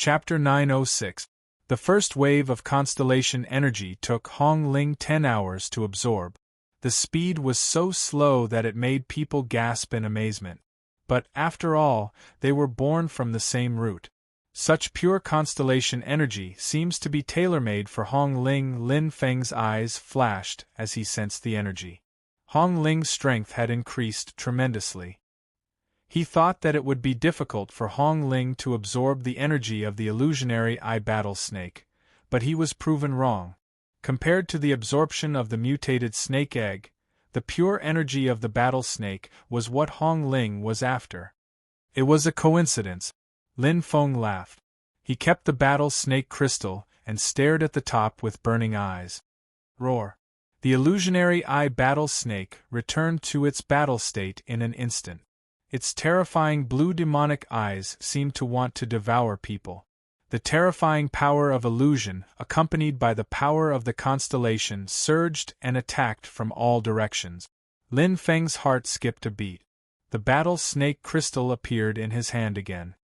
Chapter 906. The first wave of constellation energy took Hong Ling 10 hours to absorb. The speed was so slow that it made people gasp in amazement. But, after all, they were born from the same root. Such pure constellation energy seems to be tailor-made for Hong Ling. Lin Feng's eyes flashed as he sensed the energy. Hong Ling's strength had increased tremendously. He thought that it would be difficult for Hong Ling to absorb the energy of the illusionary eye battle snake, but he was proven wrong. Compared to the absorption of the mutated snake egg, the pure energy of the battle snake was what Hong Ling was after. It was a coincidence. Lin Feng laughed. He kept the battle snake crystal and stared at the top with burning eyes. Roar! The illusionary eye battle snake returned to its battle state in an instant. Its terrifying blue demonic eyes seemed to want to devour people. The terrifying power of illusion, accompanied by the power of the constellation, surged and attacked from all directions. Lin Feng's heart skipped a beat. The battle snake crystal appeared in his hand again.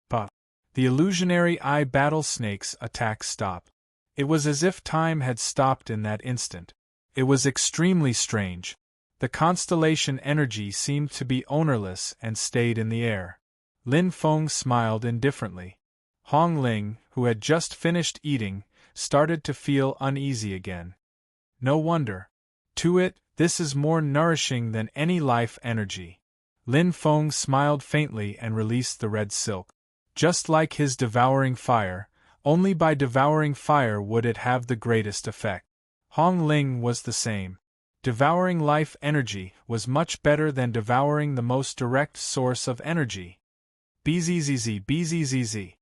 Puff! The illusionary eye battle snake's attack stopped. It was as if time had stopped in that instant. It was extremely strange. The constellation energy seemed to be ownerless and stayed in the air. Lin Feng smiled indifferently. Hong Ling, who had just finished eating, started to feel uneasy again. No wonder. To it, this is more nourishing than any life energy. Lin Feng smiled faintly and released the red silk. Just like his devouring fire, only by devouring fire would it have the greatest effect. Hong Ling was the same. Devouring life energy was much better than devouring the most direct source of energy. Bzzz.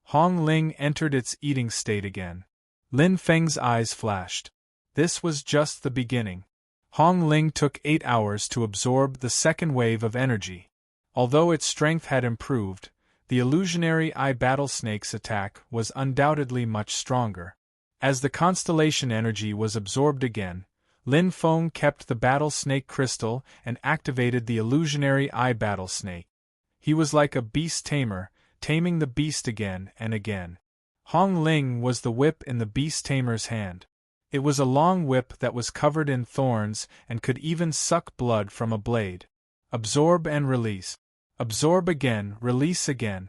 Hong Ling entered its eating state again. Lin Feng's eyes flashed. This was just the beginning. Hong Ling took 8 hours to absorb the second wave of energy. Although its strength had improved, the illusionary eye battle snake's attack was undoubtedly much stronger. As the constellation energy was absorbed again, Lin Feng kept the battle snake crystal and activated the illusionary eye battle snake. He was like a beast tamer, taming the beast again and again. Hong Ling was the whip in the beast tamer's hand. It was a long whip that was covered in thorns and could even suck blood from a blade. Absorb and release. Absorb again, release again.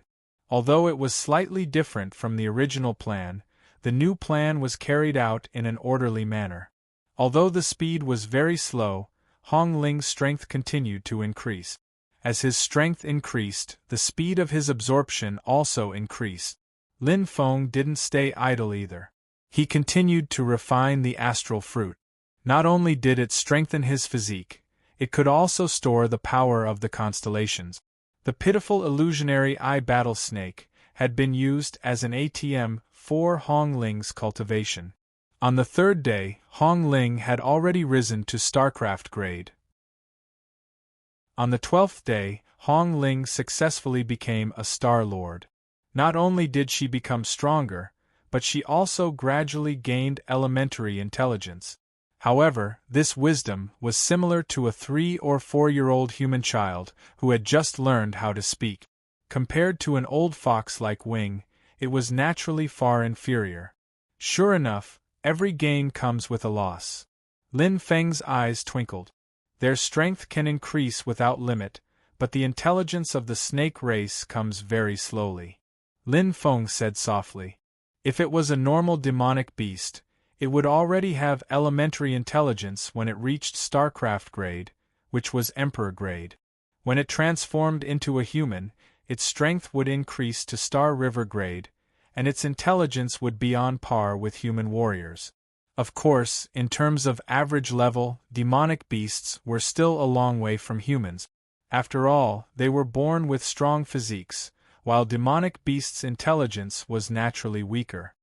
Although it was slightly different from the original plan, the new plan was carried out in an orderly manner. Although the speed was very slow, Hong Ling's strength continued to increase. As his strength increased, the speed of his absorption also increased. Lin Feng didn't stay idle either. He continued to refine the astral fruit. Not only did it strengthen his physique, it could also store the power of the constellations. The pitiful illusionary eye battle snake had been used as an ATM for Hong Ling's cultivation. On the third day, Hong Ling had already risen to StarCraft grade. On the 12th day, Hong Ling successfully became a Star Lord. Not only did she become stronger, but she also gradually gained elementary intelligence. However, this wisdom was similar to a 3- or 4-year-old human child who had just learned how to speak. Compared to an old fox like Wing, it was naturally far inferior. Sure enough, every gain comes with a loss. Lin Feng's eyes twinkled. Their strength can increase without limit, but the intelligence of the snake race comes very slowly. Lin Feng said softly. If it was a normal demonic beast, it would already have elementary intelligence when it reached StarCraft grade, which was Emperor grade. When it transformed into a human, its strength would increase to Star River grade, and its intelligence would be on par with human warriors. Of course, in terms of average level, demonic beasts were still a long way from humans. After all, they were born with strong physiques, while demonic beasts' intelligence was naturally weaker.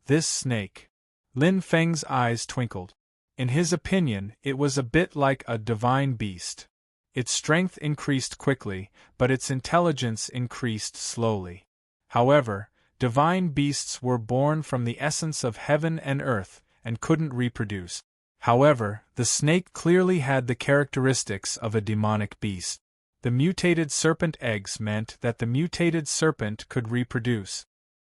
This snake. Lin Feng's eyes twinkled. In his opinion, it was a bit like a divine beast. Its strength increased quickly, but its intelligence increased slowly. However, divine beasts were born from the essence of heaven and earth, and couldn't reproduce. However, the snake clearly had the characteristics of a demonic beast. The mutated serpent eggs meant that the mutated serpent could reproduce.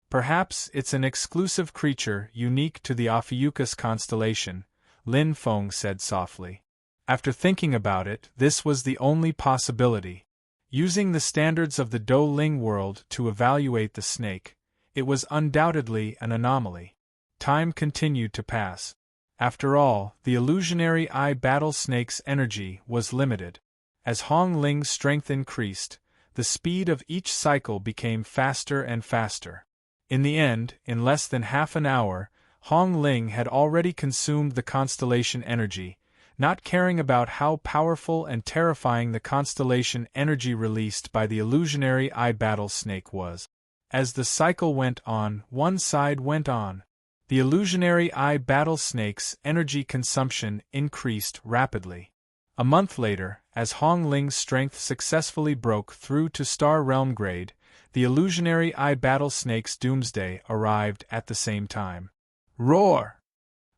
Perhaps it's an exclusive creature unique to the Ophiuchus constellation, Lin Feng said softly. After thinking about it, this was the only possibility. Using the standards of the Do Ling world to evaluate the snake, it was undoubtedly an anomaly. Time continued to pass. After all, the illusionary eye battle snake's energy was limited. As Hong Ling's strength increased, the speed of each cycle became faster and faster. In the end, in less than half an hour, Hong Ling had already consumed the constellation energy, not caring about how powerful and terrifying the constellation energy released by the illusionary eye battle snake was. As the cycle went on, one side went on. The illusionary eye battle snake's energy consumption increased rapidly. A month later, as Hong Ling's strength successfully broke through to Star Realm grade, the illusionary eye battle snake's doomsday arrived at the same time. Roar!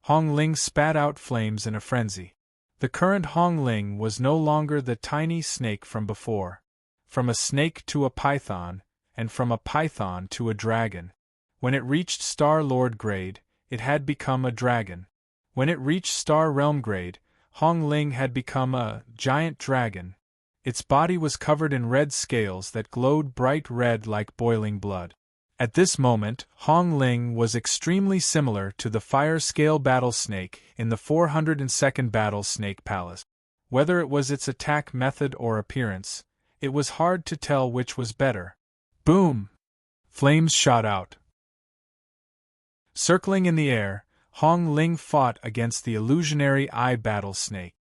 Hong Ling spat out flames in a frenzy. The current Hong Ling was no longer the tiny snake from before. From a snake to a python, and from a python to a dragon. When it reached Star Lord grade, it had become a dragon. When it reached Star Realm grade, Hong Ling had become a giant dragon. Its body was covered in red scales that glowed bright red like boiling blood. At this moment, Hong Ling was extremely similar to the fire scale battle snake in the 402nd Battle Snake Palace. Whether it was its attack method or appearance, it was hard to tell which was better. Boom! Flames shot out. Circling in the air, Hong Ling fought against the illusionary eye battle snake.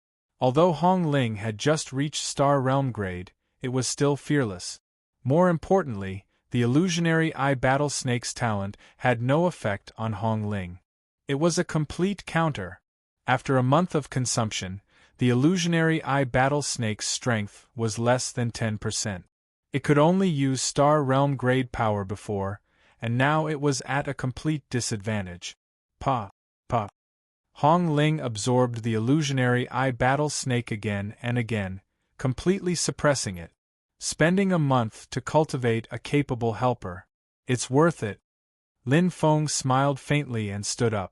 Although Hong Ling had just reached Star Realm grade, it was still fearless. More importantly, the illusionary eye battle snake's talent had no effect on Hong Ling. It was a complete counter. After a month of consumption, the illusionary eye battle snake's strength was less than 10%. It could only use Star Realm grade power before, and now it was at a complete disadvantage. Pa. Hong Ling absorbed the illusionary eye battle snake again and again, completely suppressing it. Spending a month to cultivate a capable helper. It's worth it. Lin Feng smiled faintly and stood up.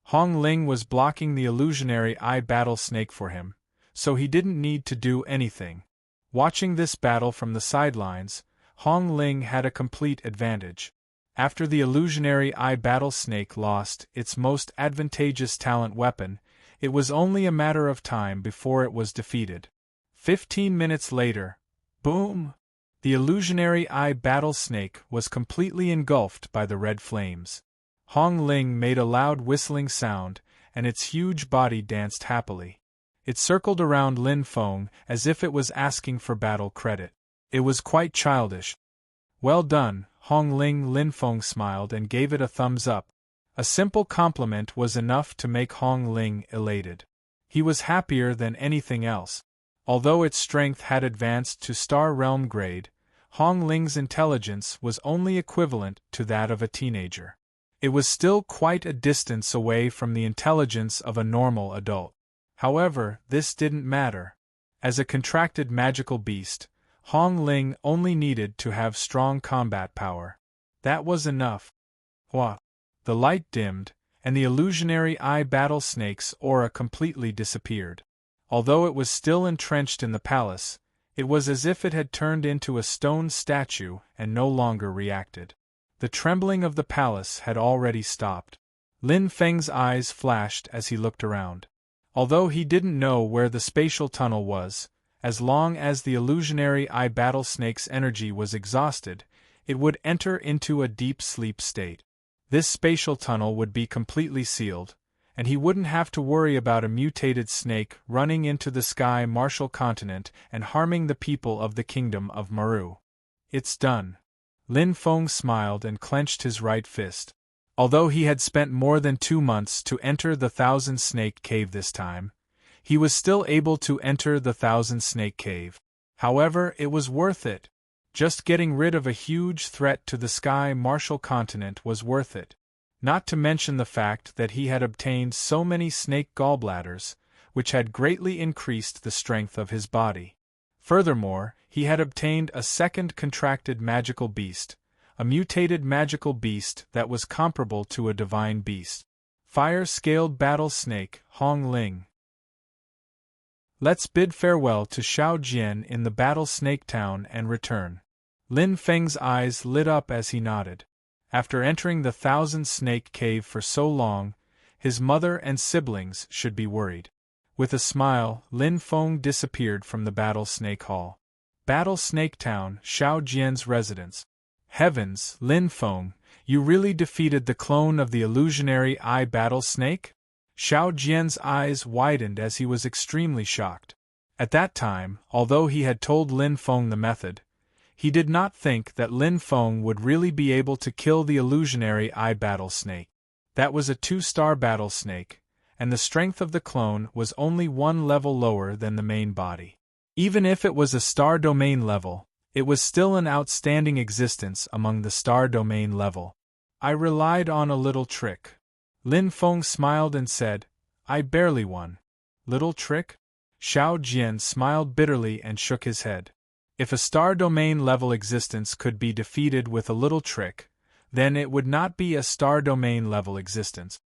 Hong Ling was blocking the illusionary eye battle snake for him, so he didn't need to do anything. Watching this battle from the sidelines, Hong Ling had a complete advantage. After the illusionary eye battle snake lost its most advantageous talent weapon, it was only a matter of time before it was defeated. 15 minutes later, boom! The illusionary eye battle snake was completely engulfed by the red flames. Hong Ling made a loud whistling sound, and its huge body danced happily. It circled around Lin Feng as if it was asking for battle credit. It was quite childish. Well done, Hong Ling. Lin Feng smiled and gave it a thumbs up. A simple compliment was enough to make Hong Ling elated. He was happier than anything else. Although its strength had advanced to Star Realm grade, Hong Ling's intelligence was only equivalent to that of a teenager. It was still quite a distance away from the intelligence of a normal adult. However, this didn't matter. As a contracted magical beast, Hong Ling only needed to have strong combat power. That was enough. Hua! The light dimmed, and the illusionary eye battle snake's aura completely disappeared. Although it was still entrenched in the palace, it was as if it had turned into a stone statue and no longer reacted. The trembling of the palace had already stopped. Lin Feng's eyes flashed as he looked around. Although he didn't know where the spatial tunnel was, as long as the illusionary eye battle snake's energy was exhausted, it would enter into a deep sleep state. This spatial tunnel would be completely sealed, and he wouldn't have to worry about a mutated snake running into the Sky Martial Continent and harming the people of the Kingdom of Maru. It's done. Lin Feng smiled and clenched his right fist. Although he had spent more than 2 months to enter the Thousand Snake Cave this time, he was still able to enter the Thousand Snake Cave. However, it was worth it. Just getting rid of a huge threat to the Sky Martial Continent was worth it. Not to mention the fact that he had obtained so many snake gallbladders, which had greatly increased the strength of his body. Furthermore, he had obtained a second contracted magical beast, a mutated magical beast that was comparable to a divine beast. Fire-scaled battle snake, Hong Ling. Let's bid farewell to Xiao Jian in the battle snake town and return. Lin Feng's eyes lit up as he nodded. After entering the Thousand Snake Cave for so long, his mother and siblings should be worried. With a smile, Lin Feng disappeared from the Battle Snake Hall. Battle Snake Town, Xiao Jian's residence. Heavens, Lin Feng, you really defeated the clone of the illusionary eye Battle Snake? Xiao Jian's eyes widened as he was extremely shocked. At that time, although he had told Lin Feng the method, he did not think that Lin Feng would really be able to kill the illusionary eye Battle Snake. That was a 2-star battle snake, and the strength of the clone was only 1 level lower than the main body. Even if it was a star domain level, it was still an outstanding existence among the star domain level. I relied on a little trick. Lin Feng smiled and said, I barely won. Little trick? Xiao Jian smiled bitterly and shook his head. If a star domain level existence could be defeated with a little trick, then it would not be a star domain level existence.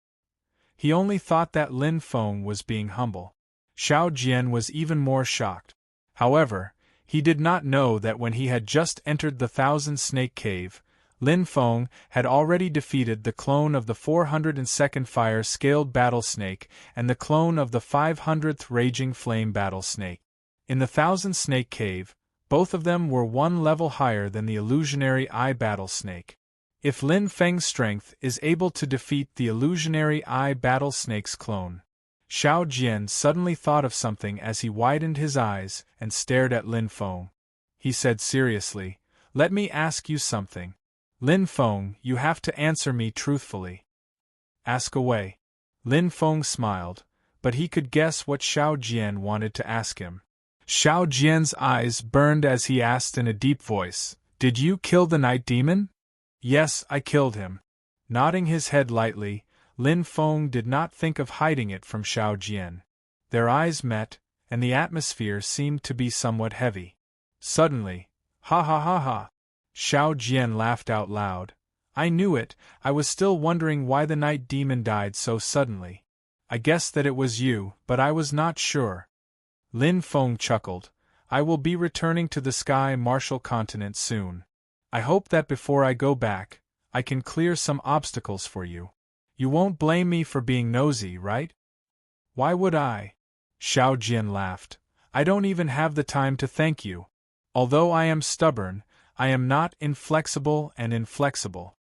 He only thought that Lin Feng was being humble. Xiao Jian was even more shocked. However, he did not know that when he had just entered the Thousand Snake Cave, Lin Feng had already defeated the clone of the 402nd Fire-Scaled Battle Snake and the clone of the 500th Raging Flame Battle Snake. In the Thousand Snake Cave, both of them were 1 level higher than the illusionary eye Battle Snake. If Lin Feng's strength is able to defeat the illusionary eye Battle Snake's clone. Xiao Jian suddenly thought of something as he widened his eyes and stared at Lin Feng. He said seriously, Let me ask you something. Lin Feng, you have to answer me truthfully. Ask away. Lin Feng smiled, but he could guess what Xiao Jian wanted to ask him. Xiao Jian's eyes burned as he asked in a deep voice, Did you kill the night demon? Yes, I killed him. Nodding his head lightly, Lin Feng did not think of hiding it from Xiao Jian. Their eyes met, and the atmosphere seemed to be somewhat heavy. Suddenly, ha ha ha ha! Xiao Jian laughed out loud. I knew it, I was still wondering why the night demon died so suddenly. I guessed that it was you, but I was not sure. Lin Feng chuckled. I will be returning to the Sky Martial Continent soon. I hope that before I go back, I can clear some obstacles for you. You won't blame me for being nosy, right? Why would I? Xiao Jian laughed. I don't even have the time to thank you. Although I am stubborn, I am not inflexible and inflexible.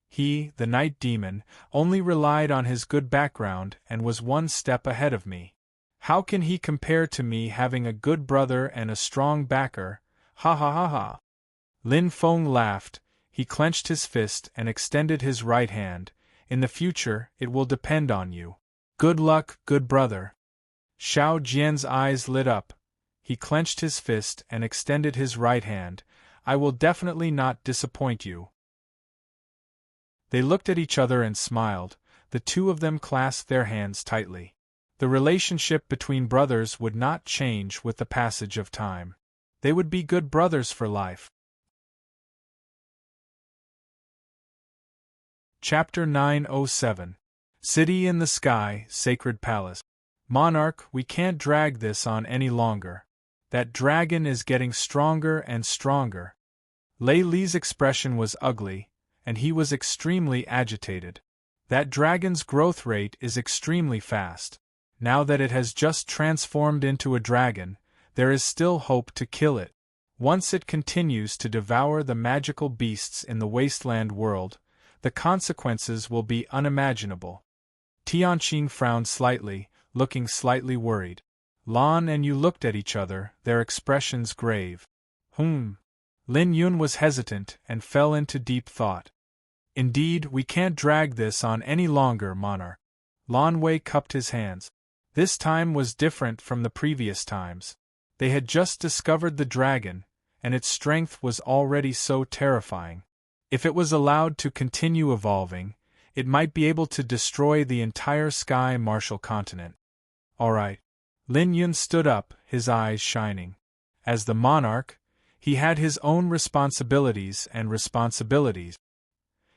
He, the night demon, only relied on his good background and was 1 step ahead of me. How can he compare to me having a good brother and a strong backer? Ha ha ha ha. Lin Feng laughed. He clenched his fist and extended his right hand. In the future, it will depend on you. Good luck, good brother. Xiao Jian's eyes lit up. He clenched his fist and extended his right hand. I will definitely not disappoint you. They looked at each other and smiled. The two of them clasped their hands tightly. The relationship between brothers would not change with the passage of time. They would be good brothers for life. Chapter 907. City in the Sky, Sacred Palace. Monarch, we can't drag this on any longer. That dragon is getting stronger and stronger. Lei Li's expression was ugly, and he was extremely agitated. That dragon's growth rate is extremely fast. Now that it has just transformed into a dragon, there is still hope to kill it. Once it continues to devour the magical beasts in the wasteland world, the consequences will be unimaginable. Tianqing frowned slightly, looking slightly worried. Lan and Yu looked at each other, their expressions grave. Lin Yun was hesitant and fell into deep thought. Indeed, we can't drag this on any longer, monarch. Lan Wei cupped his hands. This time was different from the previous times. They had just discovered the dragon, and its strength was already so terrifying. If it was allowed to continue evolving, it might be able to destroy the entire Sky Martial Continent. All right. Lin Yun stood up, his eyes shining. As the monarch, He had his own responsibilities.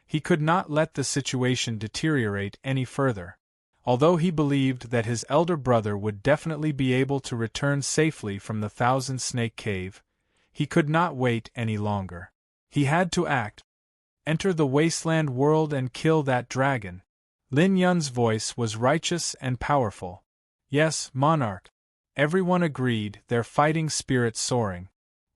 He could not let the situation deteriorate any further. Although he believed that his elder brother would definitely be able to return safely from the Thousand Snake Cave, he could not wait any longer. He had to act. Enter the wasteland world and kill that dragon. Lin Yun's voice was righteous and powerful. Yes, monarch. Everyone agreed, their fighting spirit soaring.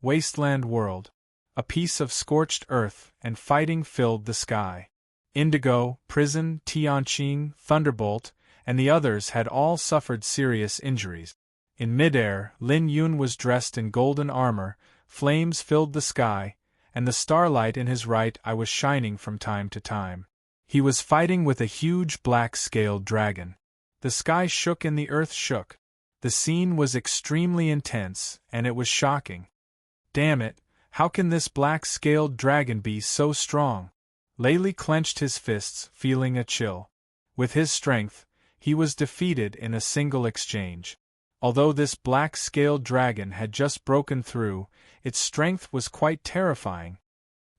Wasteland world. A piece of scorched earth, and fighting filled the sky. Indigo, Prison, Tianqing, Thunderbolt, and the others had all suffered serious injuries. In midair, Lin Yun was dressed in golden armor, flames filled the sky, and the starlight in his right eye was shining from time to time. He was fighting with a huge black-scaled dragon. The sky shook and the earth shook. The scene was extremely intense, and it was shocking. Damn it, how can this black-scaled dragon be so strong? Lei Li clenched his fists, feeling a chill. With his strength, he was defeated in a single exchange. Although this black-scaled dragon had just broken through, its strength was quite terrifying.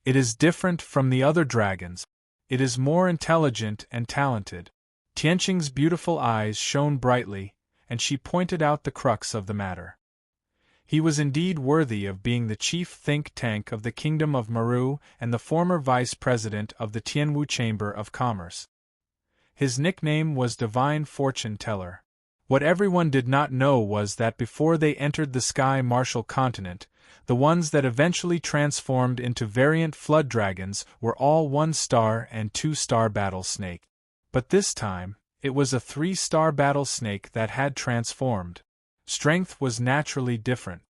It is different from the other dragons. It is more intelligent and talented. Tianqing's beautiful eyes shone brightly, and she pointed out the crux of the matter. He was indeed worthy of being the chief think tank of the Kingdom of Maru and the former vice president of the Tianwu Chamber of Commerce. His nickname was Divine Fortune Teller. What everyone did not know was that before they entered the Sky Martial Continent, the ones that eventually transformed into variant flood dragons were all 1-star and 2-star battle snake. But this time, it was a 3-star battle snake that had transformed. Strength was naturally different.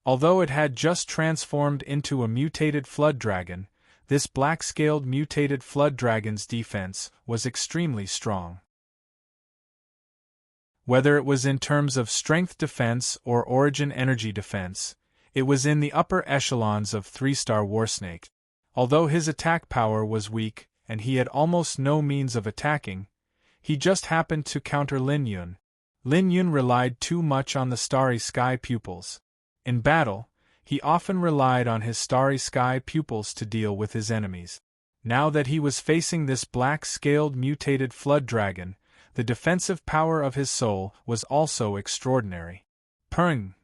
Although it had just transformed into a mutated flood dragon, this black-scaled mutated flood dragon's defense was extremely strong. Whether it was in terms of strength defense or origin energy defense, it was in the upper echelons of 3-star warsnake. Although his attack power was weak and he had almost no means of attacking, he just happened to counter Lin Yun. Lin Yun relied too much on the Starry Sky pupils. In battle, he often relied on his Starry Sky pupils to deal with his enemies. Now that he was facing this black-scaled mutated flood dragon, the defensive power of his soul was also extraordinary. Purring!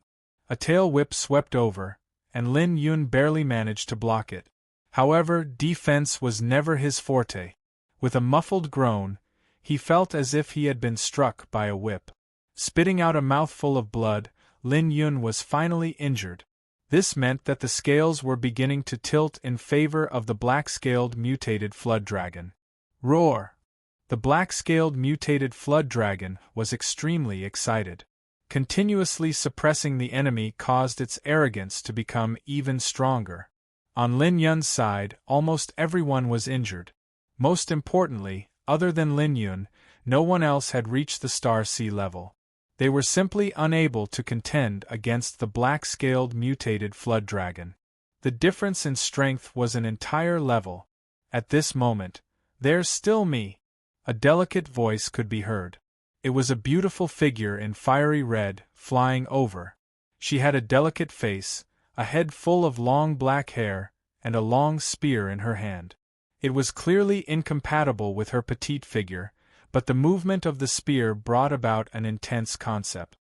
A tail whip swept over, and Lin Yun barely managed to block it. However, defense was never his forte. With a muffled groan, he felt as if he had been struck by a whip. Spitting out a mouthful of blood, Lin Yun was finally injured. This meant that the scales were beginning to tilt in favor of the black-scaled mutated flood dragon. Roar! The black-scaled mutated flood dragon was extremely excited. Continuously suppressing the enemy caused its arrogance to become even stronger. On Lin Yun's side, almost everyone was injured. Most importantly, other than Lin Yun, no one else had reached the Star Sea level. They were simply unable to contend against the black-scaled mutated flood dragon. The difference in strength was an entire level. At this moment, "There's still me," a delicate voice could be heard. It was a beautiful figure in fiery red, flying over. She had a delicate face, a head full of long black hair, and a long spear in her hand. It was clearly incompatible with her petite figure, but the movement of the spear brought about an intense concept.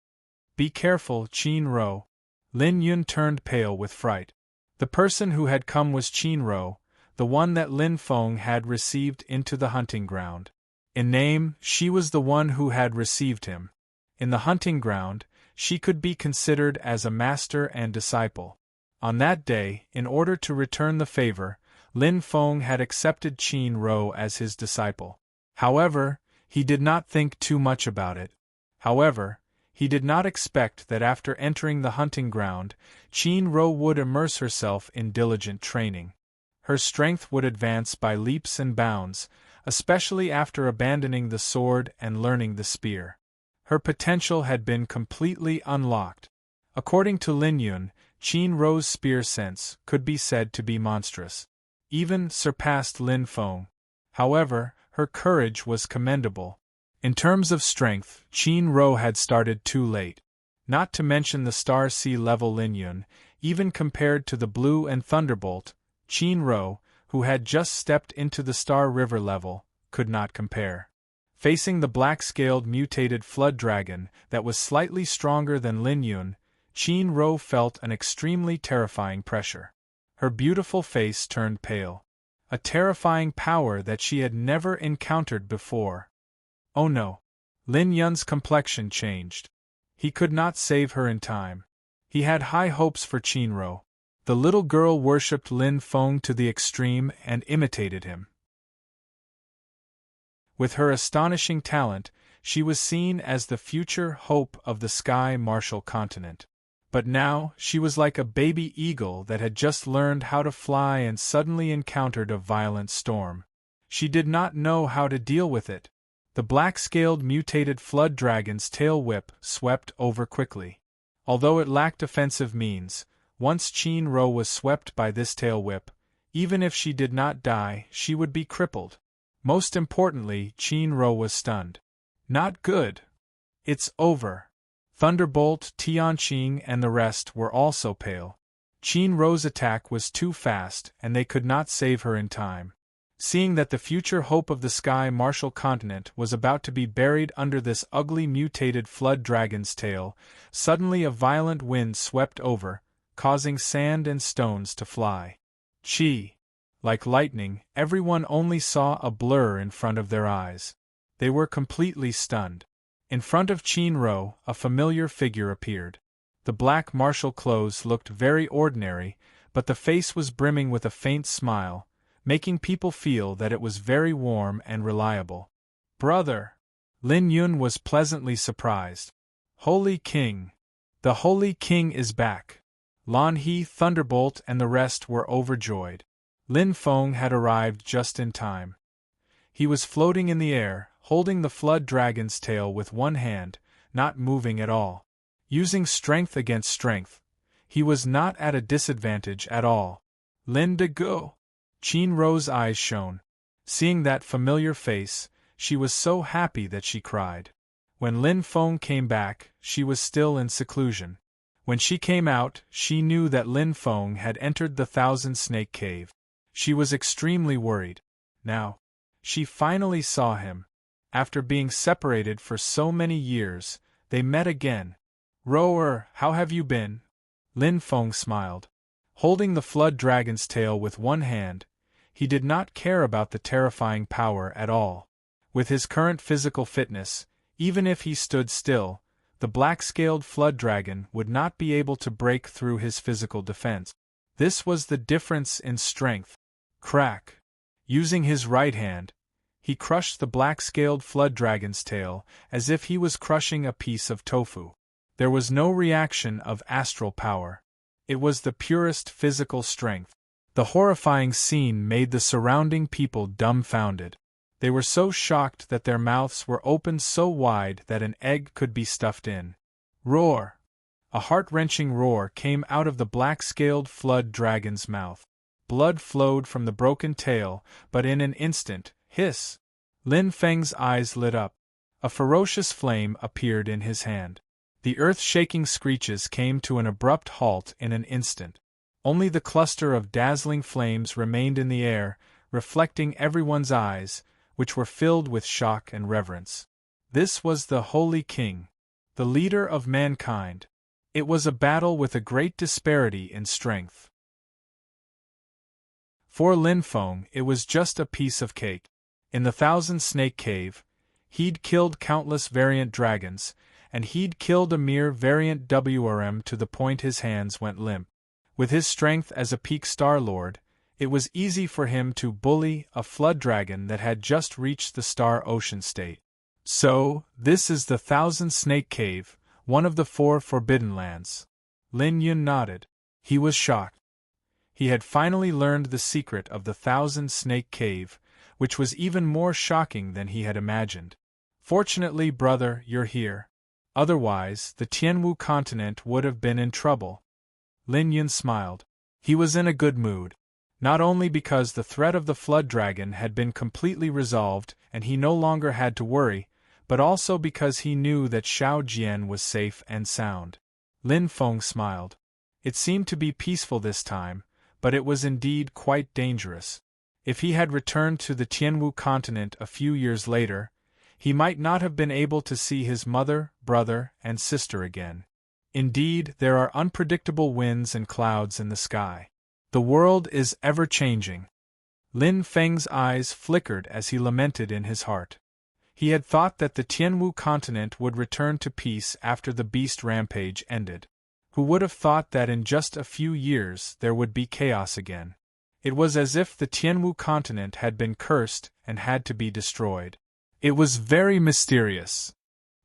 "Be careful, Qin Ro." Lin Yun turned pale with fright. The person who had come was Qin Ro, the one that Lin Feng had received into the hunting ground. In name, she was the one who had received him. In the hunting ground, she could be considered as a master and disciple. On that day, in order to return the favor, Lin Feng had accepted Qin Ro as his disciple. However, he did not think too much about it. However, he did not expect that after entering the hunting ground, Qin Ro would immerse herself in diligent training. Her strength would advance by leaps and bounds, especially after abandoning the sword and learning the spear. Her potential had been completely unlocked. According to Lin Yun, Qin Ro's spear sense could be said to be monstrous. Even surpassed Lin Feng. However, her courage was commendable. In terms of strength, Qin Ro had started too late. Not to mention the Star Sea level Lin Yun, even compared to the Blue and Thunderbolt. Qin Ro, who had just stepped into the Star River level, could not compare. Facing the black-scaled mutated flood dragon that was slightly stronger than Lin Yun, Qin Ro felt an extremely terrifying pressure. Her beautiful face turned pale. A terrifying power that she had never encountered before. Oh no! Lin Yun's complexion changed. He could not save her in time. He had high hopes for Qin Ro. The little girl worshipped Lin Feng to the extreme and imitated him. With her astonishing talent, she was seen as the future hope of the Sky Martial continent. But now, she was like a baby eagle that had just learned how to fly and suddenly encountered a violent storm. She did not know how to deal with it. The black-scaled mutated flood dragon's tail whip swept over quickly. Although it lacked offensive means, once Qin Ro was swept by this tail whip, even if she did not die, she would be crippled. Most importantly, Qin Ro was stunned. Not good. It's over. Thunderbolt, Tianqing and the rest were also pale. Qin Ro's attack was too fast and they could not save her in time. Seeing that the future hope of the Sky Martial continent was about to be buried under this ugly mutated flood dragon's tail, suddenly a violent wind swept over, causing sand and stones to fly. Like lightning, everyone only saw a blur in front of their eyes. They were completely stunned. In front of Qin Ro, a familiar figure appeared. The black martial clothes looked very ordinary, but the face was brimming with a faint smile, making people feel that it was very warm and reliable. Brother! Lin Yun was pleasantly surprised. Holy King! The Holy King is back! Lan He, Thunderbolt and the rest were overjoyed. Lin Feng had arrived just in time. He was floating in the air, holding the flood dragon's tail with one hand, not moving at all. Using strength against strength, he was not at a disadvantage at all. Lin de Go! Qin Ro's eyes shone. Seeing that familiar face, she was so happy that she cried. When Lin Feng came back, she was still in seclusion. When she came out, she knew that Lin Feng had entered the Thousand Snake Cave. She was extremely worried. Now, she finally saw him. After being separated for so many years, they met again. Roer, how have you been? Lin Feng smiled. Holding the flood dragon's tail with one hand, he did not care about the terrifying power at all. With his current physical fitness, even if he stood still, the black-scaled flood dragon would not be able to break through his physical defense. This was the difference in strength. Crack! Using his right hand, he crushed the black-scaled flood dragon's tail as if he was crushing a piece of tofu. There was no reaction of astral power. It was the purest physical strength. The horrifying scene made the surrounding people dumbfounded. They were so shocked that their mouths were opened so wide that an egg could be stuffed in. Roar! A heart-wrenching roar came out of the black-scaled flood dragon's mouth. Blood flowed from the broken tail, but in an instant, hiss! Lin Feng's eyes lit up. A ferocious flame appeared in his hand. The earth-shaking screeches came to an abrupt halt in an instant. Only the cluster of dazzling flames remained in the air, reflecting everyone's eyes, which were filled with shock and reverence. This was the Holy King, the leader of mankind. It was a battle with a great disparity in strength. For Lin Feng, it was just a piece of cake. In the Thousand Snake Cave, he'd killed countless variant dragons, and he'd killed a mere variant WRM to the point his hands went limp. With his strength as a peak Star Lord, it was easy for him to bully a flood dragon that had just reached the Star Ocean state. So, this is the Thousand Snake Cave, one of the 4 Forbidden Lands. Lin Yun nodded. He was shocked. He had finally learned the secret of the Thousand Snake Cave, which was even more shocking than he had imagined. Fortunately, brother, you're here. Otherwise, the Tianwu continent would have been in trouble. Lin Yun smiled. He was in a good mood. Not only because the threat of the flood dragon had been completely resolved and he no longer had to worry, but also because he knew that Xiao Jian was safe and sound. Lin Feng smiled. It seemed to be peaceful this time, but it was indeed quite dangerous. If he had returned to the Tianwu continent a few years later, he might not have been able to see his mother, brother, and sister again. Indeed, there are unpredictable winds and clouds in the sky. The world is ever-changing. Lin Feng's eyes flickered as he lamented in his heart. He had thought that the Tianwu continent would return to peace after the beast rampage ended. Who would have thought that in just a few years there would be chaos again? It was as if the Tianwu continent had been cursed and had to be destroyed. It was very mysterious.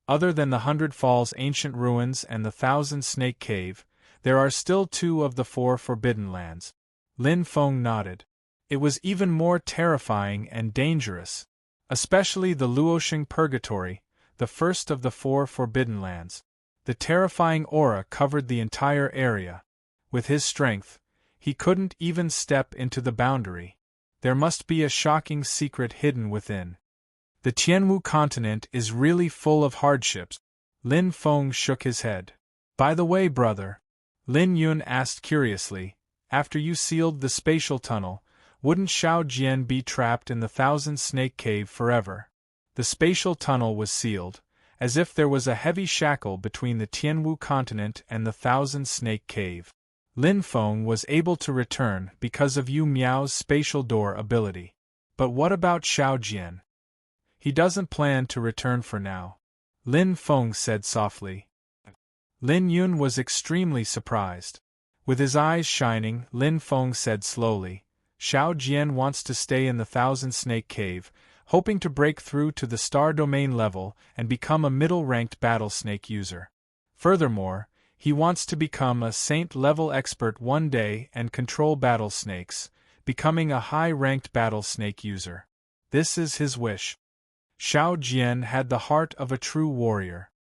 Other than the 100 Falls ancient ruins and the 1,000 Snake Cave, there are still 2 of the 4 forbidden lands. Lin Feng nodded. It was even more terrifying and dangerous. Especially the Luosheng Purgatory, the first of the 4 forbidden lands. The terrifying aura covered the entire area. With his strength, he couldn't even step into the boundary. There must be a shocking secret hidden within. The Tianwu continent is really full of hardships. Lin Feng shook his head. By the way, brother, Lin Yun asked curiously, after you sealed the spatial tunnel, wouldn't Xiao Jian be trapped in the 1,000 Snake Cave forever? The spatial tunnel was sealed, as if there was a heavy shackle between the Tianwu continent and the 1,000 Snake Cave. Lin Feng was able to return because of Yu Miao's spatial door ability. But what about Xiao Jian? He doesn't plan to return for now, Lin Feng said softly. Lin Yun was extremely surprised. With his eyes shining, Lin Feng said slowly, Xiao Jian wants to stay in the 1,000 Snake Cave, hoping to break through to the star domain level and become a middle-ranked battle snake user. Furthermore, he wants to become a saint-level expert one day and control battle snakes, becoming a high-ranked battle snake user. This is his wish. Xiao Jian had the heart of a true warrior.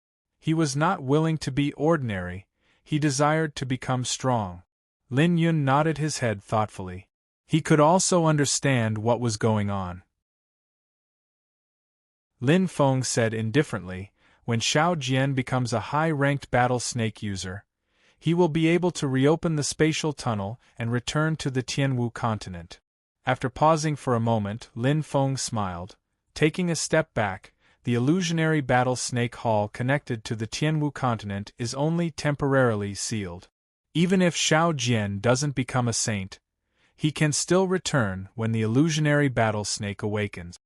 He was not willing to be ordinary, he desired to become strong. Lin Yun nodded his head thoughtfully. He could also understand what was going on. Lin Feng said indifferently, when Xiao Jian becomes a high-ranked battle snake user, he will be able to reopen the spatial tunnel and return to the Tianwu continent. After pausing for a moment, Lin Feng smiled. Taking a step back, the illusionary battle snake hall connected to the Tianwu continent is only temporarily sealed. Even if Xiao Jian doesn't become a saint, he can still return when the illusionary battle snake awakens.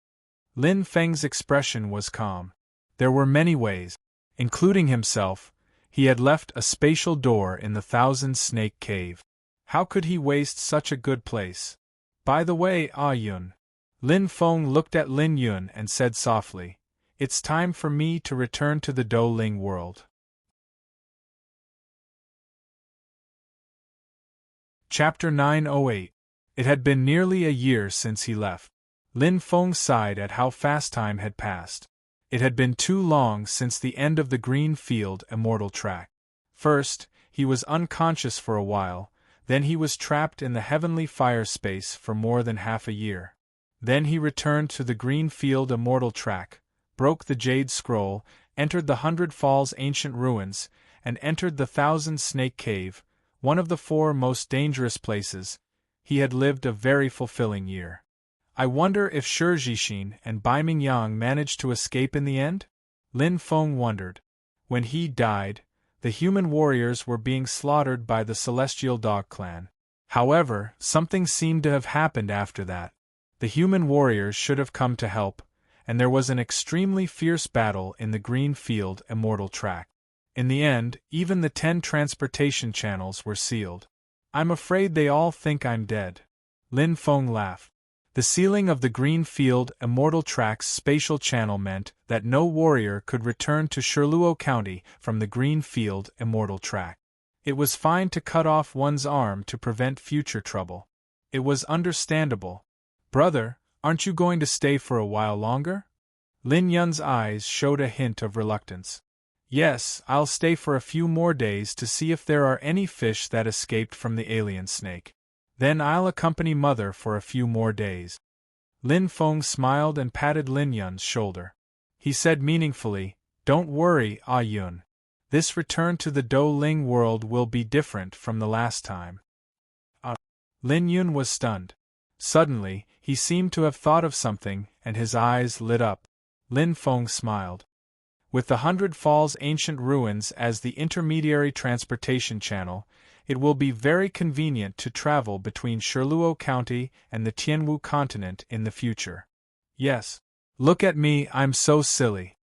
Lin Feng's expression was calm. There were many ways, including himself. He had left a spatial door in the 1,000 Snake Cave. How could he waste such a good place? By the way, Yun. Lin Feng looked at Lin Yun and said softly, it's time for me to return to the Douling world. Chapter 908. It had been nearly a year since he left. Lin Feng sighed at how fast time had passed. It had been too long since the end of the Green Field Immortal Track. First, he was unconscious for a while, then he was trapped in the heavenly fire space for more than half a year. Then he returned to the Green Field Immortal Track, broke the Jade Scroll, entered the 100 Falls ancient ruins, and entered the 1,000 Snake Cave, one of the 4 most dangerous places. He had lived a very fulfilling year. I wonder if Shi Jixin and Bai Mingyang managed to escape in the end? Lin Feng wondered. When he died, the human warriors were being slaughtered by the Celestial Dog Clan. However, something seemed to have happened after that. The human warriors should have come to help, and there was an extremely fierce battle in the Green Field Immortal Track. In the end, even the 10 transportation channels were sealed. I'm afraid they all think I'm dead. Lin Feng laughed. The sealing of the Green Field Immortal Track's spatial channel meant that no warrior could return to Shirluo County from the Green Field Immortal Track. It was fine to cut off one's arm to prevent future trouble. It was understandable. Brother, aren't you going to stay for a while longer? Lin Yun's eyes showed a hint of reluctance. Yes, I'll stay for a few more days to see if there are any fish that escaped from the alien snake. Then I'll accompany Mother for a few more days. Lin Feng smiled and patted Lin Yun's shoulder. He said meaningfully, don't worry, Yun. This return to the Do Ling world will be different from the last time. Lin Yun was stunned. Suddenly, he seemed to have thought of something, and his eyes lit up. Lin Feng smiled. With the 100 Falls ancient ruins as the intermediary transportation channel, it will be very convenient to travel between Shirluo County and the Tianwu continent in the future. Yes. Look at me, I'm so silly.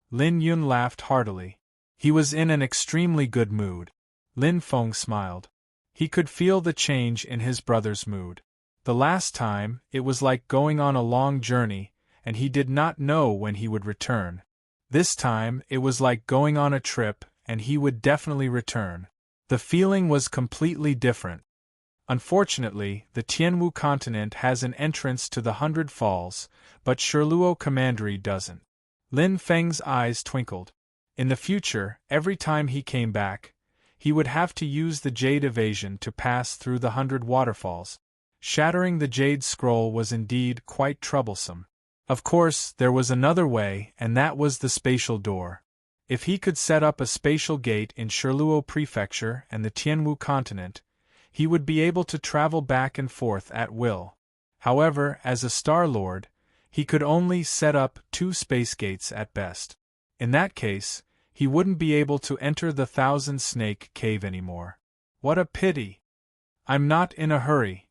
Lin Yun laughed heartily. He was in an extremely good mood. Lin Feng smiled. He could feel the change in his brother's mood. The last time, it was like going on a long journey, and he did not know when he would return. This time, it was like going on a trip, and he would definitely return. The feeling was completely different. Unfortunately, the Tianwu continent has an entrance to the 100 Falls, but Shirluo Commandery doesn't. Lin Feng's eyes twinkled. In the future, every time he came back, he would have to use the Jade Evasion to pass through the 100 waterfalls. Shattering the Jade Scroll was indeed quite troublesome. Of course, there was another way, and that was the spatial door. If he could set up a spatial gate in Shirluo Prefecture and the Tianwu continent, he would be able to travel back and forth at will. However, as a Star Lord, he could only set up 2 space gates at best. In that case, he wouldn't be able to enter the Thousand Snake Cave anymore. What a pity! I'm not in a hurry.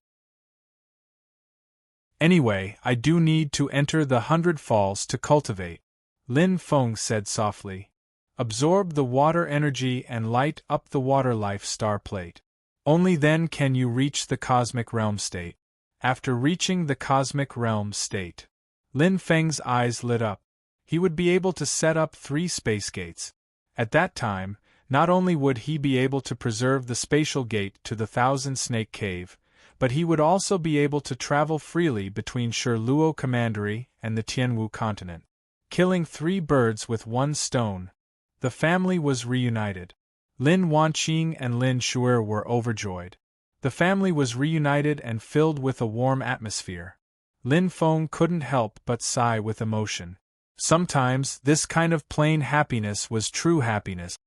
Anyway, I do need to enter the 100 Falls to cultivate, Lin Feng said softly. Absorb the water energy and light up the water life star plate. Only then can you reach the cosmic realm state. After reaching the cosmic realm state, Lin Feng's eyes lit up. He would be able to set up 3 space gates. At that time, not only would he be able to preserve the spatial gate to the Thousand Snake Cave, but he would also be able to travel freely between Shirluo Commandery and the Tianwu continent. Killing 3 birds with 1 stone. The family was reunited. Lin Wanqing and Lin Shuer were overjoyed. The family was reunited and filled with a warm atmosphere. Lin Feng couldn't help but sigh with emotion. Sometimes, this kind of plain happiness was true happiness.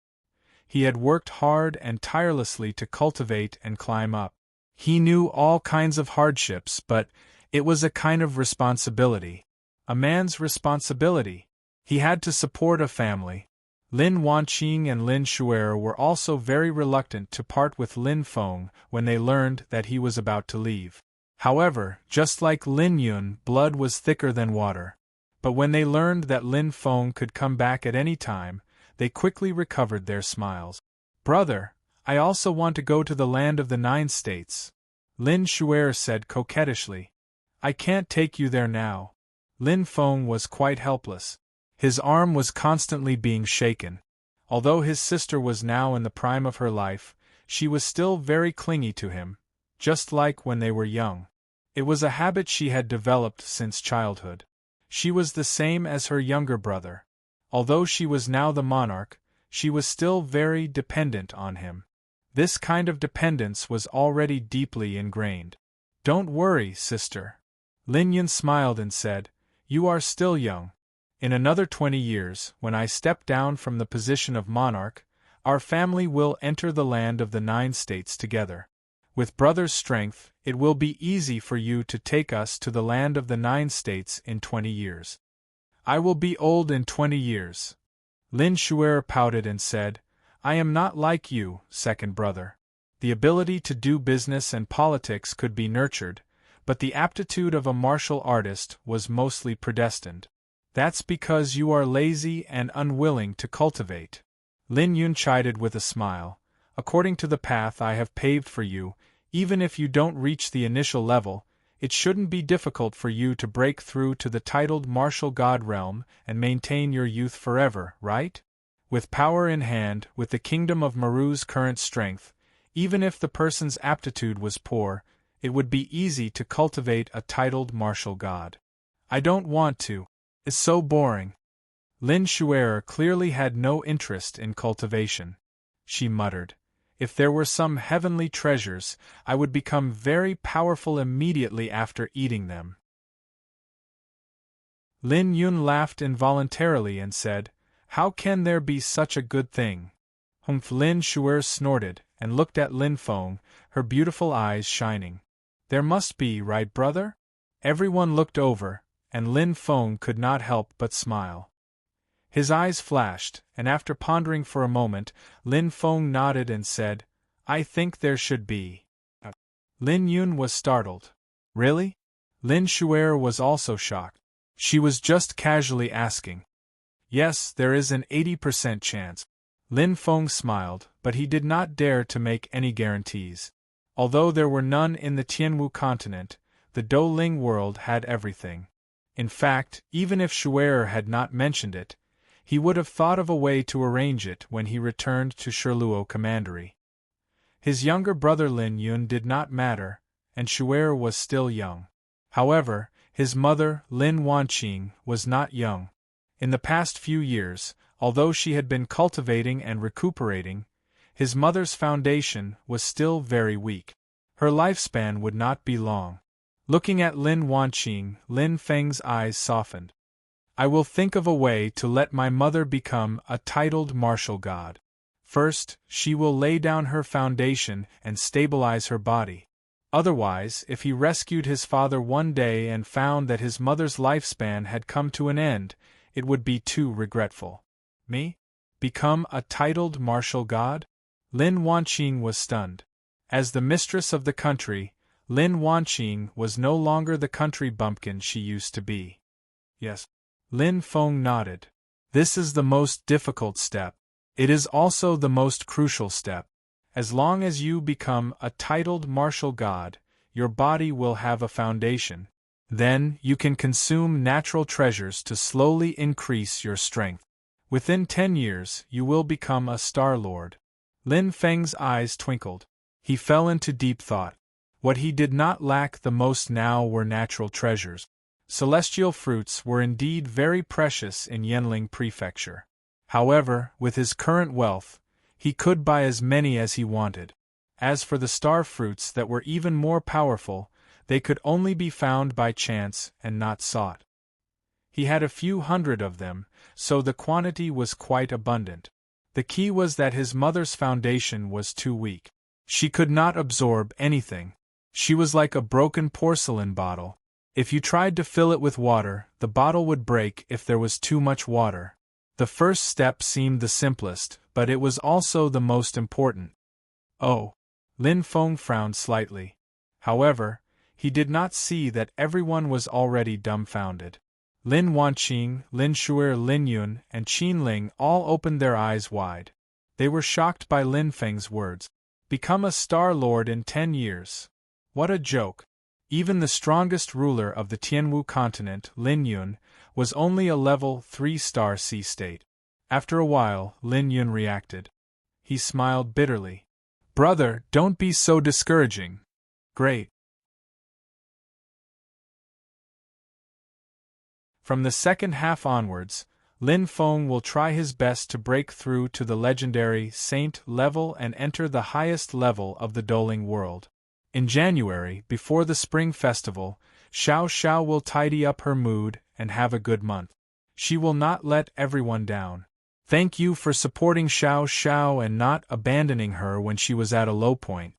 He had worked hard and tirelessly to cultivate and climb up. He knew all kinds of hardships, but it was a kind of responsibility. A man's responsibility. He had to support a family. Lin Wanqing and Lin Shuer were also very reluctant to part with Lin Feng when they learned that he was about to leave. However, just like Lin Yun, blood was thicker than water. But when they learned that Lin Feng could come back at any time, they quickly recovered their smiles. Brother, I also want to go to the land of the 9 states, Lin Shuer said coquettishly. I can't take you there now. Lin Feng was quite helpless. His arm was constantly being shaken. Although his sister was now in the prime of her life, she was still very clingy to him, just like when they were young. It was a habit she had developed since childhood. She was the same as her younger brother. Although she was now the monarch, she was still very dependent on him. This kind of dependence was already deeply ingrained. Don't worry, sister. Lin Yun smiled and said, You are still young. In another 20 years, when I step down from the position of monarch, our family will enter the land of the 9 states together. With brother's strength, it will be easy for you to take us to the land of the 9 states in 20 years. I will be old in 20 years. Lin Shuer pouted and said, I am not like you, second brother. The ability to do business and politics could be nurtured, but the aptitude of a martial artist was mostly predestined. That's because you are lazy and unwilling to cultivate. Lin Yun chided with a smile. According to the path I have paved for you, even if you don't reach the initial level, it shouldn't be difficult for you to break through to the titled martial god realm and maintain your youth forever, right? With power in hand, with the kingdom of Maru's current strength, even if the person's aptitude was poor, it would be easy to cultivate a titled martial god. I don't want to. It's so boring. Lin Shuer clearly had no interest in cultivation. She muttered. If there were some heavenly treasures, I would become very powerful immediately after eating them. Lin Yun laughed involuntarily and said, How can there be such a good thing? Humph! Lin Shuer snorted, and looked at Lin Feng, her beautiful eyes shining. There must be, right, brother? Everyone looked over, and Lin Feng could not help but smile. His eyes flashed, and after pondering for a moment, Lin Feng nodded and said, I think there should be. Lin Yun was startled. Really? Lin Shuer was also shocked. She was just casually asking. Yes, there is an 80% chance. Lin Feng smiled, but he did not dare to make any guarantees. Although there were none in the Tianwu continent, the Douling world had everything. In fact, even if Shuer had not mentioned it, he would have thought of a way to arrange it when he returned to Sherluo Commandery. His younger brother Lin Yun did not matter, and Shuer was still young. However, his mother, Lin Wanqing, was not young. In the past few years, although she had been cultivating and recuperating, his mother's foundation was still very weak. Her lifespan would not be long. Looking at Lin Wanqing, Lin Feng's eyes softened. I will think of a way to let my mother become a titled martial god. First, she will lay down her foundation and stabilize her body. Otherwise, if he rescued his father one day and found that his mother's lifespan had come to an end, it would be too regretful. Me? Become a titled martial god? Lin Wanqing was stunned. As the mistress of the country, Lin Wanqing was no longer the country bumpkin she used to be. Yes. Lin Feng nodded. This is the most difficult step. It is also the most crucial step. As long as you become a titled martial god, your body will have a foundation. Then, you can consume natural treasures to slowly increase your strength. Within 10 years, you will become a Star Lord. Lin Feng's eyes twinkled. He fell into deep thought. What he did not lack the most now were natural treasures. Celestial fruits were indeed very precious in Yanling Prefecture. However, with his current wealth, he could buy as many as he wanted. As for the star fruits that were even more powerful, they could only be found by chance and not sought. He had a few hundred of them, so the quantity was quite abundant. The key was that his mother's foundation was too weak. She could not absorb anything. She was like a broken porcelain bottle. If you tried to fill it with water, the bottle would break if there was too much water. The first step seemed the simplest, but it was also the most important. Oh. Lin Feng frowned slightly. However, he did not see that everyone was already dumbfounded. Lin Wanqing, Lin Shuer, Lin Yun, and Qin Ling all opened their eyes wide. They were shocked by Lin Feng's words. Become a Star Lord in 10 years. What a joke. Even the strongest ruler of the Tianwu continent, Lin Yun, was only a level 3-star sea state. After a while, Lin Yun reacted. He smiled bitterly. Brother, don't be so discouraging. Great. From the second half onwards, Lin Feng will try his best to break through to the legendary Saint level and enter the highest level of the Douling world. In January, before the Spring Festival, Xiao Xiao will tidy up her mood and have a good month. She will not let everyone down. Thank you for supporting Xiao Xiao and not abandoning her when she was at a low point.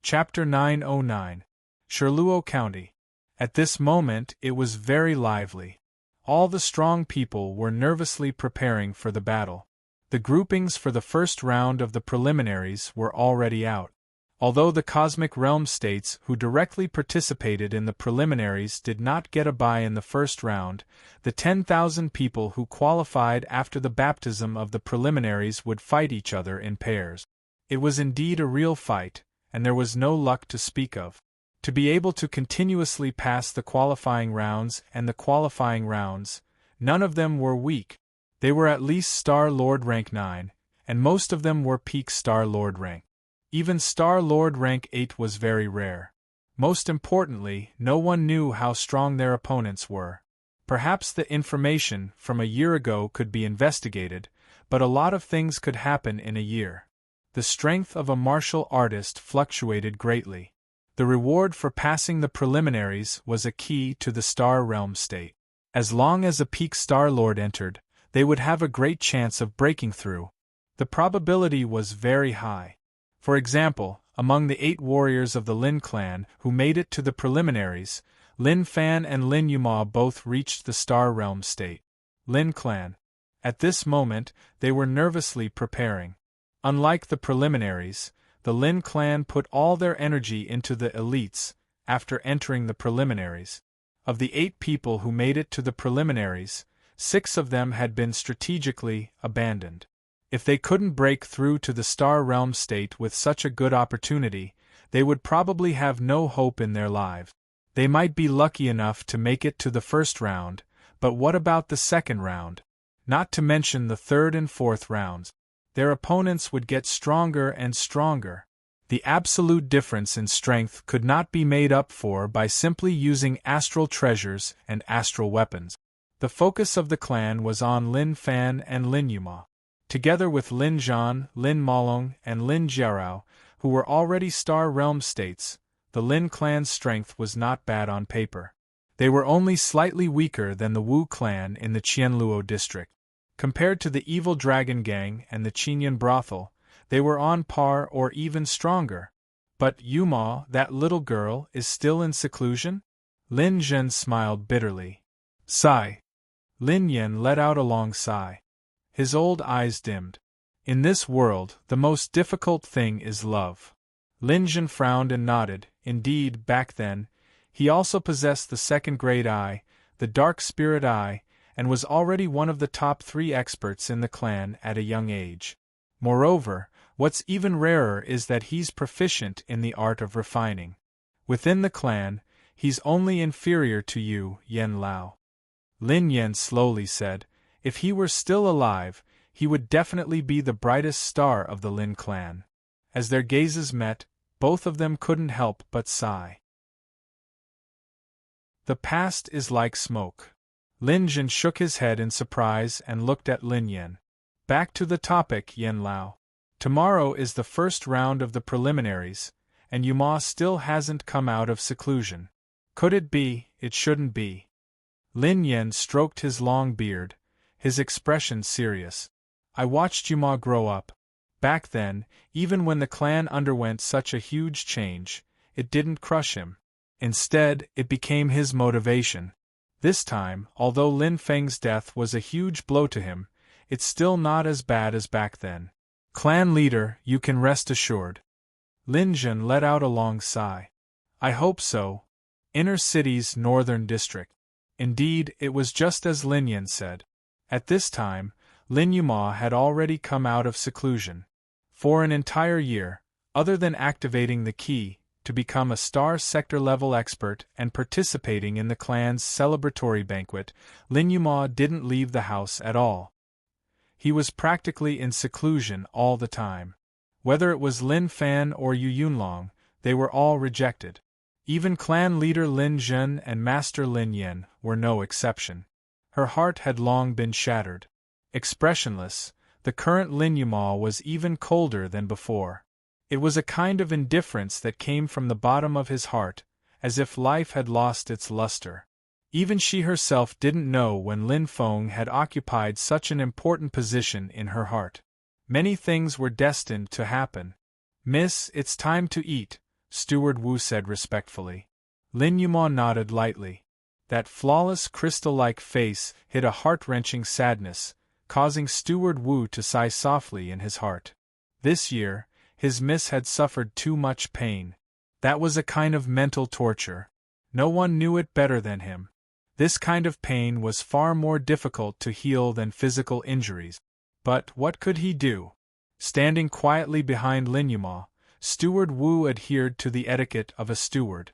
Chapter 909. Sherluo County. At this moment it was very lively. All the strong people were nervously preparing for the battle. The groupings for the first round of the preliminaries were already out. Although the Cosmic Realm states who directly participated in the preliminaries did not get a bye in the first round, the 10,000 people who qualified after the baptism of the preliminaries would fight each other in pairs. It was indeed a real fight, and there was no luck to speak of. To be able to continuously pass the qualifying rounds and the qualifying rounds, none of them were weak. They were at least Star Lord rank 9, and most of them were peak Star Lord rank. Even Star Lord rank 8 was very rare. Most importantly, no one knew how strong their opponents were. Perhaps the information from a year ago could be investigated, but a lot of things could happen in a year. The strength of a martial artist fluctuated greatly. The reward for passing the preliminaries was a key to the Star Realm state. As long as a peak Star Lord entered, they would have a great chance of breaking through. The probability was very high. For example, among the 8 warriors of the Lin clan who made it to the preliminaries, Lin Fan and Lin Yuma both reached the Star Realm state. Lin clan. At this moment, they were nervously preparing. Unlike the preliminaries, the Lin clan put all their energy into the elites after entering the preliminaries. Of the 8 people who made it to the preliminaries, 6 of them had been strategically abandoned. If they couldn't break through to the Star Realm state with such a good opportunity, they would probably have no hope in their lives. They might be lucky enough to make it to the first round, but what about the second round? Not to mention the third and fourth rounds. Their opponents would get stronger and stronger. The absolute difference in strength could not be made up for by simply using astral treasures and astral weapons. The focus of the clan was on Lin Fan and Lin Yuma. Together with Lin Zhan, Lin Malong, and Lin Jiarao, who were already Star Realm states, the Lin clan's strength was not bad on paper. They were only slightly weaker than the Wu clan in the Qianluo district. Compared to the Evil Dragon Gang and the Qinyan Brothel, they were on par or even stronger. But Yuma, that little girl, is still in seclusion? Lin Zhen smiled bitterly. Sigh. Lin Yen let out a long sigh. His old eyes dimmed. In this world, the most difficult thing is love. Lin Zhen frowned and nodded. Indeed, back then, he also possessed the second-grade eye, the dark spirit eye, and was already one of the top 3 experts in the clan at a young age. Moreover, what's even rarer is that he's proficient in the art of refining. Within the clan, he's only inferior to you, Yen Lao. Lin Yen slowly said, if he were still alive, he would definitely be the brightest star of the Lin clan. As their gazes met, both of them couldn't help but sigh. The past is like smoke. Lin Zhen shook his head in surprise and looked at Lin Yen. Back to the topic, Yen Lao. Tomorrow is the first round of the preliminaries, and Yuma still hasn't come out of seclusion. Could it be? It shouldn't be. Lin Yen stroked his long beard, his expression serious. I watched Yuma grow up. Back then, even when the clan underwent such a huge change, it didn't crush him. Instead, it became his motivation. This time, although Lin Feng's death was a huge blow to him, it's still not as bad as back then. Clan leader, you can rest assured. Lin Zhen let out a long sigh. I hope so. Inner City's northern district. Indeed, it was just as Lin Yen said. At this time, Lin Yuma had already come out of seclusion. For an entire year, other than activating the key to become a Star Sector level expert and participating in the clan's celebratory banquet, Lin Yuma didn't leave the house at all. He was practically in seclusion all the time. Whether it was Lin Fan or Yu Yunlong, they were all rejected. Even clan leader Lin Zhen and Master Lin Yen were no exception. Her heart had long been shattered. Expressionless, the current Lin Yuma was even colder than before. It was a kind of indifference that came from the bottom of his heart, as if life had lost its luster. Even she herself didn't know when Lin Feng had occupied such an important position in her heart. Many things were destined to happen. Miss, it's time to eat, Steward Wu said respectfully. Lin Yuma nodded lightly. That flawless crystal-like face hid a heart-wrenching sadness, causing Steward Wu to sigh softly in his heart. This year, his miss had suffered too much pain. That was a kind of mental torture. No one knew it better than him. This kind of pain was far more difficult to heal than physical injuries. But what could he do? Standing quietly behind Lin Yuma, Steward Wu adhered to the etiquette of a steward.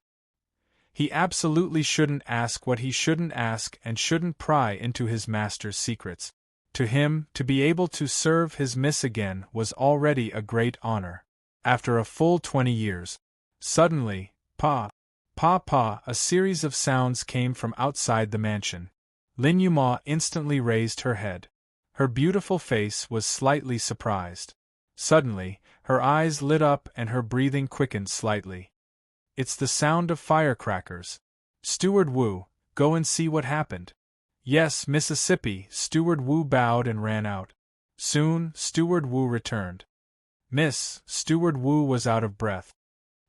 He absolutely shouldn't ask what he shouldn't ask and shouldn't pry into his master's secrets. To him, to be able to serve his miss again was already a great honor. After a full 20 years. Suddenly, pa, a series of sounds came from outside the mansion. Lin Yuma instantly raised her head. Her beautiful face was slightly surprised. Suddenly, her eyes lit up and her breathing quickened slightly. It's the sound of firecrackers. Steward Wu, go and see what happened. Yes, Mississippi. Steward Wu bowed and ran out. Soon, Steward Wu returned. Miss, Steward Wu was out of breath.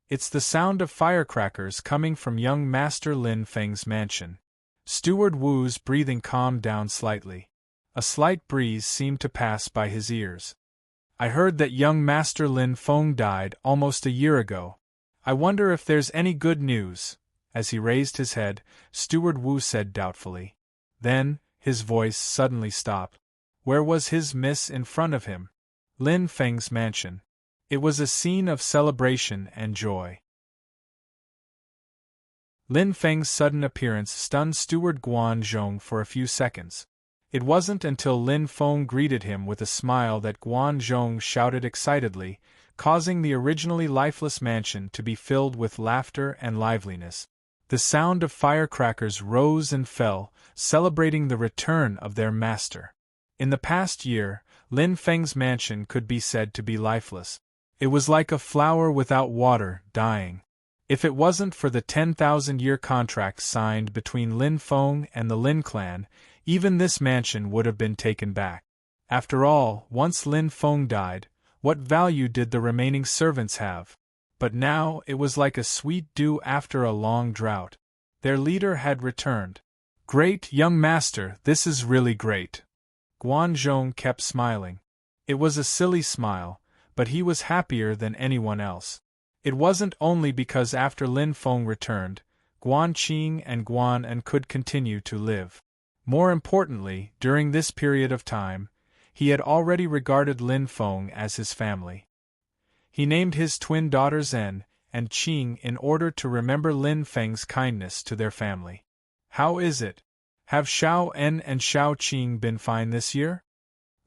It's the sound of firecrackers coming from young Master Lin Feng's mansion. Steward Wu's breathing calmed down slightly. A slight breeze seemed to pass by his ears. I heard that young Master Lin Feng died almost a year ago. I wonder if there's any good news. As he raised his head, Steward Wu said doubtfully. Then, his voice suddenly stopped. Where was his miss in front of him? Lin Feng's mansion. It was a scene of celebration and joy. Lin Feng's sudden appearance stunned Steward Guan Zhong for a few seconds. It wasn't until Lin Feng greeted him with a smile that Guan Zhong shouted excitedly, causing the originally lifeless mansion to be filled with laughter and liveliness. The sound of firecrackers rose and fell, celebrating the return of their master. In the past year, Lin Feng's mansion could be said to be lifeless. It was like a flower without water, dying. If it wasn't for the 10,000-year contract signed between Lin Feng and the Lin clan, even this mansion would have been taken back. After all, once Lin Feng died, what value did the remaining servants have? But now it was like a sweet dew after a long drought. Their leader had returned. Great, young master, this is really great. Guan Zhong kept smiling. It was a silly smile, but he was happier than anyone else. It wasn't only because after Lin Feng returned, Guan Qing and Guan An could continue to live. More importantly, during this period of time, he had already regarded Lin Feng as his family. He named his twin daughters En and Qing in order to remember Lin Feng's kindness to their family. How is it? Have Xiao En and Xiao Qing been fine this year?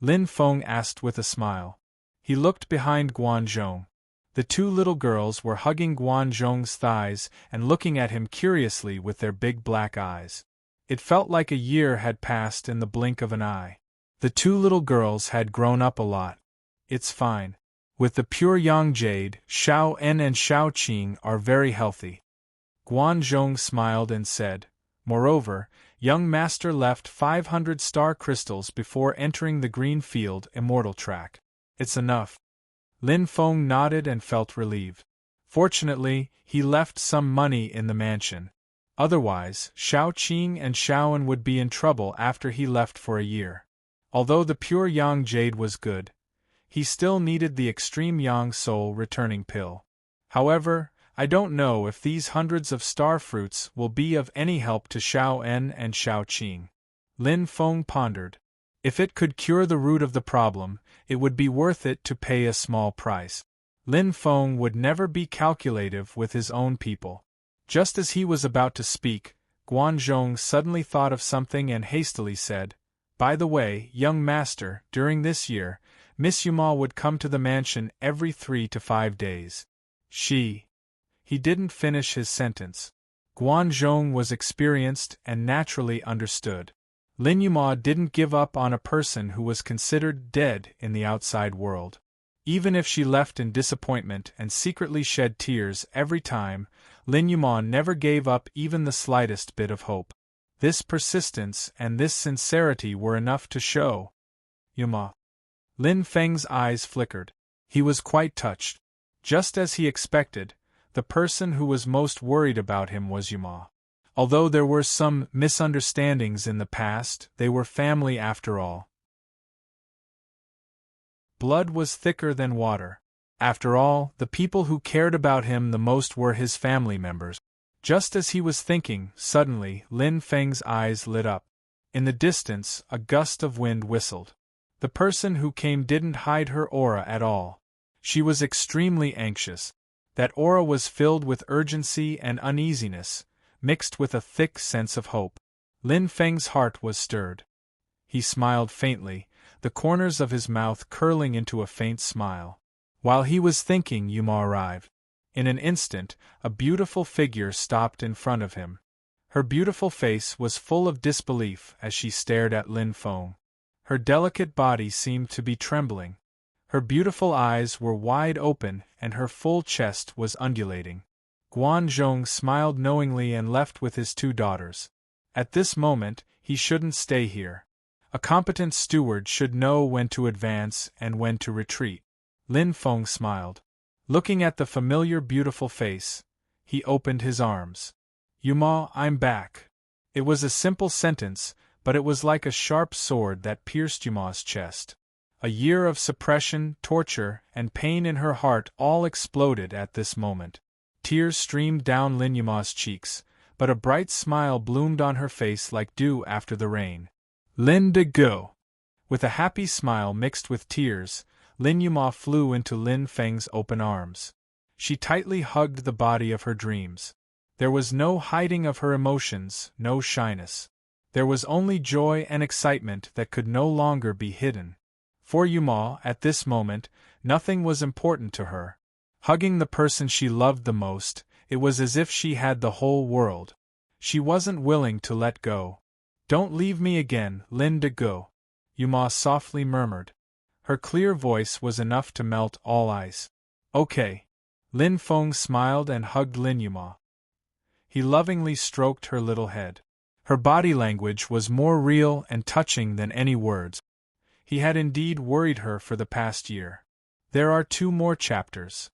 Lin Feng asked with a smile. He looked behind Guan Zhong. The two little girls were hugging Guan Zhong's thighs and looking at him curiously with their big black eyes. It felt like a year had passed in the blink of an eye. The two little girls had grown up a lot. It's fine. With the pure yang jade, Xiao En and Xiao Qing are very healthy. Guan Zhong smiled and said, moreover, young master left 500 star crystals before entering the green field immortal track. It's enough. Lin Feng nodded and felt relieved. Fortunately, he left some money in the mansion. Otherwise, Xiao Qing and Xiao En would be in trouble after he left for a year. Although the pure yang jade was good, he still needed the extreme yang soul returning pill. However, I don't know if these hundreds of star fruits will be of any help to Xiao En and Xiao Qing. Lin Feng pondered. If it could cure the root of the problem, it would be worth it to pay a small price. Lin Feng would never be calculative with his own people. Just as he was about to speak, Guan Zhong suddenly thought of something and hastily said, by the way, young master, during this year, Miss Yuma would come to the mansion every 3 to 5 days. He didn't finish his sentence. Guan Zhong was experienced and naturally understood. Lin Yuma didn't give up on a person who was considered dead in the outside world. Even if she left in disappointment and secretly shed tears every time, Lin Yuma never gave up even the slightest bit of hope. This persistence and this sincerity were enough to show. Yuma. Lin Feng's eyes flickered. He was quite touched. Just as he expected, the person who was most worried about him was Yuma. Although there were some misunderstandings in the past, they were family after all. Blood was thicker than water. After all, the people who cared about him the most were his family members. Just as he was thinking, suddenly, Lin Feng's eyes lit up. In the distance, a gust of wind whistled. The person who came didn't hide her aura at all. She was extremely anxious. That aura was filled with urgency and uneasiness, mixed with a thick sense of hope. Lin Feng's heart was stirred. He smiled faintly, the corners of his mouth curling into a faint smile. While he was thinking, Yuma arrived. In an instant, a beautiful figure stopped in front of him. Her beautiful face was full of disbelief as she stared at Lin Feng. Her delicate body seemed to be trembling. Her beautiful eyes were wide open and her full chest was undulating. Guan Zhong smiled knowingly and left with his two daughters. At this moment, he shouldn't stay here. A competent steward should know when to advance and when to retreat. Lin Feng smiled. Looking at the familiar beautiful face, he opened his arms. Yuma, I'm back. It was a simple sentence, but it was like a sharp sword that pierced Yuma's chest. A year of suppression, torture, and pain in her heart all exploded at this moment. Tears streamed down Lin Yuma's cheeks, but a bright smile bloomed on her face like dew after the rain. Lin de go! With a happy smile mixed with tears, Lin Yuma flew into Lin Feng's open arms. She tightly hugged the body of her dreams. There was no hiding of her emotions, no shyness. There was only joy and excitement that could no longer be hidden. For Yuma, at this moment, nothing was important to her. Hugging the person she loved the most, it was as if she had the whole world. She wasn't willing to let go. Don't leave me again, Lin de go, Yuma softly murmured. Her clear voice was enough to melt all ice. Okay. Lin Feng smiled and hugged Lin Yuma. He lovingly stroked her little head. Her body language was more real and touching than any words. He had indeed worried her for the past year. There are 2 more chapters.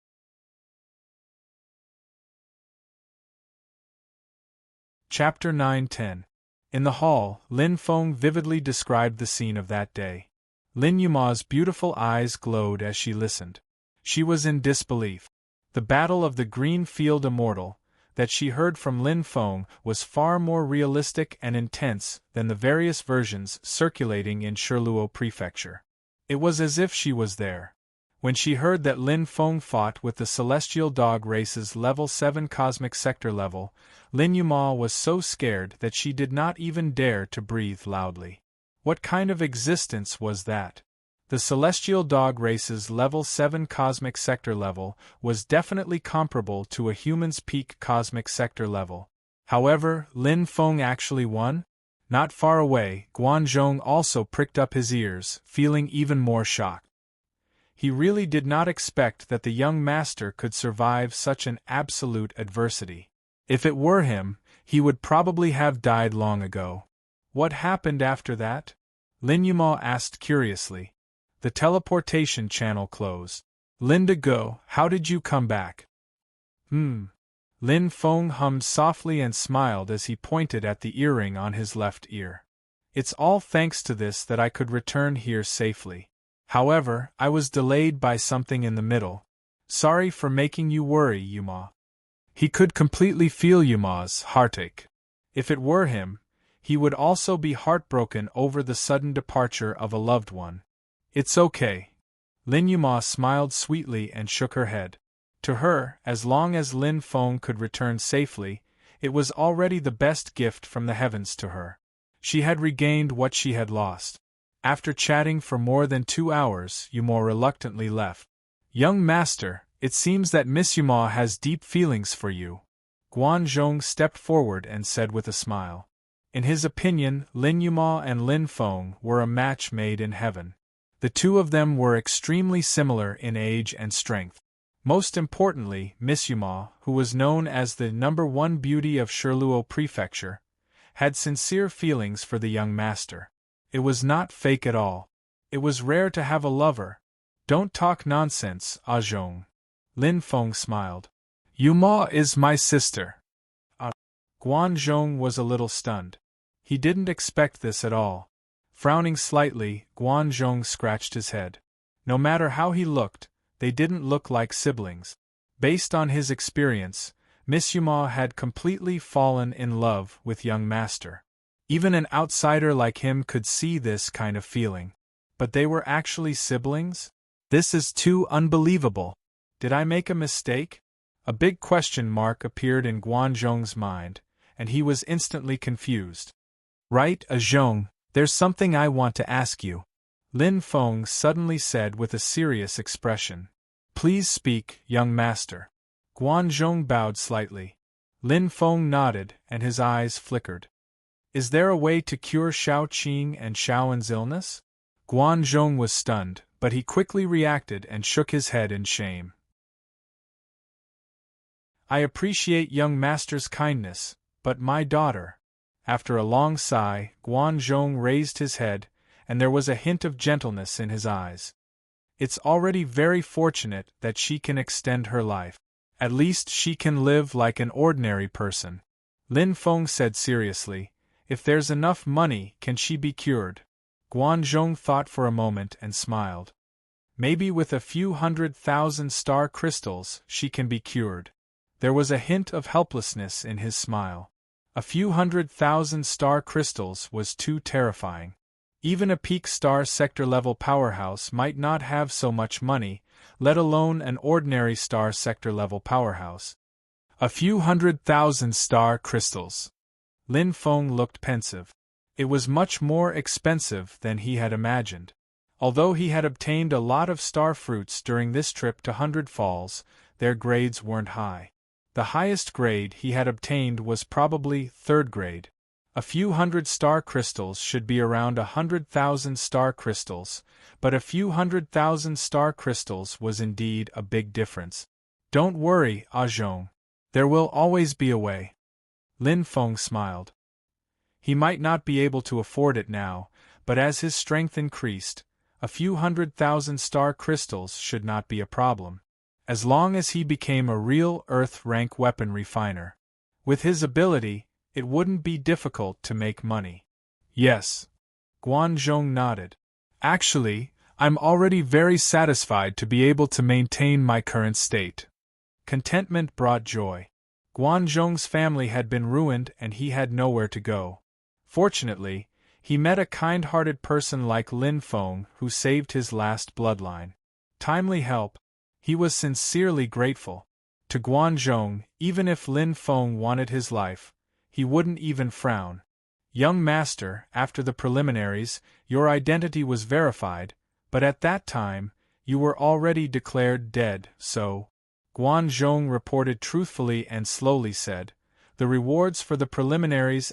Chapter 9-10. In the hall, Lin Feng vividly described the scene of that day. Lin Yuma's beautiful eyes glowed as she listened. She was in disbelief. The battle of the Green Field Immortal, that she heard from Lin Feng, was far more realistic and intense than the various versions circulating in Shirluo Prefecture. It was as if she was there. When she heard that Lin Feng fought with the Celestial Dog Race's Level 7 Cosmic Sector level, Lin Yuma was so scared that she did not even dare to breathe loudly. What kind of existence was that? The Celestial Dog Race's Level 7 Cosmic Sector level was definitely comparable to a human's peak Cosmic Sector level. However, Lin Feng actually won? Not far away, Guanzhong also pricked up his ears, feeling even more shocked. He really did not expect that the young master could survive such an absolute adversity. If it were him, he would probably have died long ago. What happened after that? Lin Yuma asked curiously. The teleportation channel closed. Lin de go, how did you come back? Lin Feng hummed softly and smiled as he pointed at the earring on his left ear. It's all thanks to this that I could return here safely. However, I was delayed by something in the middle. Sorry for making you worry, Yuma. He could completely feel Yuma's heartache. If it were him, he would also be heartbroken over the sudden departure of a loved one. It's okay. Lin Yuma smiled sweetly and shook her head. To her, as long as Lin Feng could return safely, it was already the best gift from the heavens to her. She had regained what she had lost. After chatting for more than 2 hours, Yuma reluctantly left. Young master, it seems that Miss Yuma has deep feelings for you. Guanzhong stepped forward and said with a smile. In his opinion, Lin Yuma and Lin Feng were a match made in heaven. The 2 of them were extremely similar in age and strength. Most importantly, Miss Yuma, who was known as the #1 beauty of Shirluo Prefecture, had sincere feelings for the young master. It was not fake at all. It was rare to have a lover. Don't talk nonsense, Zhong. Lin Feng smiled. Yuma is my sister. Guanzhong was a little stunned. He didn't expect this at all. Frowning slightly, Guanzhong scratched his head. No matter how he looked, they didn't look like siblings. Based on his experience, Miss Yuma had completely fallen in love with young master. Even an outsider like him could see this kind of feeling. But they were actually siblings? This is too unbelievable. Did I make a mistake? A big question mark appeared in Guanzhong's mind, and he was instantly confused. Right, Zhong, there's something I want to ask you. Lin Feng suddenly said with a serious expression. Please speak, young master. Guanzhong bowed slightly. Lin Feng nodded, and his eyes flickered. Is there a way to cure Shao Qing and Shaoan's illness? Guanzhong was stunned, but he quickly reacted and shook his head in shame. I appreciate young master's kindness, but my daughter. After a long sigh, Guan Zhong raised his head, and there was a hint of gentleness in his eyes. It's already very fortunate that she can extend her life. At least she can live like an ordinary person. Lin Feng said seriously, if there's enough money, can she be cured? Guan Zhong thought for a moment and smiled. Maybe with a few 100,000 star crystals, she can be cured. There was a hint of helplessness in his smile. A few 100,000 star crystals was too terrifying. Even a peak star sector-level powerhouse might not have so much money, let alone an ordinary star sector-level powerhouse. A few 100,000 star crystals. Lin Feng looked pensive. It was much more expensive than he had imagined. Although he had obtained a lot of star fruits during this trip to 100 Falls, their grades weren't high. The highest grade he had obtained was probably 3rd grade. A few 100 star crystals should be around 100,000 star crystals, but a few 100,000 star crystals was indeed a big difference. Don't worry, Zhong. There will always be a way. Lin Feng smiled. He might not be able to afford it now, but as his strength increased, a few 100,000 star crystals should not be a problem. As long as he became a real Earth-rank weapon refiner. With his ability, it wouldn't be difficult to make money. Yes. Guan Zhong nodded. Actually, I'm already very satisfied to be able to maintain my current state. Contentment brought joy. Guan Zhong's family had been ruined and he had nowhere to go. Fortunately, he met a kind-hearted person like Lin Feng who saved his last bloodline. Timely help. He was sincerely grateful. To Guan Zhong, even if Lin Feng wanted his life, he wouldn't even frown. Young master, after the preliminaries, your identity was verified, but at that time, you were already declared dead, so... Guan Zhong reported truthfully and slowly said, the rewards for the preliminaries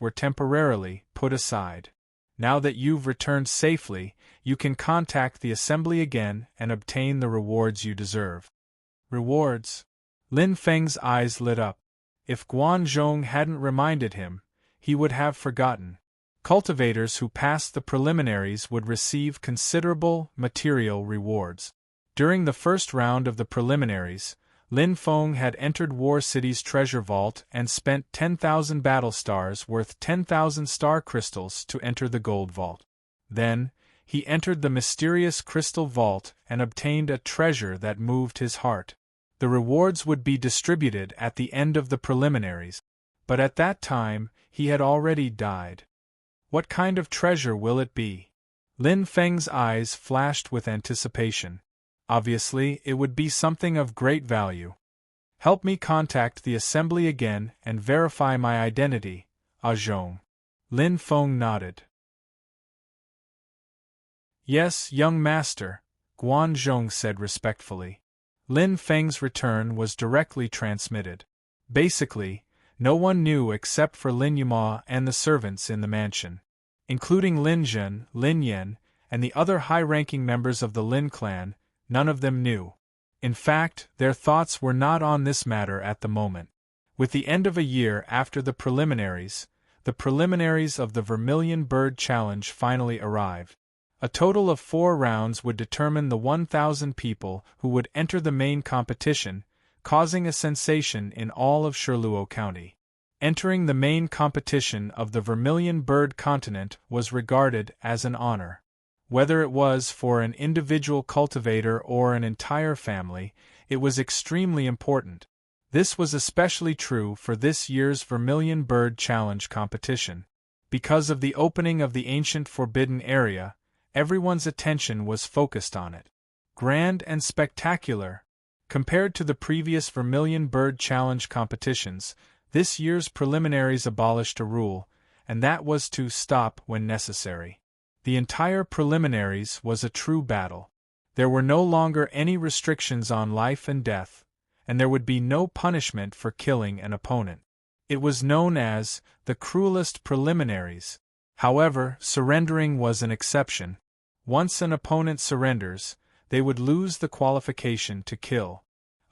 were temporarily put aside. Now that you've returned safely, you can contact the assembly again and obtain the rewards you deserve. Rewards? Lin Feng's eyes lit up. If Guan Zhong hadn't reminded him, he would have forgotten. Cultivators who passed the preliminaries would receive considerable material rewards. During the first round of the preliminaries, Lin Feng had entered War City's treasure vault and spent 10,000 battle stars worth 10,000 star crystals to enter the gold vault. Then, he entered the mysterious crystal vault and obtained a treasure that moved his heart. The rewards would be distributed at the end of the preliminaries, but at that time, he had already died. What kind of treasure will it be? Lin Feng's eyes flashed with anticipation. Obviously, it would be something of great value. Help me contact the assembly again and verify my identity, Zhong. Lin Feng nodded. Yes, young master, Guan Zhong said respectfully. Lin Feng's return was directly transmitted. Basically, no one knew except for Lin Yuma and the servants in the mansion. Including Lin Zhen, Lin Yan, and the other high-ranking members of the Lin clan, none of them knew. In fact, their thoughts were not on this matter at the moment. With the end of a year after the preliminaries of the Vermilion Bird Challenge finally arrived. A total of 4 rounds would determine the 1,000 people who would enter the main competition, causing a sensation in all of Shirluo County. Entering the main competition of the Vermilion Bird Continent was regarded as an honor. Whether it was for an individual cultivator or an entire family, it was extremely important. This was especially true for this year's Vermilion Bird Challenge competition. Because of the opening of the ancient Forbidden Area, everyone's attention was focused on it. Grand and spectacular. Compared to the previous Vermilion Bird Challenge competitions, this year's preliminaries abolished a rule, and that was to stop when necessary. The entire preliminaries was a true battle. There were no longer any restrictions on life and death, and there would be no punishment for killing an opponent. It was known as the cruelest preliminaries. However, surrendering was an exception. Once an opponent surrenders, they would lose the qualification to kill.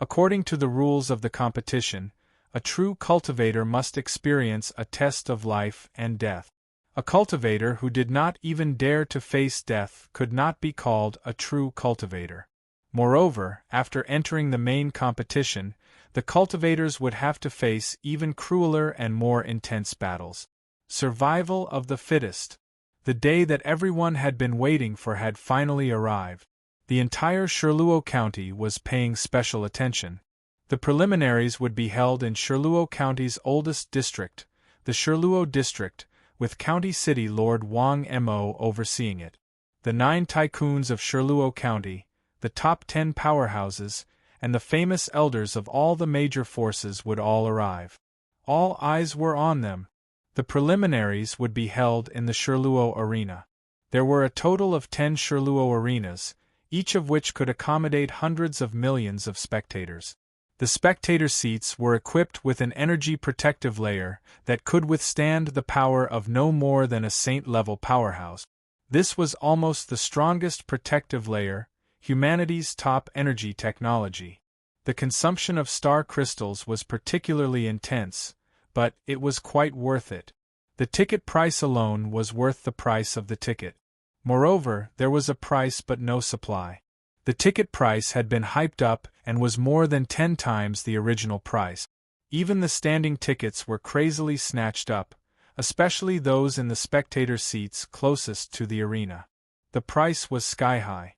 According to the rules of the competition, A true cultivator must experience a test of life and death. A cultivator who did not even dare to face death could not be called a true cultivator. Moreover, after entering the main competition, the cultivators would have to face even crueler and more intense battles. Survival of the fittest. The day that everyone had been waiting for had finally arrived. The entire Shirluo County was paying special attention. The preliminaries would be held in Shirluo County's oldest district, the Shirluo District, with County City Lord Wang Mo overseeing it. The 9 tycoons of Shirluo County, the top 10 powerhouses, and the famous elders of all the major forces would all arrive. All eyes were on them. The preliminaries would be held in the Shirluo Arena. There were a total of 10 Shirluo arenas, each of which could accommodate hundreds of millions of spectators. The spectator seats were equipped with an energy protective layer that could withstand the power of no more than a saint-level powerhouse. This was almost the strongest protective layer, humanity's top energy technology. The consumption of star crystals was particularly intense, but it was quite worth it. The ticket price alone was worth the price of the ticket. Moreover, there was a price but no supply. The ticket price had been hyped up and was more than 10 times the original price. Even the standing tickets were crazily snatched up, especially those in the spectator seats closest to the arena. The price was sky-high.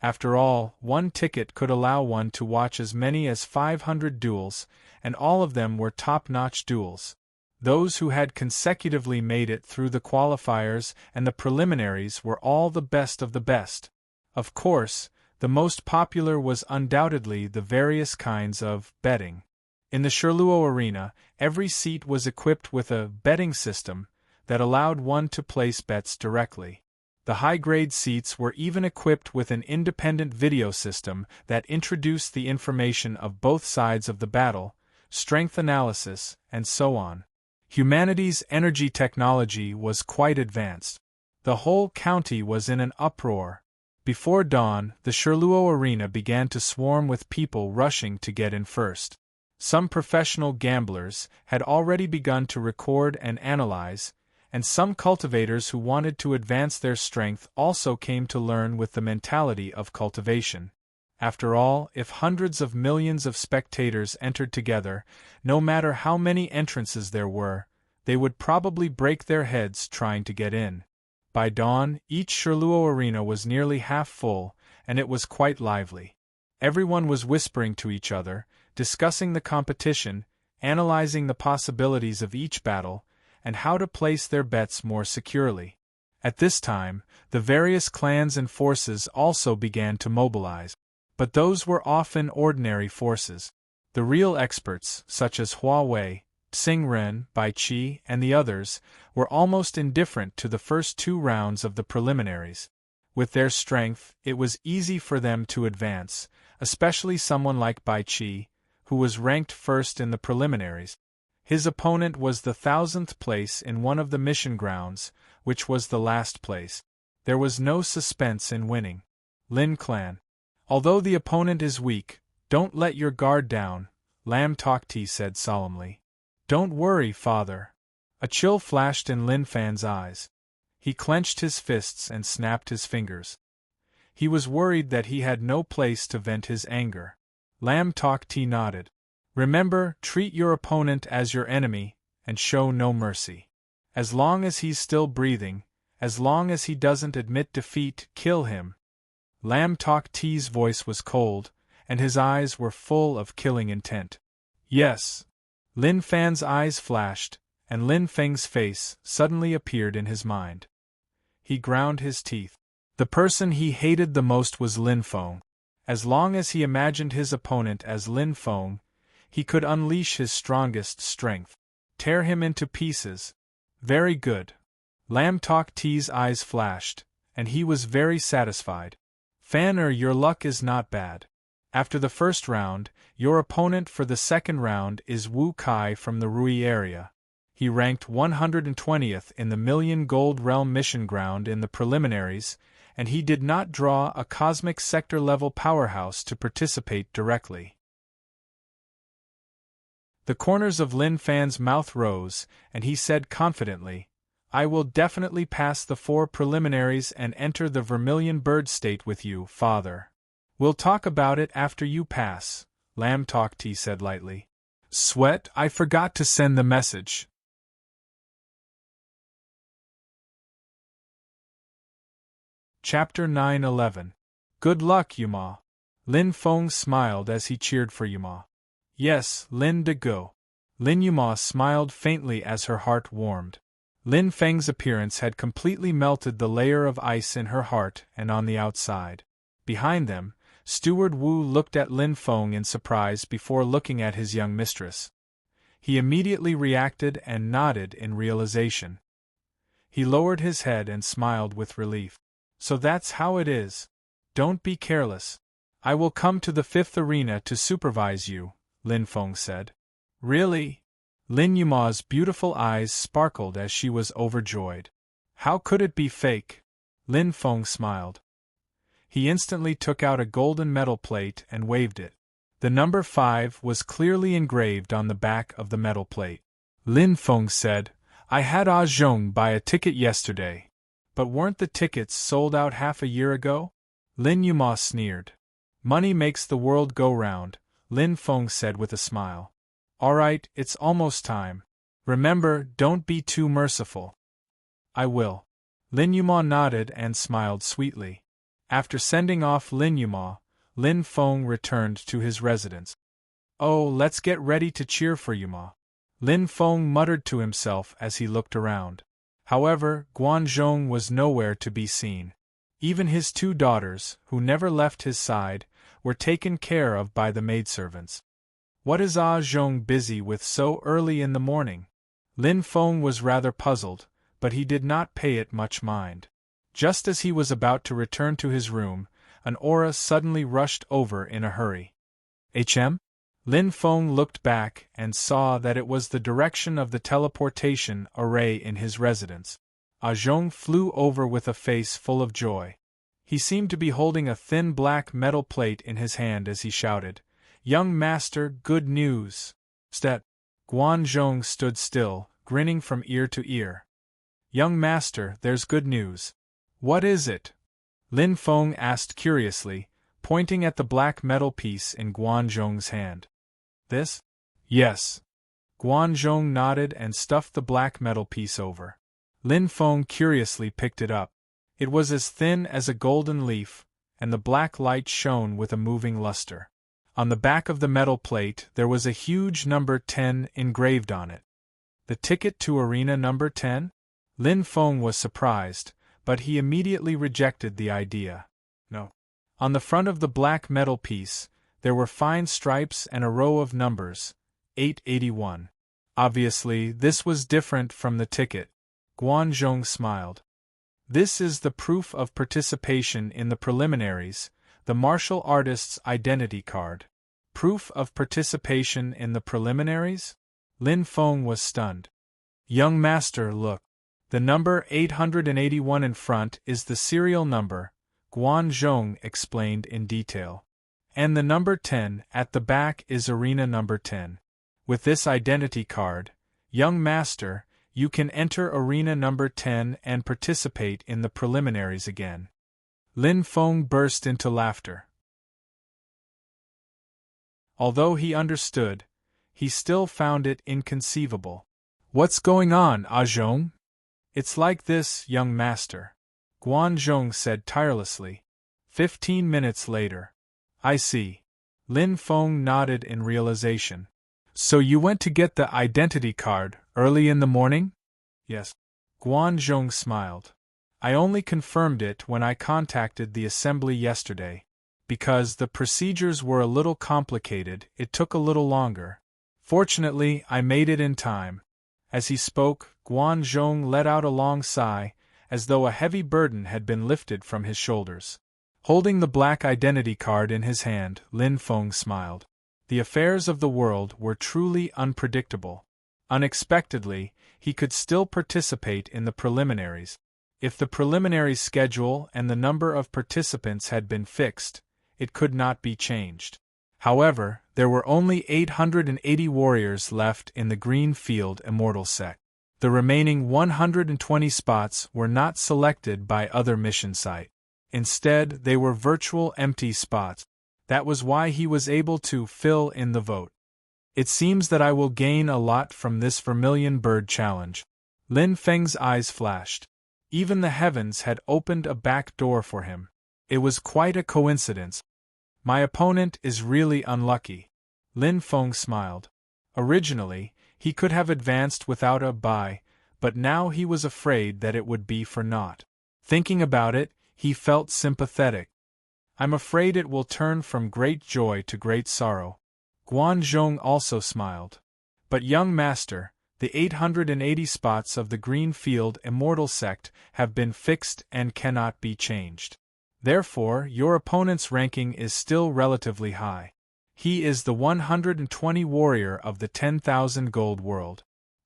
After all, one ticket could allow one to watch as many as 500 duels, and all of them were top-notch duels. Those who had consecutively made it through the qualifiers and the preliminaries were all the best of the best. Of course, the most popular was undoubtedly the various kinds of betting. In the Shirluo Arena, every seat was equipped with a betting system that allowed one to place bets directly. The high-grade seats were even equipped with an independent video system that introduced the information of both sides of the battle, strength analysis, and so on. Humanity's energy technology was quite advanced. The whole county was in an uproar. Before dawn, the Shirluo Arena began to swarm with people rushing to get in first. Some professional gamblers had already begun to record and analyze, and some cultivators who wanted to advance their strength also came to learn with the mentality of cultivation. After all, if hundreds of millions of spectators entered together, no matter how many entrances there were, they would probably break their heads trying to get in. By dawn, each Shirluo arena was nearly half full, and it was quite lively. Everyone was whispering to each other, discussing the competition, analyzing the possibilities of each battle, and how to place their bets more securely. At this time, the various clans and forces also began to mobilize. But those were often ordinary forces. The real experts, such as Huawei, Xingren, Baiqi, and the others, were almost indifferent to the first 2 rounds of the preliminaries. With their strength, it was easy for them to advance, especially someone like Baiqi, who was ranked first in the preliminaries. His opponent was the 1000th place in one of the mission grounds, which was the last place. There was no suspense in winning. Lin Clan. Although the opponent is weak, don't let your guard down, Lam Tokti said solemnly. Don't worry, father. A chill flashed in Lin Fan's eyes. He clenched his fists and snapped his fingers. He was worried that he had no place to vent his anger. Lam Tokti nodded. Remember, treat your opponent as your enemy, and show no mercy. As long as he's still breathing, as long as he doesn't admit defeat, kill him. Lam Tokti's voice was cold, and his eyes were full of killing intent. Yes. Lin Fan's eyes flashed, and Lin Feng's face suddenly appeared in his mind. He ground his teeth. The person he hated the most was Lin Feng. As long as he imagined his opponent as Lin Feng, he could unleash his strongest strength. Tear him into pieces. Very good. Lam Tokti's eyes flashed, and he was very satisfied. Fan, your luck is not bad. After the first round, your opponent for the second round is Wu Kai from the Rui area. He ranked 120th in the Million Gold Realm mission ground in the preliminaries, and he did not draw a cosmic sector-level powerhouse to participate directly. The corners of Lin Fan's mouth rose, and he said confidently, I will definitely pass the 4 preliminaries and enter the vermilion bird state with you, father. We'll talk about it after you pass, Lamb Talk Tea said lightly. Sweat, I forgot to send the message. Chapter 9:11. Good luck, Yuma. Lin Feng smiled as he cheered for Yuma. Yes, Lin de go. Lin Yuma smiled faintly as her heart warmed. Lin Feng's appearance had completely melted the layer of ice in her heart and on the outside. Behind them, Steward Wu looked at Lin Feng in surprise before looking at his young mistress. He immediately reacted and nodded in realization. He lowered his head and smiled with relief. So that's how it is. Don't be careless. I will come to the 5th arena to supervise you, Lin Feng said. Really? Lin Yuma's beautiful eyes sparkled as she was overjoyed. How could it be fake? Lin Feng smiled. He instantly took out a golden metal plate and waved it. The number 5 was clearly engraved on the back of the metal plate. Lin Feng said, I had Ah Zhong buy a ticket yesterday. But weren't the tickets sold out half a year ago? Lin Yuma sneered. Money makes the world go round, Lin Feng said with a smile. All right, it's almost time. Remember, don't be too merciful. I will. Lin Yuma nodded and smiled sweetly. After sending off Lin Yuma, Lin Feng returned to his residence. Oh, let's get ready to cheer for Yuma. Lin Feng muttered to himself as he looked around. However, Guanzhong was nowhere to be seen. Even his 2 daughters, who never left his side, were taken care of by the maidservants. What is Ah Zhong busy with so early in the morning? Lin Feng was rather puzzled, but he did not pay it much mind. Just as he was about to return to his room, an aura suddenly rushed over in a hurry. HM? Lin Feng looked back and saw that it was the direction of the teleportation array in his residence. Ah Zhong flew over with a face full of joy. He seemed to be holding a thin black metal plate in his hand as he shouted, Young master, good news! Stet! Guanzhong stood still, grinning from ear to ear. Young master, there's good news. What is it? Lin Feng asked curiously, pointing at the black metal piece in Guanzhong's hand. This? Yes. Guanzhong nodded and stuffed the black metal piece over. Lin Feng curiously picked it up. It was as thin as a golden leaf, and the black light shone with a moving luster. On the back of the metal plate there was a huge number 10 engraved on it. The ticket to arena number 10? Lin Feng was surprised, but he immediately rejected the idea. No. On the front of the black metal piece, there were fine stripes and a row of numbers, 881. Obviously, this was different from the ticket. Guanzhong smiled. This is the proof of participation in the preliminaries, the martial artist's identity card. Proof of participation in the preliminaries? Lin Feng was stunned. Young master, look. The number 881 in front is the serial number, Guanzhong explained in detail. And the number 10 at the back is arena number 10. With this identity card, young master, you can enter arena number 10 and participate in the preliminaries again. Lin Feng burst into laughter. Although he understood, he still found it inconceivable. What's going on, Ah Zhong? It's like this, young master, Guanzhong said tirelessly. 15 minutes later. I see. Lin Feng nodded in realization. So you went to get the identity card early in the morning? Yes. Guanzhong smiled. I only confirmed it when I contacted the assembly yesterday. Because the procedures were a little complicated, it took a little longer. Fortunately, I made it in time. As he spoke, Guanzhong let out a long sigh, as though a heavy burden had been lifted from his shoulders. Holding the black identity card in his hand, Lin Feng smiled. The affairs of the world were truly unpredictable. Unexpectedly, he could still participate in the preliminaries. If the preliminary schedule and the number of participants had been fixed, it could not be changed. However, there were only 880 warriors left in the Green Field Immortal sect. The remaining 120 spots were not selected by other mission site. Instead, they were virtual empty spots. That was why he was able to fill in the vote. It seems that I will gain a lot from this Vermilion Bird challenge. Lin Feng's eyes flashed. Even the heavens had opened a back door for him. It was quite a coincidence. My opponent is really unlucky. Lin Feng smiled. Originally, he could have advanced without a bye, but now he was afraid that it would be for naught. Thinking about it, he felt sympathetic. I'm afraid it will turn from great joy to great sorrow. Guanzhong also smiled. But young master, the 880 spots of the Green Field Immortal sect have been fixed and cannot be changed. Therefore, your opponent's ranking is still relatively high. He is the 120 warrior of the 10,000 gold world.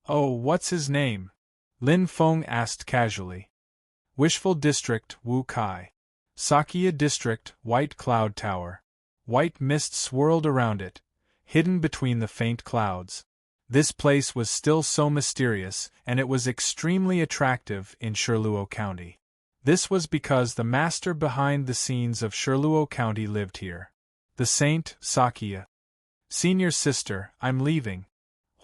Oh, what's his name? Lin Feng asked casually. Wishful District, Wu Kai. Sakya District, White Cloud Tower. White mist swirled around it, hidden between the faint clouds. This place was still so mysterious, and it was extremely attractive in Shirluo County. This was because the master behind the scenes of Shirluo County lived here. The saint, Sakya. Senior sister, I'm leaving.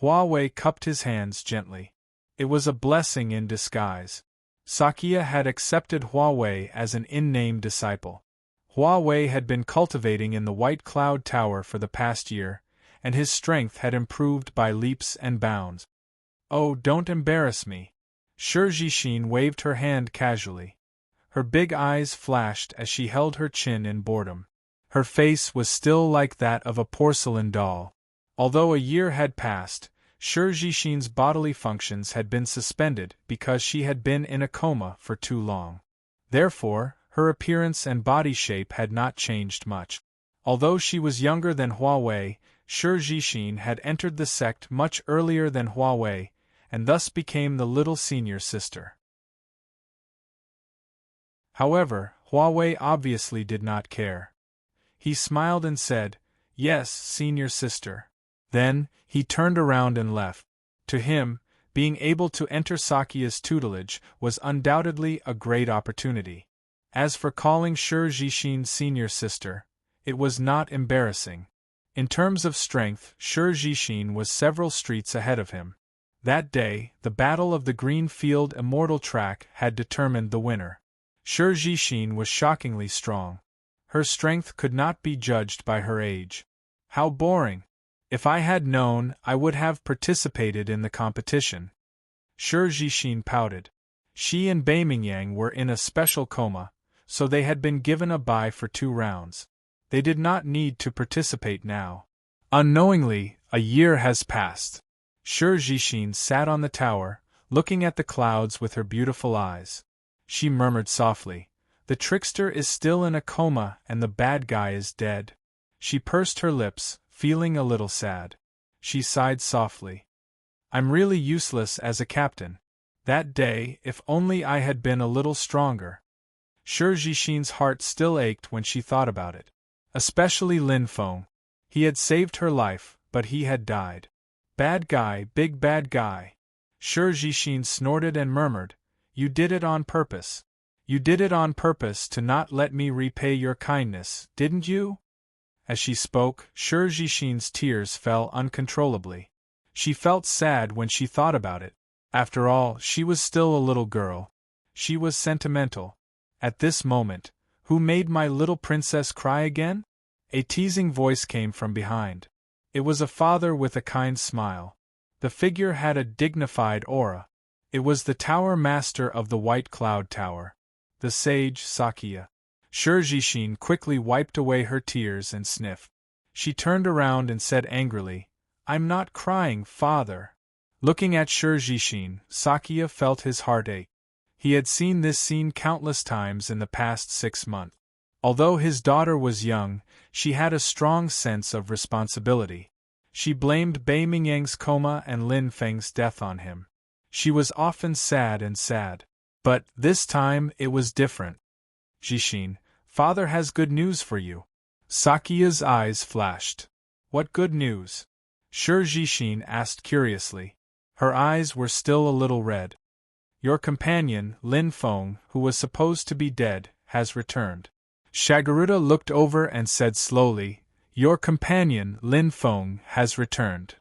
Huawei cupped his hands gently. It was a blessing in disguise. Sakya had accepted Huawei as an in-name disciple. Huawei had been cultivating in the White Cloud Tower for the past year, and his strength had improved by leaps and bounds. Oh, don't embarrass me. Shi Jixin waved her hand casually. Her big eyes flashed as she held her chin in boredom. Her face was still like that of a porcelain doll. Although a year had passed, Shi Jixin's bodily functions had been suspended because she had been in a coma for too long. Therefore, her appearance and body shape had not changed much. Although she was younger than Huawei, Shi Jixin had entered the sect much earlier than Huawei, and thus became the little senior sister. However, Huawei obviously did not care. He smiled and said, "Yes, senior sister." Then, he turned around and left. To him, being able to enter Sakya's tutelage was undoubtedly a great opportunity. As for calling Shi Jixin senior sister, it was not embarrassing. In terms of strength, Shi Jixin was several streets ahead of him. That day, the Battle of the Green Field Immortal Track had determined the winner. Shi Jixin was shockingly strong. Her strength could not be judged by her age. How boring! If I had known, I would have participated in the competition. Shi Jixin pouted. She and Bai Mingyang were in a special coma, so they had been given a bye for 2 rounds. They did not need to participate now. Unknowingly, a year has passed. Shi Jixin sat on the tower, looking at the clouds with her beautiful eyes. She murmured softly, "The trickster is still in a coma and the bad guy is dead." She pursed her lips, feeling a little sad. She sighed softly. "I'm really useless as a captain. That day, if only I had been a little stronger." Shi Jixin's heart still ached when she thought about it. Especially Lin Feng. He had saved her life, but he had died. "Bad guy, big bad guy." Shi Jixin snorted and murmured, "You did it on purpose. You did it on purpose to not let me repay your kindness, didn't you?" As she spoke, Shi Jixin's tears fell uncontrollably. She felt sad when she thought about it. After all, she was still a little girl. She was sentimental. At this moment, "Who made my little princess cry again?" A teasing voice came from behind. It was a father with a kind smile. The figure had a dignified aura. It was the tower master of the White Cloud Tower, the sage Sakya. Shi Jixin quickly wiped away her tears and sniffed. She turned around and said angrily, "I'm not crying, father." Looking at Shi Jixin, Sakya felt his heart ache. He had seen this scene countless times in the past 6 months. Although his daughter was young, she had a strong sense of responsibility. She blamed Bai Mingyang's coma and Lin Feng's death on him. She was often sad. But this time it was different. "Jixin, father has good news for you." Sakia's eyes flashed. What good news? Sure, Jishin asked curiously. Her eyes were still a little red. Your companion, Lin Feng, who was supposed to be dead, has returned. Shagaruta looked over and said slowly, Your companion, Lin Feng, has returned.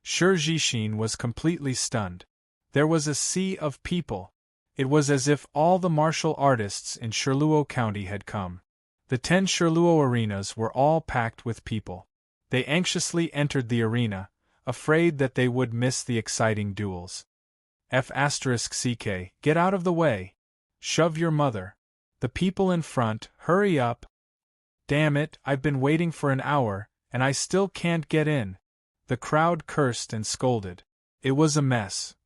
Sure, Jishin was completely stunned. There was a sea of people. It was as if all the martial artists in Shirluo County had come. The 10 Shirluo arenas were all packed with people. They anxiously entered the arena, afraid that they would miss the exciting duels. F*CK, get out of the way. Shove your mother. The people in front, hurry up. Damn it, I've been waiting for an hour, and I still can't get in. The crowd cursed and scolded. It was a mess.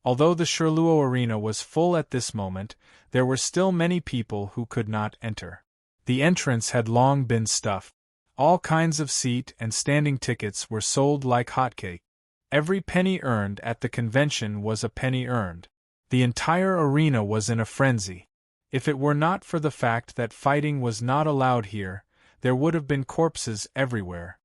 Although the Shirluo arena was full at this moment, there were still many people who could not enter. The entrance had long been stuffed. All kinds of seat and standing tickets were sold like hotcake. Every penny earned at the convention was a penny earned. The entire arena was in a frenzy. If it were not for the fact that fighting was not allowed here, there would have been corpses everywhere.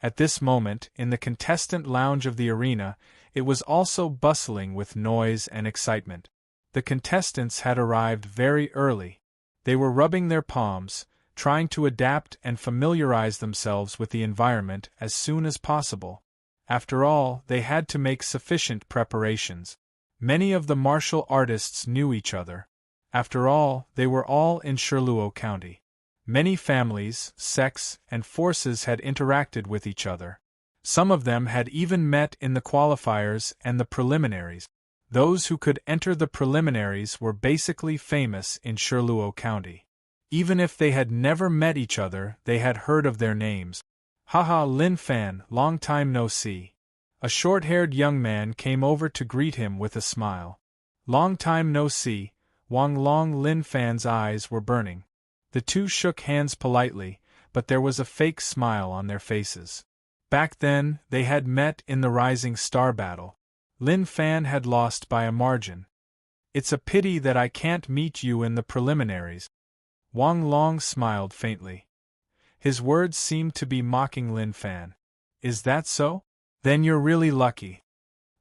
At this moment, in the contestant lounge of the arena, it was also bustling with noise and excitement. The contestants had arrived very early. They were rubbing their palms, trying to adapt and familiarize themselves with the environment as soon as possible. After all, they had to make sufficient preparations. Many of the martial artists knew each other. After all, they were all in Shirluo County. Many families, sects, and forces had interacted with each other. Some of them had even met in the qualifiers and the preliminaries. Those who could enter the preliminaries were basically famous in Shirluo County. Even if they had never met each other, they had heard of their names. Haha, Lin Fan, long time no see. A short-haired young man came over to greet him with a smile. Long time no see. Wang Long. Lin Fan's eyes were burning. The two shook hands politely, but there was a fake smile on their faces. Back then, they had met in the Rising Star battle. Lin Fan had lost by a margin. It's a pity that I can't meet you in the preliminaries. Wang Long smiled faintly. His words seemed to be mocking Lin Fan. Is that so? Then you're really lucky.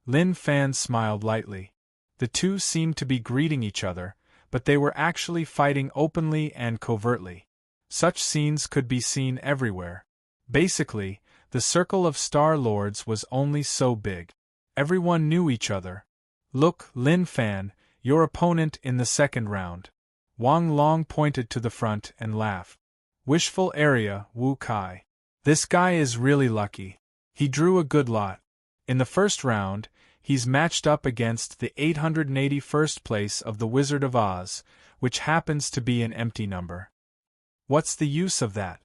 Lin Fan smiled lightly. The two seemed to be greeting each other, but they were actually fighting openly and covertly. Such scenes could be seen everywhere. Basically, the circle of Star Lords was only so big. Everyone knew each other. Look, Lin Fan, your opponent in the second round. Wang Long pointed to the front and laughed. Wishful area, Wu Kai. This guy is really lucky. He drew a good lot. In the first round, he's matched up against the 881st place of the Wizard of Oz, which happens to be an empty number. What's the use of that?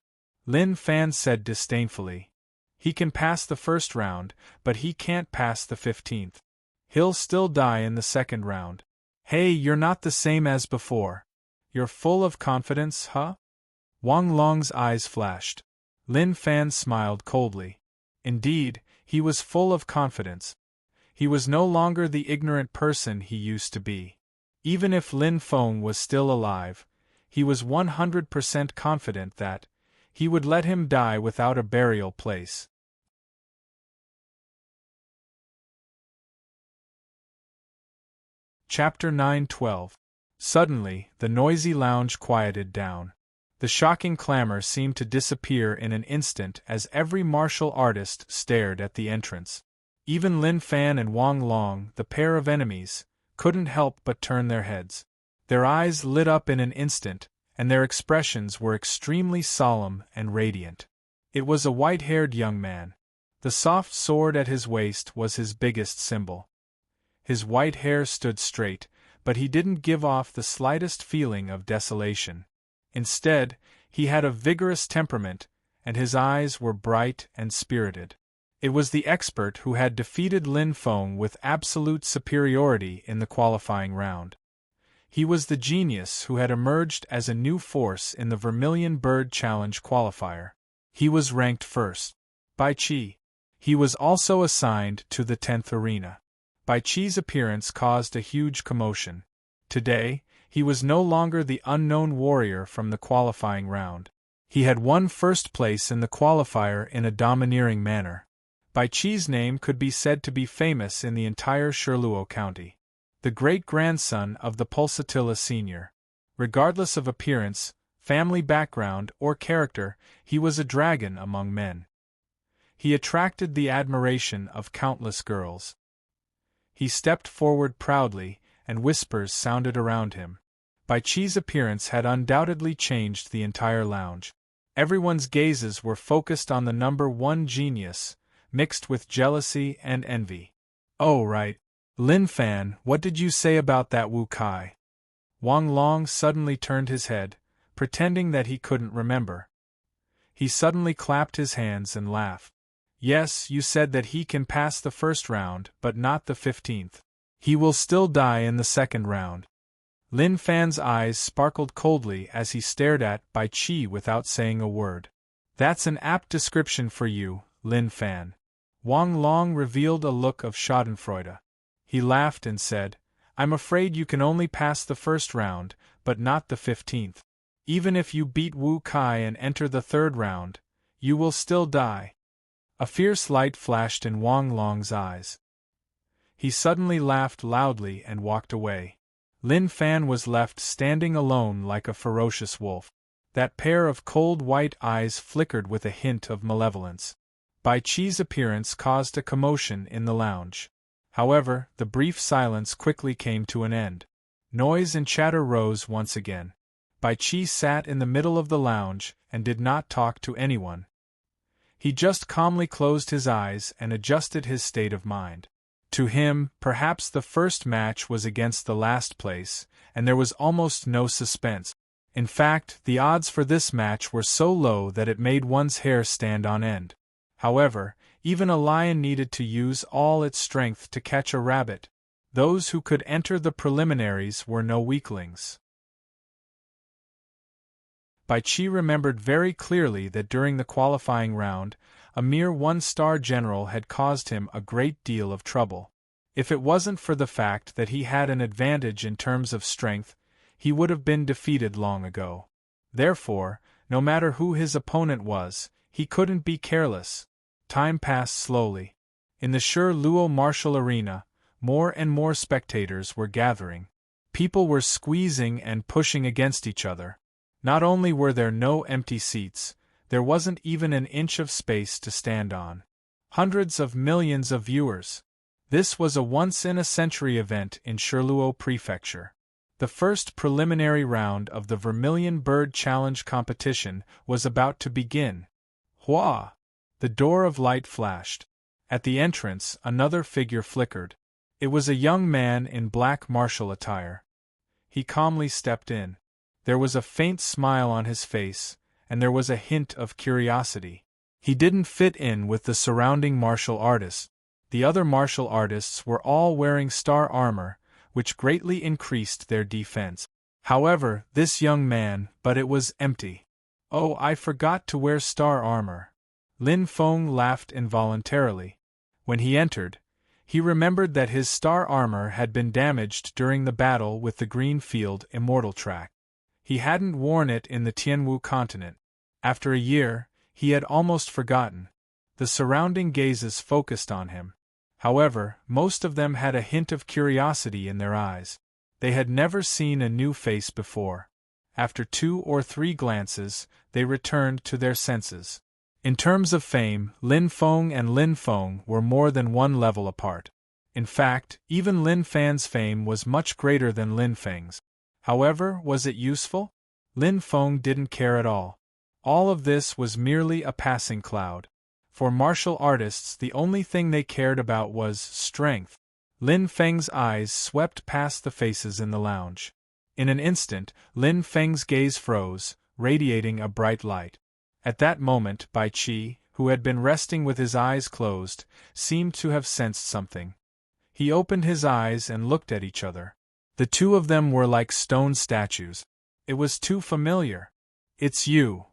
Lin Fan said disdainfully. He can pass the first round, but he can't pass the 15th. He'll still die in the second round. Hey, you're not the same as before. You're full of confidence, huh? Wang Long's eyes flashed. Lin Fan smiled coldly. Indeed, he was full of confidence. He was no longer the ignorant person he used to be. Even if Lin Feng was still alive, he was 100% confident that he would let him die without a burial place. Chapter 9-12. Suddenly, the noisy lounge quieted down. The shocking clamor seemed to disappear in an instant as every martial artist stared at the entrance. Even Lin Fan and Wang Long, the pair of enemies, couldn't help but turn their heads. Their eyes lit up in an instant, and their expressions were extremely solemn and radiant. It was a white-haired young man. The soft sword at his waist was his biggest symbol. His white hair stood straight, but he didn't give off the slightest feeling of desolation. Instead, he had a vigorous temperament, and his eyes were bright and spirited. It was the expert who had defeated Lin Feng with absolute superiority in the qualifying round. He was the genius who had emerged as a new force in the Vermilion Bird Challenge qualifier. He was ranked first. Bai Qi. He was also assigned to the 10th arena. Bai Qi's appearance caused a huge commotion. Today, He was no longer the unknown warrior from the qualifying round. He had won first place in the qualifier in a domineering manner. Bai Chi's name could be said to be famous in the entire Shirluo County. The great-grandson of the Pulsatilla Sr. Regardless of appearance, family background, or character, he was a dragon among men. He attracted the admiration of countless girls. He stepped forward proudly, and whispers sounded around him. Bai Chi's appearance had undoubtedly changed the entire lounge. Everyone's gazes were focused on the number one genius, mixed with jealousy and envy. Oh right. Lin Fan, what did you say about that Wu Kai? Wang Long suddenly turned his head, pretending that he couldn't remember. He suddenly clapped his hands and laughed. Yes, you said that he can pass the first round, but not the 15th. He will still die in the second round. Lin Fan's eyes sparkled coldly as he stared at Bai Chi without saying a word. That's an apt description for you, Lin Fan. Wang Long revealed a look of schadenfreude. He laughed and said, I'm afraid you can only pass the first round, but not the 15th. Even if you beat Wu Kai and enter the third round, you will still die. A fierce light flashed in Wang Long's eyes. He suddenly laughed loudly and walked away. Lin Fan was left standing alone like a ferocious wolf. That pair of cold white eyes flickered with a hint of malevolence. Bai Chi's appearance caused a commotion in the lounge. However, the brief silence quickly came to an end. Noise and chatter rose once again. Bai Chi sat in the middle of the lounge and did not talk to anyone. He just calmly closed his eyes and adjusted his state of mind. To him, perhaps the first match was against the last place, and there was almost no suspense. In fact, the odds for this match were so low that it made one's hair stand on end. However, even a lion needed to use all its strength to catch a rabbit. Those who could enter the preliminaries were no weaklings. Bai Chi remembered very clearly that during the qualifying round, a mere one-star general had caused him a great deal of trouble. If it wasn't for the fact that he had an advantage in terms of strength, he would have been defeated long ago. Therefore, no matter who his opponent was, he couldn't be careless. Time passed slowly. In the Shirluo martial arena, more and more spectators were gathering. People were squeezing and pushing against each other. Not only were there no empty seats, there wasn't even an inch of space to stand on. Hundreds of millions of viewers. This was a once-in-a-century event in Shirluo Prefecture. The first preliminary round of the Vermilion Bird Challenge competition was about to begin. Hua! The door of light flashed. At the entrance, another figure flickered. It was a young man in black martial attire. He calmly stepped in. There was a faint smile on his face, and there was a hint of curiosity. He didn't fit in with the surrounding martial artists. The other martial artists were all wearing star armor, which greatly increased their defense. However, this young man, but it was empty. Oh, I forgot to wear star armor. Lin Feng laughed involuntarily. When he entered, he remembered that his star armor had been damaged during the battle with the Greenfield Immortal Track. He hadn't worn it in the Tianwu continent. After a year, he had almost forgotten. The surrounding gazes focused on him. However, most of them had a hint of curiosity in their eyes. They had never seen a new face before. After 2 or 3 glances, they returned to their senses. In terms of fame, Lin Feng and Lin Feng were more than one level apart. In fact, even Lin Fan's fame was much greater than Lin Feng's. However, was it useful? Lin Feng didn't care at all. All of this was merely a passing cloud. For martial artists, the only thing they cared about was strength. Lin Feng's eyes swept past the faces in the lounge. In an instant, Lin Feng's gaze froze, radiating a bright light. At that moment, Bai Chi, who had been resting with his eyes closed, seemed to have sensed something. He opened his eyes and looked at each other. The two of them were like stone statues. It was too familiar. It's you.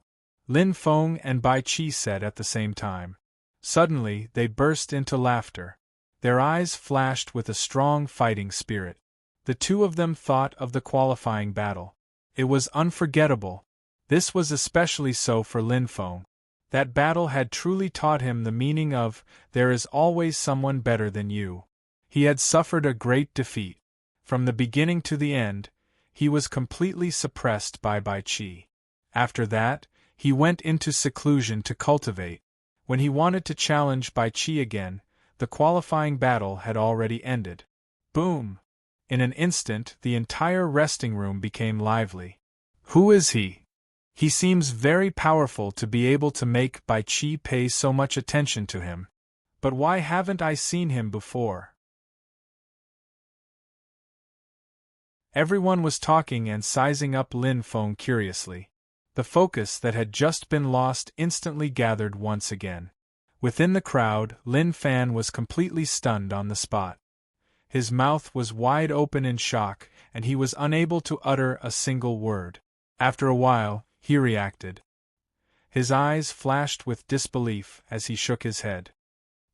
Lin Feng and Bai Chi said at the same time. Suddenly, they burst into laughter. Their eyes flashed with a strong fighting spirit. The two of them thought of the qualifying battle. It was unforgettable. This was especially so for Lin Feng. That battle had truly taught him the meaning of, there is always someone better than you. He had suffered a great defeat. From the beginning to the end, he was completely suppressed by Bai Qi. After that, he went into seclusion to cultivate. When he wanted to challenge Bai Qi again, the qualifying battle had already ended. Boom! In an instant, the entire resting room became lively. Who is he? He seems very powerful to be able to make Bai Qi pay so much attention to him. But why haven't I seen him before? Everyone was talking and sizing up Lin Feng curiously. The focus that had just been lost instantly gathered once again. Within the crowd, Lin Fan was completely stunned on the spot. His mouth was wide open in shock, and he was unable to utter a single word. After a while, he reacted. His eyes flashed with disbelief as he shook his head.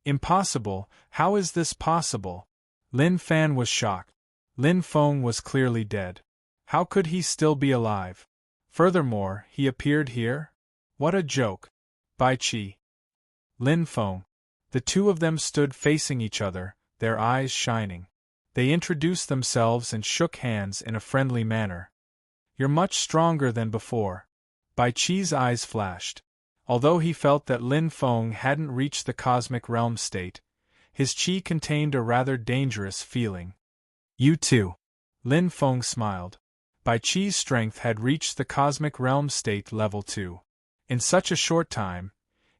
Impossible, how is this possible? Lin Fan was shocked. Lin Feng was clearly dead. How could he still be alive? Furthermore, he appeared here? What a joke. Bai Qi. Lin Feng. The two of them stood facing each other, their eyes shining. They introduced themselves and shook hands in a friendly manner. You're much stronger than before. Bai Qi's eyes flashed. Although he felt that Lin Feng hadn't reached the cosmic realm state, his qi contained a rather dangerous feeling. You too. Lin Feng smiled. Bai Qi's strength had reached the cosmic realm state level 2. In such a short time,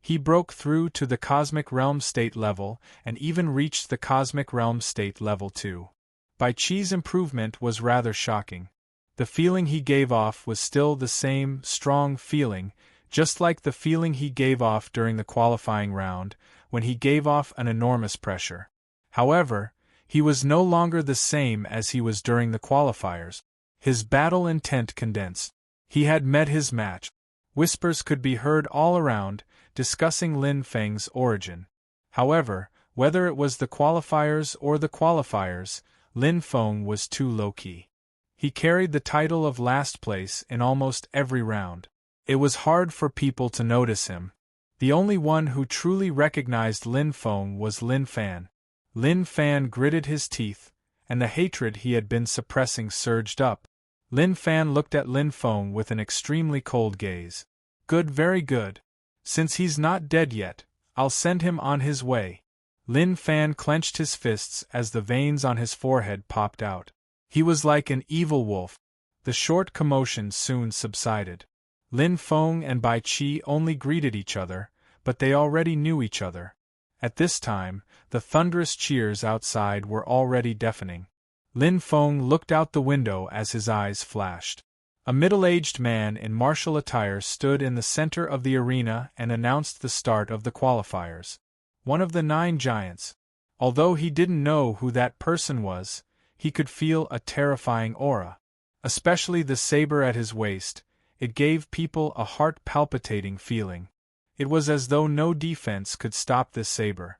he broke through to the cosmic realm state level and even reached the cosmic realm state level 2. Bai Qi's improvement was rather shocking. The feeling he gave off was still the same strong feeling, just like the feeling he gave off during the qualifying round, when he gave off an enormous pressure. However, he was no longer the same as he was during the qualifiers. His battle intent condensed. He had met his match. Whispers could be heard all around, discussing Lin Feng's origin. However, whether it was the qualifiers or the qualifiers, Lin Feng was too low-key. He carried the title of last place in almost every round. It was hard for people to notice him. The only one who truly recognized Lin Feng was Lin Fan. Lin Fan gritted his teeth, and the hatred he had been suppressing surged up. Lin Fan looked at Lin Feng with an extremely cold gaze. Good, very good. Since he's not dead yet, I'll send him on his way. Lin Fan clenched his fists as the veins on his forehead popped out. He was like an evil wolf. The short commotion soon subsided. Lin Feng and Bai Qi only greeted each other, but they already knew each other. At this time, the thunderous cheers outside were already deafening. Lin Feng looked out the window as his eyes flashed. A middle-aged man in martial attire stood in the center of the arena and announced the start of the qualifiers. One of the 9 giants. Although he didn't know who that person was, he could feel a terrifying aura. Especially the saber at his waist, it gave people a heart-palpitating feeling. It was as though no defense could stop this saber.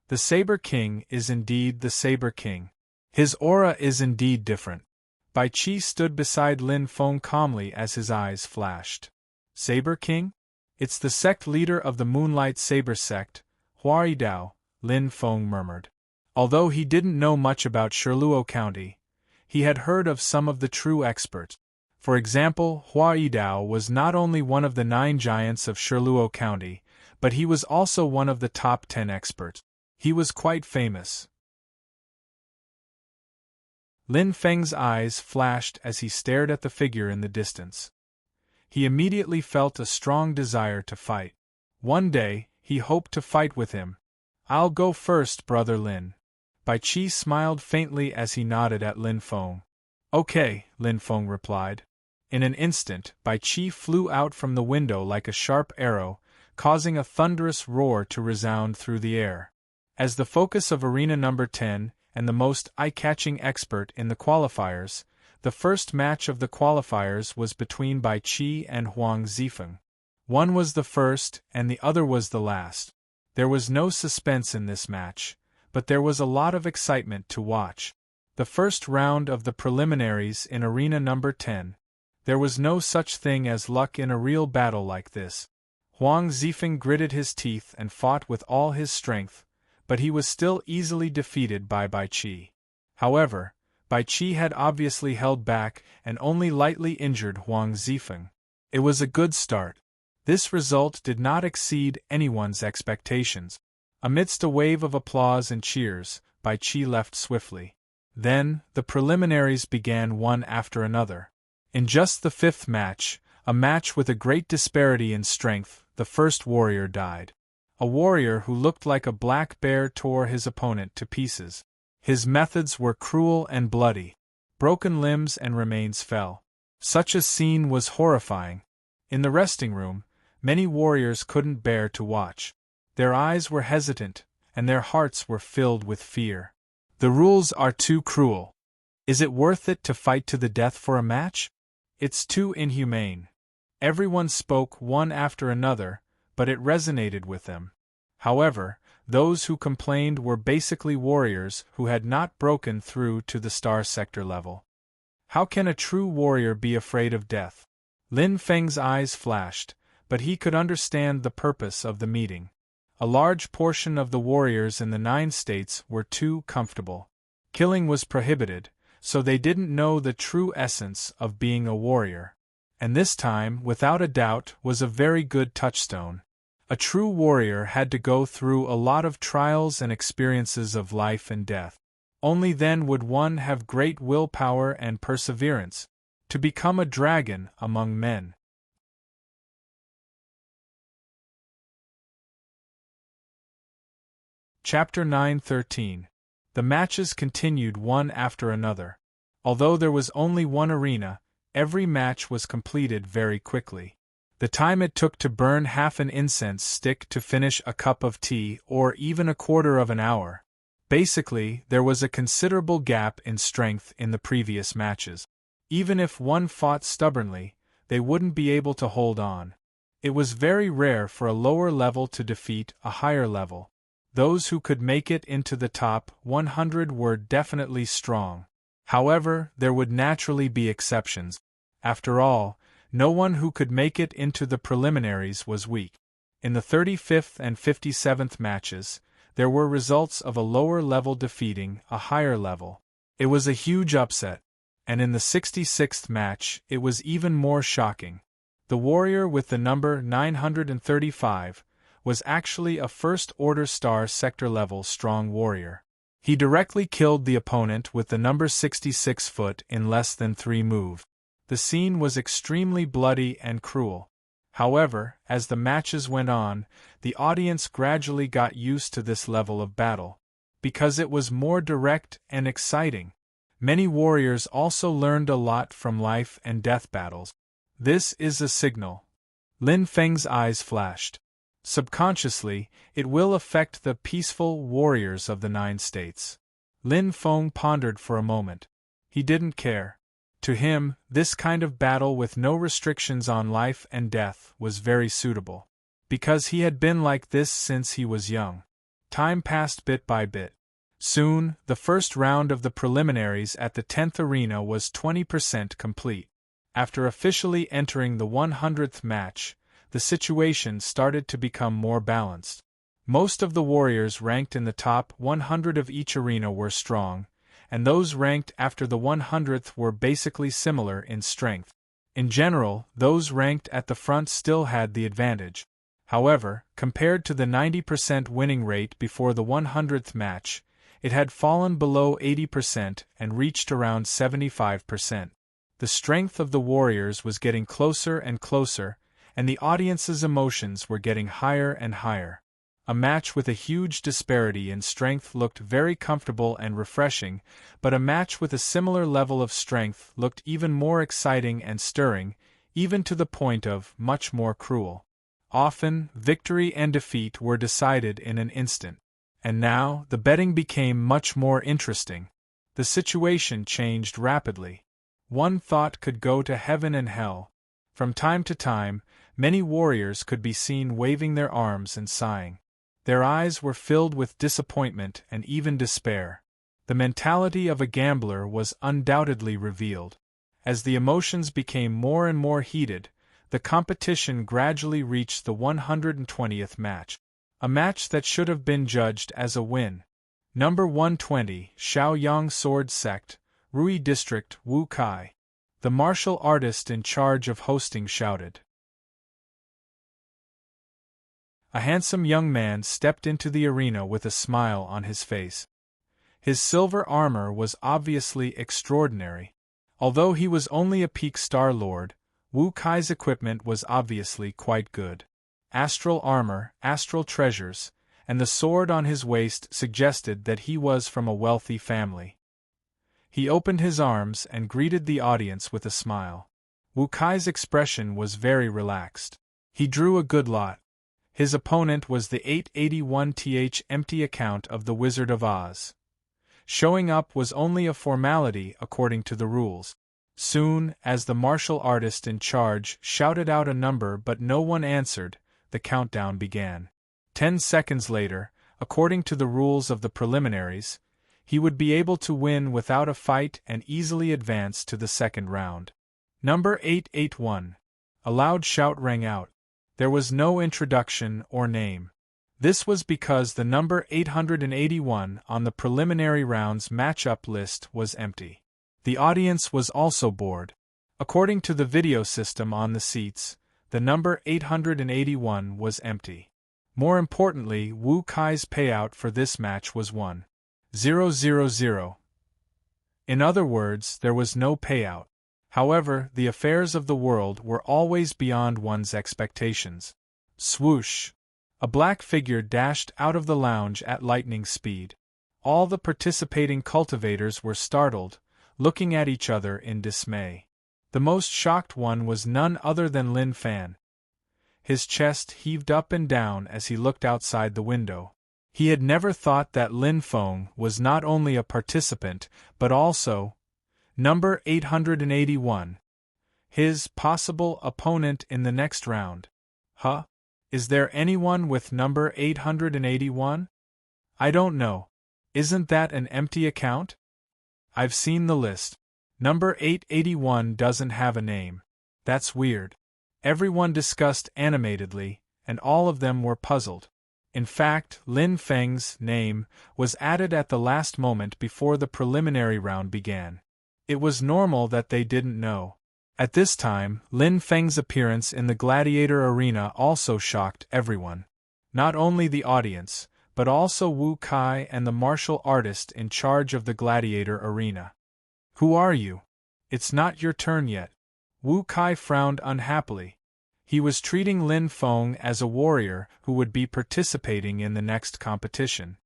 The Saber King is indeed the Saber King. His aura is indeed different. Bai Qi stood beside Lin Feng calmly as his eyes flashed. Saber King? It's the sect leader of the Moonlight Saber sect, Hua Dao, Lin Feng murmured. Although he didn't know much about Shirluo County, he had heard of some of the true experts. For example, Hua Dao was not only one of the 9 giants of Shirluo County, but he was also one of the top 10 experts. He was quite famous. Lin Feng's eyes flashed as he stared at the figure in the distance. He immediately felt a strong desire to fight. One day, he hoped to fight with him. I'll go first, brother Lin. Bai Qi smiled faintly as he nodded at Lin Feng. Okay, Lin Feng replied. In an instant, Bai Qi flew out from the window like a sharp arrow, causing a thunderous roar to resound through the air. As the focus of Arena number 10, and the most eye-catching expert in the qualifiers, the first match of the qualifiers was between Bai Qi and Huang Zifeng. One was the first, and the other was the last. There was no suspense in this match, but there was a lot of excitement to watch. The first round of the preliminaries in Arena number 10. There was no such thing as luck in a real battle like this. Huang Zifeng gritted his teeth and fought with all his strength, but he was still easily defeated by Bai Qi. However, Bai Qi had obviously held back and only lightly injured Huang Zifeng. It was a good start. This result did not exceed anyone's expectations. Amidst a wave of applause and cheers, Bai Qi left swiftly. Then, the preliminaries began one after another. In just the fifth match, a match with a great disparity in strength, the first warrior died. A warrior who looked like a black bear tore his opponent to pieces. His methods were cruel and bloody. Broken limbs and remains fell. Such a scene was horrifying. In the resting room, many warriors couldn't bear to watch. Their eyes were hesitant, and their hearts were filled with fear. The rules are too cruel. Is it worth it to fight to the death for a match? It's too inhumane. Everyone spoke one after another, but it resonated with them. However, those who complained were basically warriors who had not broken through to the star sector level. How can a true warrior be afraid of death? Lin Feng's eyes flashed, but he could understand the purpose of the meeting. A large portion of the warriors in the 9 states were too comfortable. Killing was prohibited, so they didn't know the true essence of being a warrior. And this time, without a doubt, was a very good touchstone. A true warrior had to go through a lot of trials and experiences of life and death. Only then would one have great willpower and perseverance to become a dragon among men. Chapter 9:13. The matches continued one after another. Although there was only one arena, every match was completed very quickly. The time it took to burn half an incense stick to finish a cup of tea, or even a quarter of an hour. Basically, there was a considerable gap in strength in the previous matches. Even if one fought stubbornly, they wouldn't be able to hold on. It was very rare for a lower level to defeat a higher level. Those who could make it into the top 100 were definitely strong. However, there would naturally be exceptions. After all, no one who could make it into the preliminaries was weak. In the 35th and 57th matches, there were results of a lower level defeating a higher level. It was a huge upset. And in the 66th match, it was even more shocking. The warrior with the number 935 was actually a first-order star sector-level strong warrior. He directly killed the opponent with the number 66 foot in less than 3 moves. The scene was extremely bloody and cruel. However, as the matches went on, the audience gradually got used to this level of battle, because it was more direct and exciting. Many warriors also learned a lot from life and death battles. This is a signal. Lin Feng's eyes flashed. Subconsciously, it will affect the peaceful warriors of the 9 states. Lin Feng pondered for a moment. He didn't care. To him, this kind of battle with no restrictions on life and death was very suitable. Because he had been like this since he was young. Time passed bit by bit. Soon, the first round of the preliminaries at the 10th arena was 20% complete. After officially entering the 100th match, the situation started to become more balanced. Most of the warriors ranked in the top 100 of each arena were strong, and those ranked after the 100th were basically similar in strength. In general, those ranked at the front still had the advantage. However, compared to the 90% winning rate before the 100th match, it had fallen below 80% and reached around 75%. The strength of the warriors was getting closer and closer, and the audience's emotions were getting higher and higher. A match with a huge disparity in strength looked very comfortable and refreshing, but a match with a similar level of strength looked even more exciting and stirring, even to the point of much more cruel. Often, victory and defeat were decided in an instant. And now, the betting became much more interesting. The situation changed rapidly. One thought could go to heaven and hell. From time to time, many warriors could be seen waving their arms and sighing. Their eyes were filled with disappointment and even despair. The mentality of a gambler was undoubtedly revealed. As the emotions became more and more heated, the competition gradually reached the 120th match. A match that should have been judged as a win. Number 120, Shaoyang Sword Sect, Rui District, Wu Kai. The martial artist in charge of hosting shouted. A handsome young man stepped into the arena with a smile on his face. His silver armor was obviously extraordinary. Although he was only a peak star lord, Wu Kai's equipment was obviously quite good. Astral armor, astral treasures, and the sword on his waist suggested that he was from a wealthy family. He opened his arms and greeted the audience with a smile. Wu Kai's expression was very relaxed. He drew a good lot. His opponent was the 881th empty account of the Wizard of Oz. Showing up was only a formality according to the rules. Soon, as the martial artist in charge shouted out a number but no one answered, the countdown began. 10 seconds later, according to the rules of the preliminaries, he would be able to win without a fight and easily advance to the second round. Number 881. A loud shout rang out. There was no introduction or name. This was because the number 881 on the preliminary rounds matchup list was empty. The audience was also bored. According to the video system on the seats, the number 881 was empty. More importantly, Wu Kai's payout for this match was 1,000. In other words, there was no payout. However, the affairs of the world were always beyond one's expectations. Swoosh! A black figure dashed out of the lounge at lightning speed. All the participating cultivators were startled, looking at each other in dismay. The most shocked one was none other than Lin Fan. His chest heaved up and down as he looked outside the window. He had never thought that Lin Feng was not only a participant, but also number 881, his possible opponent in the next round. Huh? Is there anyone with number 881? I don't know. Isn't that an empty account? I've seen the list. Number 881 doesn't have a name. That's weird. Everyone discussed animatedly, and all of them were puzzled. In fact, Lin Feng's name was added at the last moment before the preliminary round began. It was normal that they didn't know. At this time, Lin Feng's appearance in the gladiator arena also shocked everyone. Not only the audience, but also Wu Kai and the martial artist in charge of the gladiator arena. Who are you? It's not your turn yet. Wu Kai frowned unhappily. He was treating Lin Feng as a warrior who would be participating in the next competition.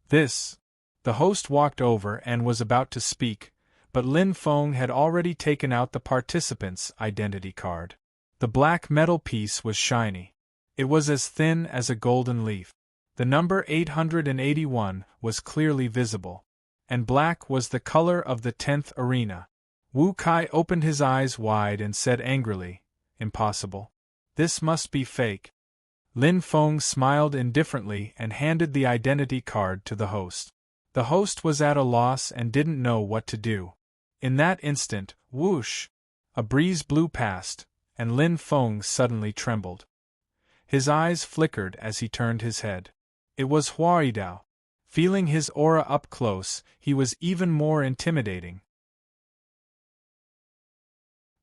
The host walked over and was about to speak, but Lin Feng had already taken out the participant's identity card. The black metal piece was shiny. It was as thin as a golden leaf. The number 881 was clearly visible. And black was the color of the 10th arena. Wu Kai opened his eyes wide and said angrily, "Impossible. This must be fake." Lin Feng smiled indifferently and handed the identity card to the host. The host was at a loss and didn't know what to do. In that instant, whoosh! A breeze blew past, and Lin Feng suddenly trembled. His eyes flickered as he turned his head. It was Huaidao. Feeling his aura up close, he was even more intimidating.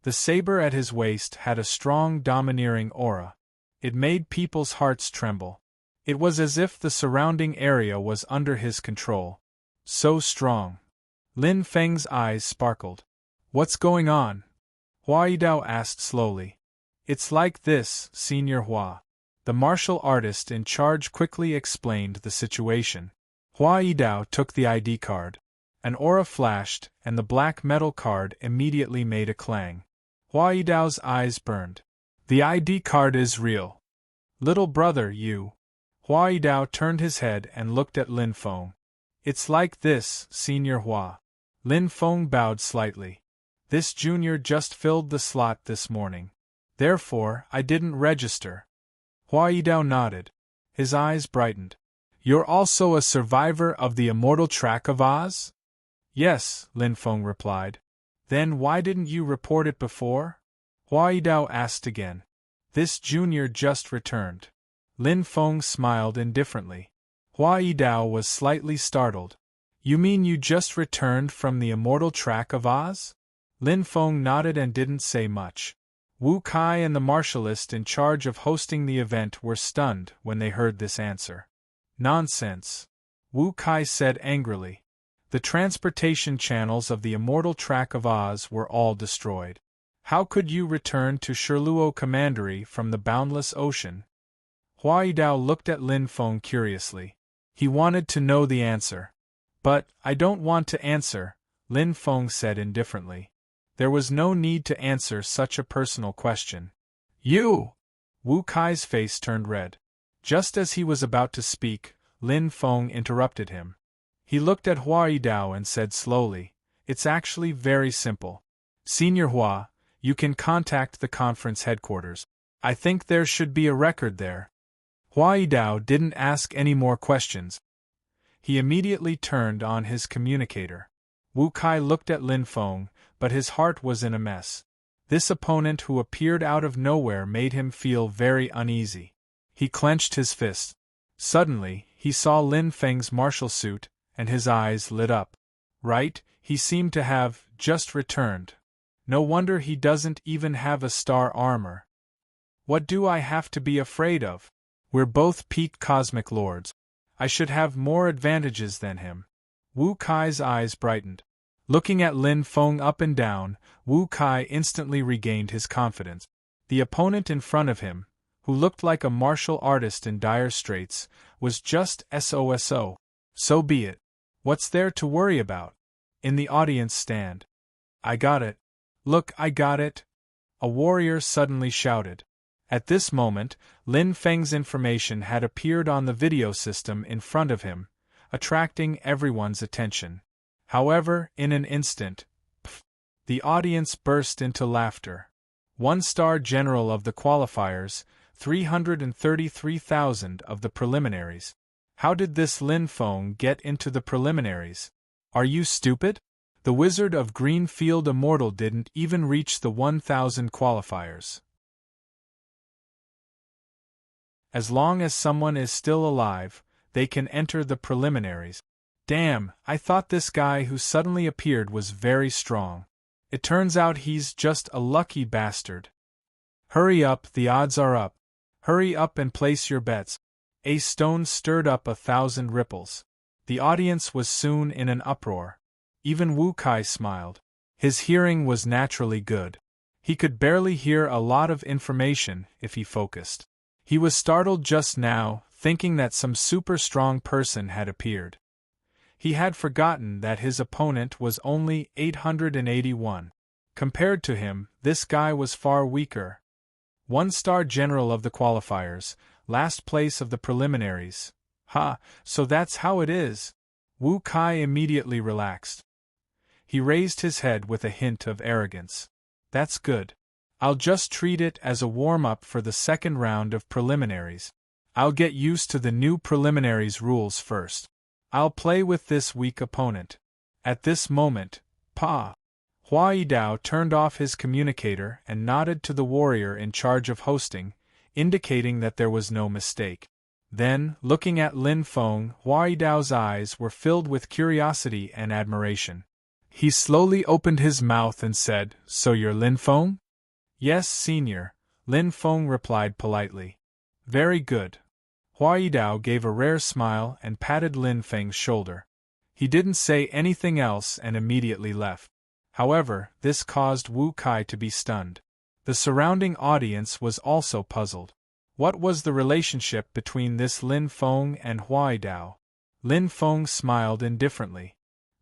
The saber at his waist had a strong domineering aura. It made people's hearts tremble. It was as if the surrounding area was under his control. So strong. Lin Feng's eyes sparkled. "What's going on?" Huaidao asked slowly. "It's like this, Senior Hua." The martial artist in charge quickly explained the situation. Huaidao took the ID card. An aura flashed, and the black metal card immediately made a clang. Huaidao's eyes burned. "The ID card is real. Little brother, you." Huaidao turned his head and looked at Lin Feng. "It's like this, Senior Hua." Lin Feng bowed slightly. "This junior just filled the slot this morning. Therefore, I didn't register." Huaidao nodded. His eyes brightened. You're also a survivor of the immortal track of Oz? Yes, Lin Feng replied. Then why didn't you report it before? Hua Yidao asked again. This junior just returned. Lin Feng smiled indifferently. Hua Yidao was slightly startled. You mean you just returned from the immortal track of Oz? Lin Feng nodded and didn't say much. Wu Kai and the martialist in charge of hosting the event were stunned when they heard this answer. Nonsense, Wu Kai said angrily. The transportation channels of the immortal track of Oz were all destroyed. How could you return to Shirluo Commandery from the boundless ocean? Hua Yidao looked at Lin Feng curiously. He wanted to know the answer. But, I don't want to answer, Lin Feng said indifferently. There was no need to answer such a personal question. You! Wu Kai's face turned red. Just as he was about to speak, Lin Feng interrupted him. He looked at Hua Yidao and said slowly, It's actually very simple. Senior Hua, you can contact the conference headquarters. I think there should be a record there. Hua Yidao didn't ask any more questions. He immediately turned on his communicator. Wu Kai looked at Lin Feng, but his heart was in a mess. This opponent who appeared out of nowhere made him feel very uneasy. He clenched his fists. Suddenly, he saw Lin Feng's martial suit, and his eyes lit up. Right, he seemed to have just returned. No wonder he doesn't even have a star armor. What do I have to be afraid of? We're both peak cosmic lords. I should have more advantages than him. Wu Kai's eyes brightened. Looking at Lin Feng up and down, Wu Kai instantly regained his confidence. The opponent in front of him, who looked like a martial artist in dire straits, was just SOSO. So be it. What's there to worry about? In the audience stand. I got it. Look, I got it. A warrior suddenly shouted. At this moment, Lin Feng's information had appeared on the video system in front of him, attracting everyone's attention. However, in an instant, the audience burst into laughter. One-star general of the qualifiers, 333,000 of the preliminaries. How did this Lin Feng get into the preliminaries? Are you stupid? The Wizard of Greenfield Immortal didn't even reach the 1,000 qualifiers. As long as someone is still alive, they can enter the preliminaries. Damn, I thought this guy who suddenly appeared was very strong. It turns out he's just a lucky bastard. Hurry up, the odds are up. Hurry up and place your bets. A stone stirred up 1,000 ripples. The audience was soon in an uproar. Even Wu Kai smiled. His hearing was naturally good. He could barely hear a lot of information if he focused. He was startled just now, thinking that some super strong person had appeared. He had forgotten that his opponent was only 881. Compared to him, this guy was far weaker. One-star general of the qualifiers, last place of the preliminaries. Ha, so that's how it is. Wu Kai immediately relaxed. He raised his head with a hint of arrogance. That's good. I'll just treat it as a warm-up for the second round of preliminaries. I'll get used to the new preliminaries rules first. I'll play with this weak opponent. At this moment, Hua Yidao turned off his communicator and nodded to the warrior in charge of hosting, indicating that there was no mistake. Then, looking at Lin Feng, Hua Yidao's eyes were filled with curiosity and admiration. He slowly opened his mouth and said, So you're Lin Feng? Yes, senior, Lin Feng replied politely. Very good. Hua Yidao gave a rare smile and patted Lin Feng's shoulder. He didn't say anything else and immediately left. However, this caused Wu Kai to be stunned. The surrounding audience was also puzzled. What was the relationship between this Lin Feng and Hua Yidao? Lin Feng smiled indifferently.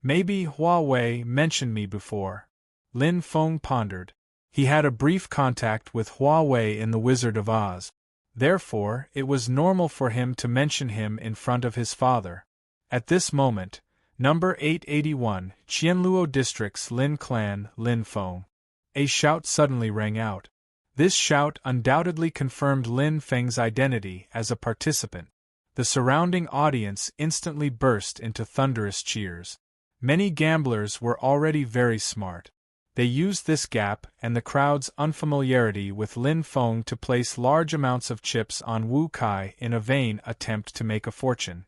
Maybe Hua Wei mentioned me before. Lin Feng pondered. He had a brief contact with Hua Wei in The Wizard of Oz. Therefore, it was normal for him to mention him in front of his father. At this moment, number 881, Qianluo District's Lin Clan, Lin Feng. A shout suddenly rang out. This shout undoubtedly confirmed Lin Feng's identity as a participant. The surrounding audience instantly burst into thunderous cheers. Many gamblers were already very smart. They used this gap and the crowd's unfamiliarity with Lin Feng to place large amounts of chips on Wu Kai in a vain attempt to make a fortune.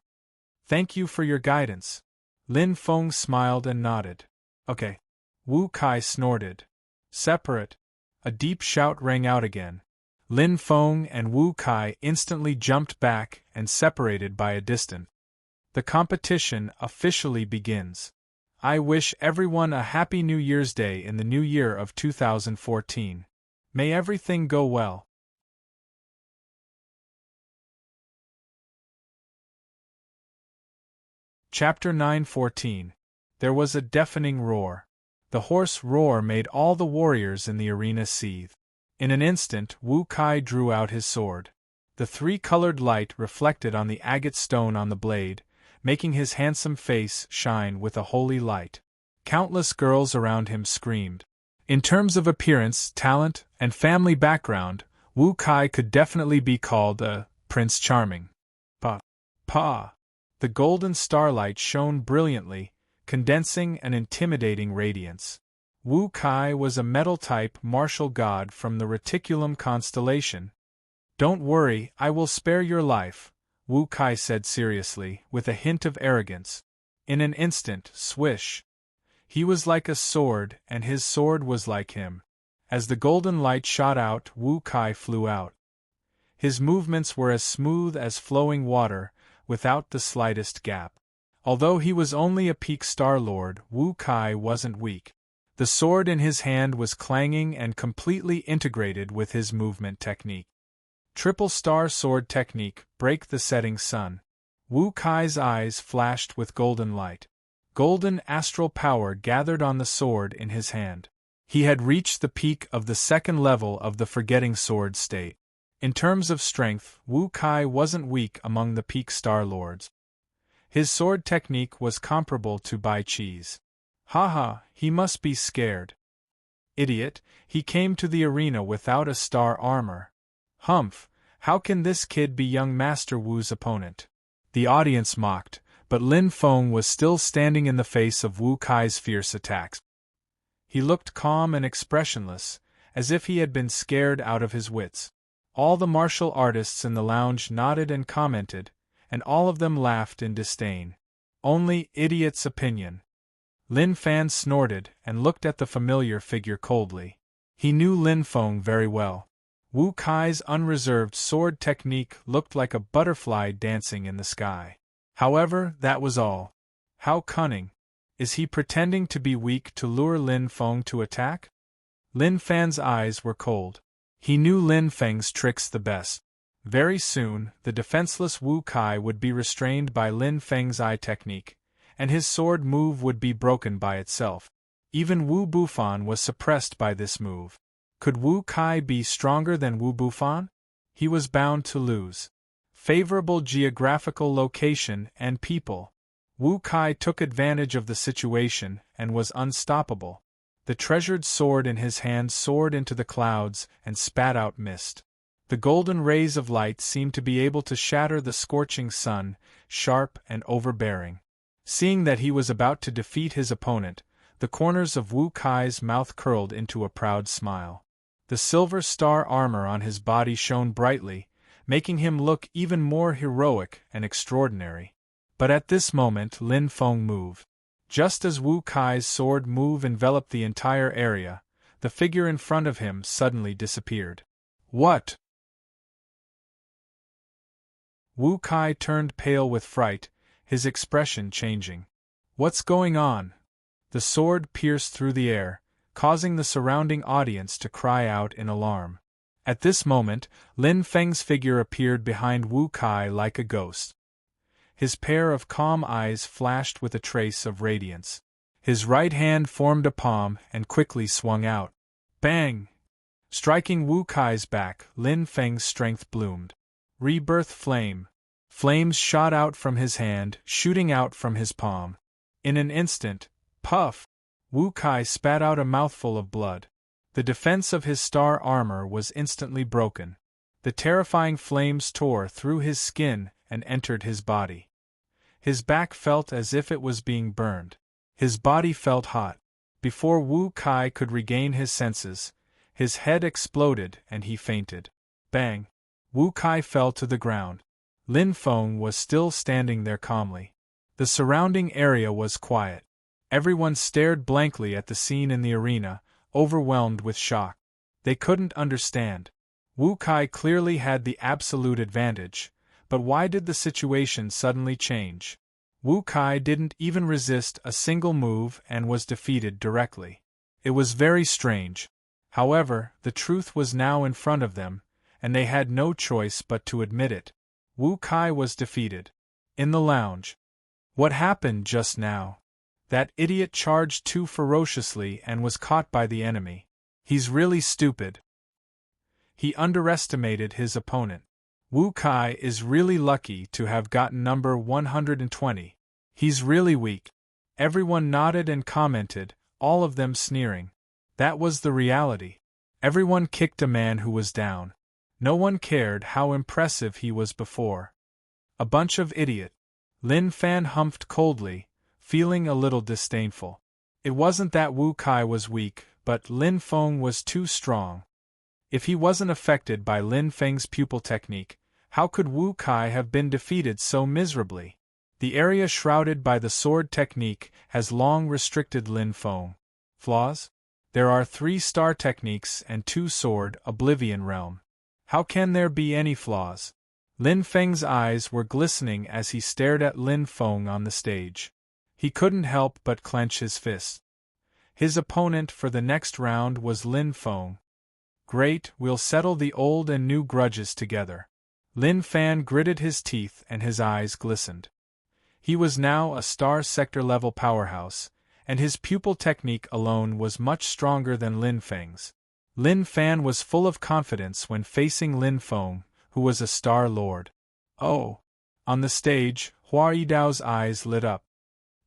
"Thank you for your guidance." Lin Feng smiled and nodded. "Okay." Wu Kai snorted. "Separate." A deep shout rang out again. Lin Feng and Wu Kai instantly jumped back and separated by a distance. The competition officially begins. I wish everyone a happy New Year's Day in the new year of 2014. May everything go well. Chapter 9:14. There was a deafening roar. The hoarse roar made all the warriors in the arena seethe. In an instant Wu Kai drew out his sword. The three-colored light reflected on the agate stone on the blade, making his handsome face shine with a holy light. Countless girls around him screamed. In terms of appearance, talent, and family background, Wu Kai could definitely be called a Prince Charming. Pa! The golden starlight shone brilliantly, condensing an intimidating radiance. Wu Kai was a metal-type martial god from the Reticulum constellation. "Don't worry, I will spare your life," Wu Kai said seriously, with a hint of arrogance. In an instant, swish! He was like a sword, and his sword was like him. As the golden light shot out, Wu Kai flew out. His movements were as smooth as flowing water, without the slightest gap. Although he was only a peak Star Lord, Wu Kai wasn't weak. The sword in his hand was clanging and completely integrated with his movement technique. Triple Star Sword Technique, Break the Setting Sun. Wu Kai's eyes flashed with golden light. Golden astral power gathered on the sword in his hand. He had reached the peak of the second level of the Forgetting Sword state. In terms of strength, Wu Kai wasn't weak among the peak Star Lords. His sword technique was comparable to Bai Chi's. Haha, he must be scared. Idiot, he came to the arena without a star armor. Humph, how can this kid be young Master Wu's opponent? The audience mocked, but Lin Feng was still standing in the face of Wu Kai's fierce attacks. He looked calm and expressionless, as if he had been scared out of his wits. All the martial artists in the lounge nodded and commented, and all of them laughed in disdain. Only Idiot's opinion. Lin Fan snorted and looked at the familiar figure coldly. He knew Lin Feng very well. Wu Kai's unreserved sword technique looked like a butterfly dancing in the sky. However, that was all. How cunning. Is he pretending to be weak to lure Lin Feng to attack? Lin Fan's eyes were cold. He knew Lin Feng's tricks the best. Very soon, the defenseless Wu Kai would be restrained by Lin Feng's eye technique, and his sword move would be broken by itself. Even Wu Bufan was suppressed by this move. Could Wu Kai be stronger than Wu Bufan? He was bound to lose. Favorable geographical location and people. Wu Kai took advantage of the situation and was unstoppable. The treasured sword in his hand soared into the clouds and spat out mist. The golden rays of light seemed to be able to shatter the scorching sun, sharp and overbearing. Seeing that he was about to defeat his opponent, the corners of Wu Kai's mouth curled into a proud smile. The silver star armor on his body shone brightly, making him look even more heroic and extraordinary. But at this moment Lin Feng moved. Just as Wu Kai's sword move enveloped the entire area, the figure in front of him suddenly disappeared. What? Wu Kai turned pale with fright, his expression changing. What's going on? The sword pierced through the air, causing the surrounding audience to cry out in alarm. At this moment, Lin Feng's figure appeared behind Wu Kai like a ghost. His pair of calm eyes flashed with a trace of radiance. His right hand formed a palm and quickly swung out. Bang! Striking Wu Kai's back, Lin Feng's strength bloomed. Rebirth flame. Flames shot out from his hand, shooting out from his palm. In an instant, puff! Wu Kai spat out a mouthful of blood. The defense of his star armor was instantly broken. The terrifying flames tore through his skin and entered his body. His back felt as if it was being burned. His body felt hot. Before Wu Kai could regain his senses, his head exploded and he fainted. Bang! Wu Kai fell to the ground. Lin Feng was still standing there calmly. The surrounding area was quiet. Everyone stared blankly at the scene in the arena, overwhelmed with shock. They couldn't understand. Wu Kai clearly had the absolute advantage, but why did the situation suddenly change? Wu Kai didn't even resist a single move and was defeated directly. It was very strange. However, the truth was now in front of them, and they had no choice but to admit it. Wu Kai was defeated. In the lounge. What happened just now? That idiot charged too ferociously and was caught by the enemy. He's really stupid. He underestimated his opponent. Wu Kai is really lucky to have gotten number 120. He's really weak. Everyone nodded and commented, all of them sneering. That was the reality. Everyone kicked a man who was down. No one cared how impressive he was before. A bunch of idiot. Lin Fan humphed coldly, feeling a little disdainful. It wasn't that Wu Kai was weak, but Lin Feng was too strong. If he wasn't affected by Lin Feng's pupil technique, how could Wu Kai have been defeated so miserably? The area shrouded by the sword technique has long restricted Lin Feng. Flaws? There are 3 star techniques and 2 sword Oblivion Realm. How can there be any flaws? Lin Feng's eyes were glistening as he stared at Lin Feng on the stage. He couldn't help but clench his fists. His opponent for the next round was Lin Feng. Great, we'll settle the old and new grudges together. Lin Fan gritted his teeth and his eyes glistened. He was now a star sector level powerhouse, and his pupil technique alone was much stronger than Lin Feng's. Lin Fan was full of confidence when facing Lin Feng, who was a star lord. Oh! On the stage, Hua Yidao's eyes lit up.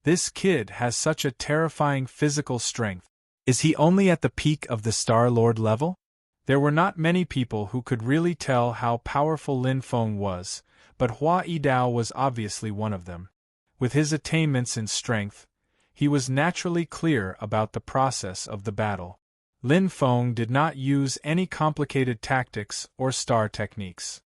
This kid has such a terrifying physical strength. Is he only at the peak of the Star Lord level? There were not many people who could really tell how powerful Lin Feng was, but Hua Yidao was obviously one of them. With his attainments in strength, he was naturally clear about the process of the battle. Lin Feng did not use any complicated tactics or star techniques.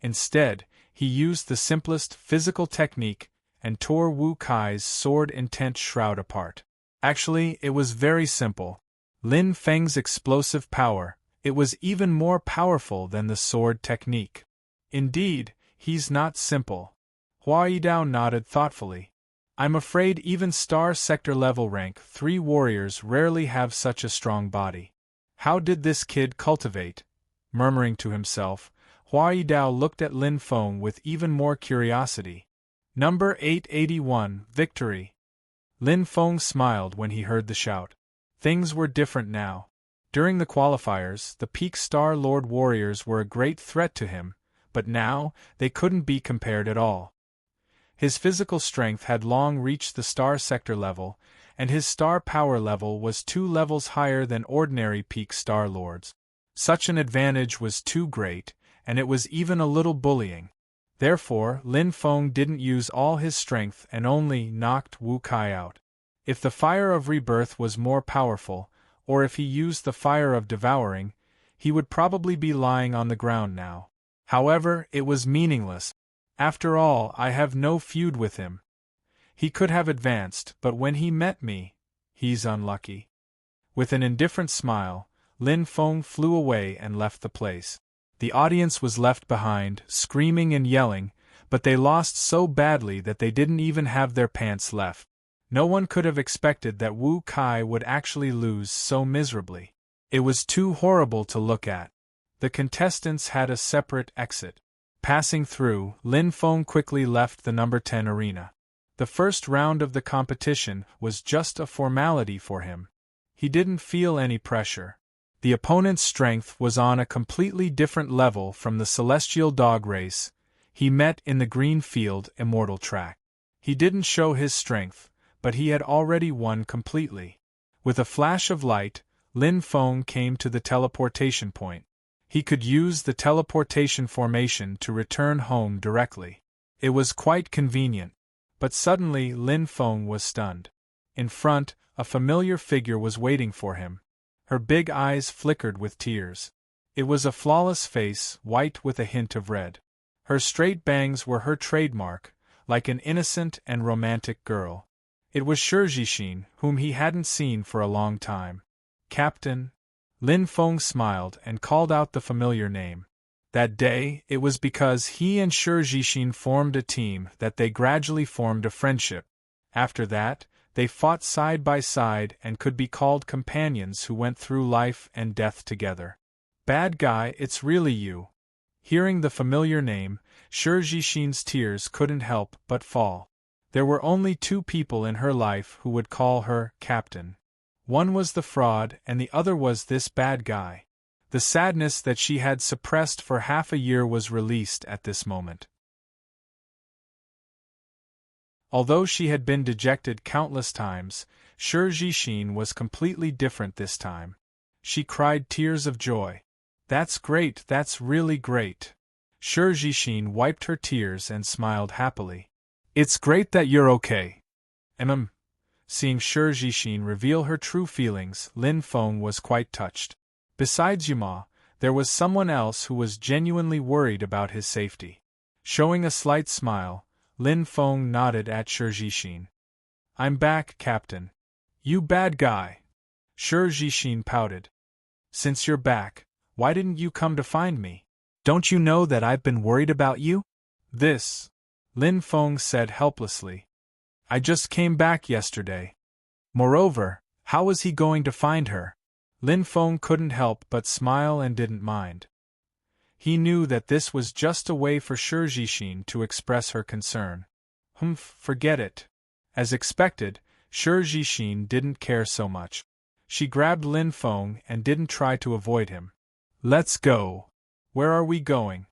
Instead, he used the simplest physical technique and tore Wu Kai's sword-intent shroud apart. Actually, it was very simple. Lin Feng's explosive power, it was even more powerful than the sword technique. Indeed, he's not simple. Hua Yidao nodded thoughtfully. I'm afraid even star sector level rank 3 warriors rarely have such a strong body. How did this kid cultivate? Murmuring to himself, Hua Yidao looked at Lin Feng with even more curiosity. Number 881, Victory. Lin Feng smiled when he heard the shout. Things were different now. During the qualifiers, the peak Star Lord warriors were a great threat to him, but now, they couldn't be compared at all. His physical strength had long reached the star sector level, and his star power level was 2 levels higher than ordinary peak Star Lords. Such an advantage was too great, and it was even a little bullying. Therefore, Lin Feng didn't use all his strength and only knocked Wu Kai out. If the fire of rebirth was more powerful, or if he used the fire of devouring, he would probably be lying on the ground now. However, it was meaningless. After all, I have no feud with him. He could have advanced, but when he met me, he's unlucky. With an indifferent smile, Lin Feng flew away and left the place. The audience was left behind, screaming and yelling, but they lost so badly that they didn't even have their pants left. No one could have expected that Wu Kai would actually lose so miserably. It was too horrible to look at. The contestants had a separate exit. Passing through, Lin Feng quickly left the number 10 arena. The first round of the competition was just a formality for him. He didn't feel any pressure. The opponent's strength was on a completely different level from the celestial dog race he met in the green field immortal track. He didn't show his strength, but he had already won completely. With a flash of light, Lin Feng came to the teleportation point. He could use the teleportation formation to return home directly. It was quite convenient. But suddenly Lin Feng was stunned. In front, a familiar figure was waiting for him. Her big eyes flickered with tears. It was a flawless face, white with a hint of red. Her straight bangs were her trademark, like an innocent and romantic girl. It was Shijishin, whom he hadn't seen for a long time. Captain? Lin Feng smiled and called out the familiar name. That day, it was because he and Shijishin formed a team that they gradually formed a friendship. After that, they fought side by side and could be called companions who went through life and death together. Bad guy, it's really you. Hearing the familiar name, Shijishin's tears couldn't help but fall. There were only two people in her life who would call her Captain. One was the fraud and the other was this bad guy. The sadness that she had suppressed for half a year was released at this moment. Although she had been dejected countless times, Shijishin was completely different this time. She cried tears of joy. That's great, that's really great. Shijishin wiped her tears and smiled happily. It's great that you're okay. Seeing Shijishin reveal her true feelings, Lin Feng was quite touched. Besides Yuma, there was someone else who was genuinely worried about his safety. Showing a slight smile, Lin Feng nodded at Shijishin. I'm back, Captain. You bad guy. Shijishin pouted. Since you're back, why didn't you come to find me? Don't you know that I've been worried about you? This, Lin Feng said helplessly. I just came back yesterday. Moreover, how was he going to find her? Lin Feng couldn't help but smile and didn't mind. He knew that this was just a way for Shijishin to express her concern. Forget it. As expected, Shijishin didn't care so much. She grabbed Lin Feng and didn't try to avoid him. Let's go. Where are we going?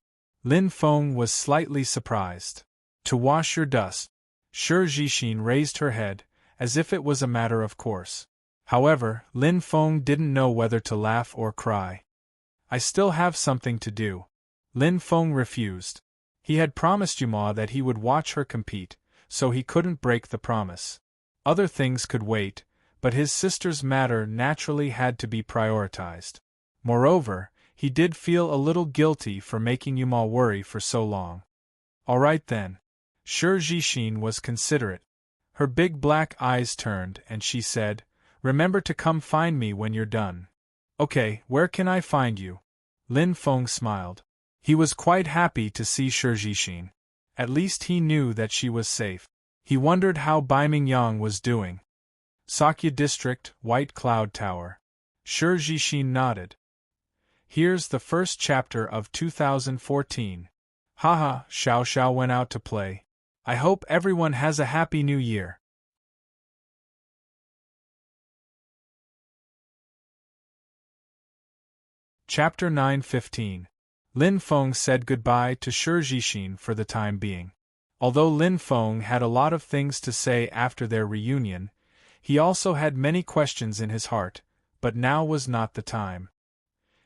Lin Feng was slightly surprised. To wash your dust. Shijishin raised her head, as if it was a matter of course. However, Lin Feng didn't know whether to laugh or cry. I still have something to do. Lin Feng refused. He had promised Yuma that he would watch her compete, so he couldn't break the promise. Other things could wait, but his sister's matter naturally had to be prioritized. Moreover, he did feel a little guilty for making Yuma worry for so long. All right then. Shijishin was considerate. Her big black eyes turned and she said, Remember to come find me when you're done. Okay, where can I find you? Lin Feng smiled. He was quite happy to see Shijishin. At least he knew that she was safe. He wondered how Baiming was doing. Sakya District, White Cloud Tower. Shijishin nodded. Here's the first chapter of 2014. Haha, Xiao Xiao went out to play. I hope everyone has a happy new year. Chapter 9:15. Lin Feng said goodbye to Shijishin for the time being. Although Lin Feng had a lot of things to say after their reunion, he also had many questions in his heart, but now was not the time.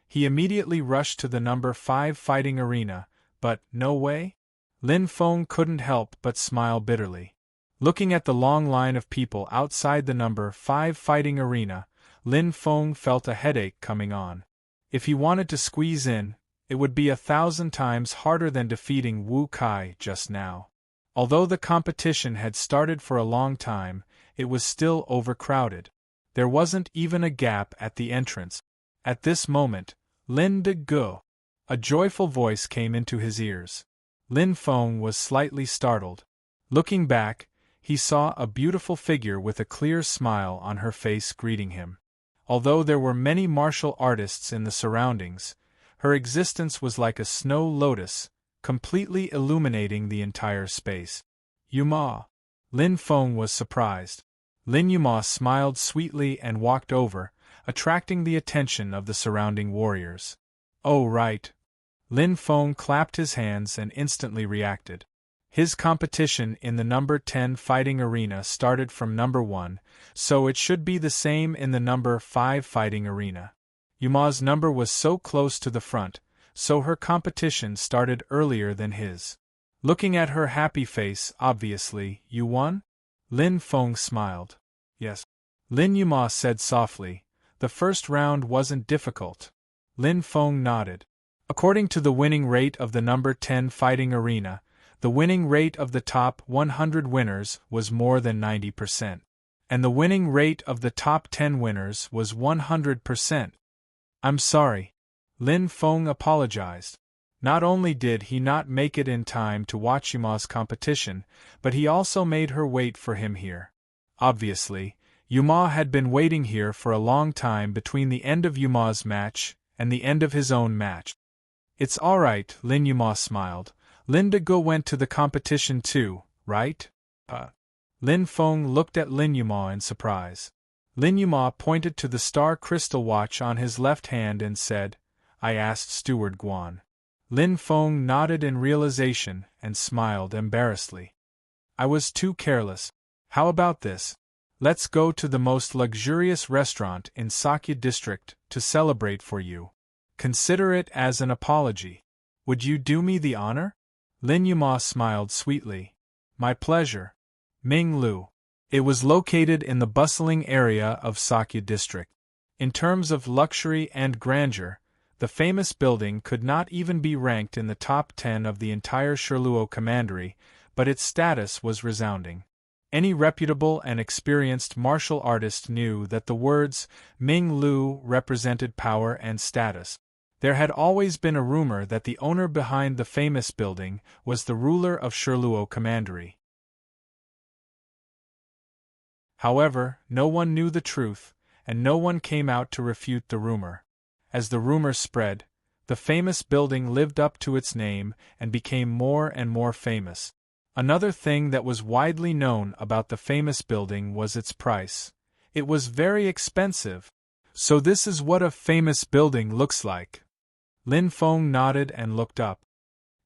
He immediately rushed to the number 5 fighting arena, but no way? Lin Feng couldn't help but smile bitterly. Looking at the long line of people outside the number 5 fighting arena, Lin Feng felt a headache coming on. If he wanted to squeeze in, it would be 1,000 times harder than defeating Wu Kai just now. Although the competition had started for a long time, it was still overcrowded. There wasn't even a gap at the entrance. At this moment, Lin De Gu, a joyful voice came into his ears. Lin Feng was slightly startled. Looking back, he saw a beautiful figure with a clear smile on her face greeting him. Although there were many martial artists in the surroundings, her existence was like a snow lotus, completely illuminating the entire space. Yuma. Lin Feng was surprised. Lin Yuma smiled sweetly and walked over, attracting the attention of the surrounding warriors. Oh right. Lin Feng clapped his hands and instantly reacted. His competition in the number 10 fighting arena started from number 1, so it should be the same in the number 5 fighting arena. Yuma's number was so close to the front so her competition started earlier than his. Looking at her happy face, obviously, you won? Lin Feng smiled. Yes. Lin Yuma said softly, the first round wasn't difficult. Lin Feng nodded. According to the winning rate of the number 10 fighting arena, the winning rate of the top 100 winners was more than 90%. And the winning rate of the top 10 winners was 100%. I'm sorry. Lin Feng apologized. Not only did he not make it in time to watch Yuma's competition, but he also made her wait for him here. Obviously, Yuma had been waiting here for a long time between the end of Yuma's match and the end of his own match. It's alright, Lin Yuma smiled. Lin De Ge went to the competition too, right? Lin Feng looked at Lin Yuma in surprise. Lin Yuma pointed to the star crystal watch on his left hand and said, I asked Steward Guan. Lin Feng nodded in realization and smiled embarrassedly. I was too careless. How about this? Let's go to the most luxurious restaurant in Sakya district to celebrate for you. Consider it as an apology. Would you do me the honor? Lin Yuma smiled sweetly. My pleasure. Ming Lu. It was located in the bustling area of Sakya district. In terms of luxury and grandeur, the famous building could not even be ranked in the top 10 of the entire Sherluo commandery, but its status was resounding. Any reputable and experienced martial artist knew that the words Ming Lu represented power and status. There had always been a rumor that the owner behind the famous building was the ruler of Sherluo commandery. However, no one knew the truth, and no one came out to refute the rumor. As the rumor spread, the famous building lived up to its name and became more and more famous. Another thing that was widely known about the famous building was its price. It was very expensive. So this is what a famous building looks like. Lin Feng nodded and looked up.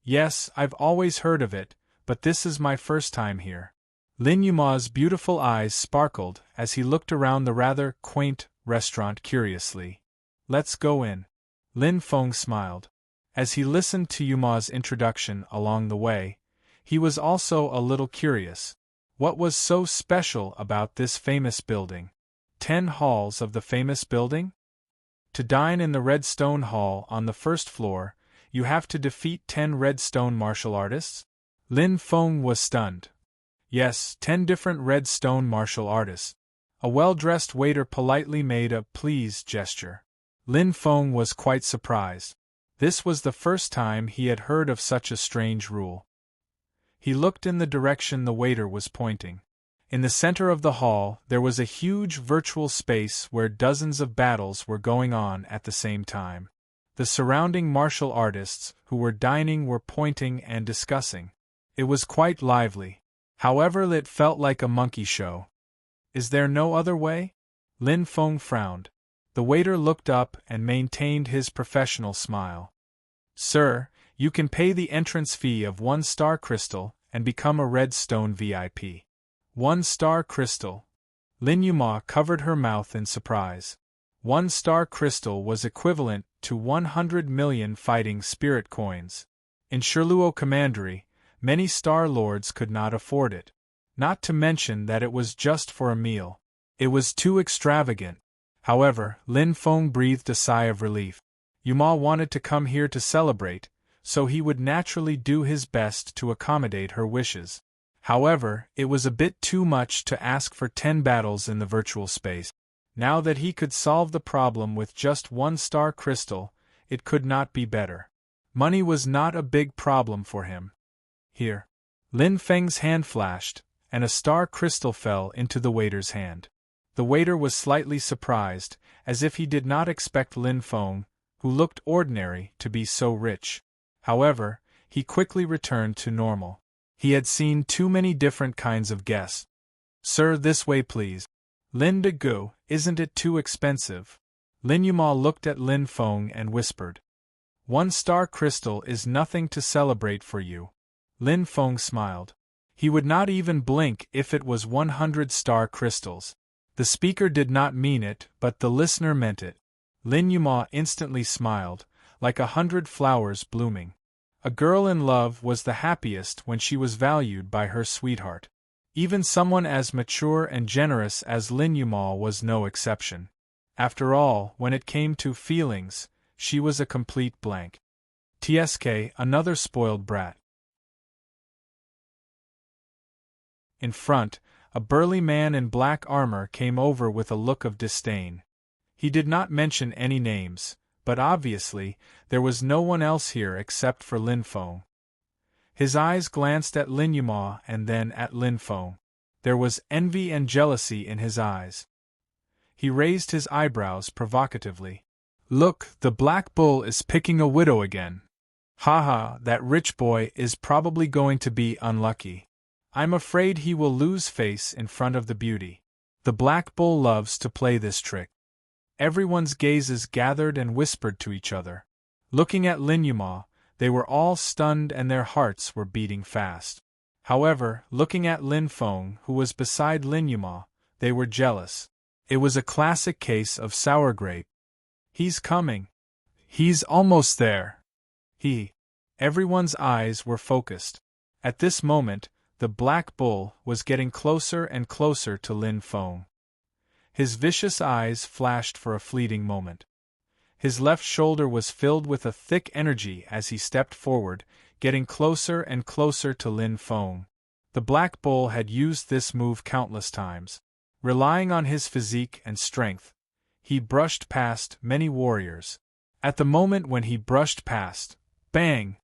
Yes, I've always heard of it, but this is my first time here. Lin Yuma's beautiful eyes sparkled as he looked around the rather quaint restaurant curiously. Let's go in. Lin Feng smiled. As he listened to Yuma's introduction along the way, he was also a little curious. What was so special about this famous building? 10 halls of the famous building? To dine in the Red Stone Hall on the first floor, you have to defeat 10 Red Stone martial artists? Lin Feng was stunned. Yes, 10 different Red Stone martial artists. A well-dressed waiter politely made a please gesture. Lin Feng was quite surprised. This was the first time he had heard of such a strange rule. He looked in the direction the waiter was pointing. In the center of the hall, there was a huge virtual space where dozens of battles were going on at the same time. The surrounding martial artists who were dining were pointing and discussing. It was quite lively. However, it felt like a monkey show. Is there no other way? Lin Feng frowned. The waiter looked up and maintained his professional smile. Sir, you can pay the entrance fee of 1 star crystal and become a Red Stone VIP. 1 star crystal. Lin Yuma covered her mouth in surprise. 1 star crystal was equivalent to 100 million fighting spirit coins. In Sherluo commandery, many star lords could not afford it. Not to mention that it was just for a meal. It was too extravagant. However, Lin Feng breathed a sigh of relief. Yuma wanted to come here to celebrate, so he would naturally do his best to accommodate her wishes. However, it was a bit too much to ask for 10 battles in the virtual space. Now that he could solve the problem with just 1 star crystal, it could not be better. Money was not a big problem for him. Here. Lin Feng's hand flashed, and a star crystal fell into the waiter's hand. The waiter was slightly surprised, as if he did not expect Lin Feng, who looked ordinary, to be so rich. However, he quickly returned to normal. He had seen too many different kinds of guests. Sir, this way please. Lin De Ge, isn't it too expensive? Lin Yuma looked at Lin Feng and whispered. 1 star crystal is nothing to celebrate for you. Lin Feng smiled. He would not even blink if it was 100 star crystals. The speaker did not mean it, but the listener meant it. Lin Yuma instantly smiled. like 100 flowers blooming. A girl in love was the happiest when she was valued by her sweetheart. Even someone as mature and generous as Lin Yumal was no exception. After all, when it came to feelings, she was a complete blank. Tsk, another spoiled brat. In front, a burly man in black armor came over with a look of disdain. He did not mention any names, but obviously, there was no one else here except for Lin Feng. His eyes glanced at Lin Yuma and then at Lin Feng. There was envy and jealousy in his eyes. He raised his eyebrows provocatively. Look, the Black Bull is picking a widow again. Haha, that rich boy is probably going to be unlucky. I'm afraid he will lose face in front of the beauty. The Black Bull loves to play this trick. Everyone's gazes gathered and whispered to each other. Looking at Lin Yuma, they were all stunned and their hearts were beating fast. However, looking at Lin Feng, who was beside Lin Yuma, they were jealous. It was a classic case of sour grape. He's coming. He's almost there. Everyone's eyes were focused. At this moment, the Black Bull was getting closer and closer to Lin Feng. His vicious eyes flashed for a fleeting moment. His left shoulder was filled with a thick energy as he stepped forward, getting closer and closer to Lin Feng. The Black Bull had used this move countless times. Relying on his physique and strength, he brushed past many warriors. At the moment when he brushed past, bang!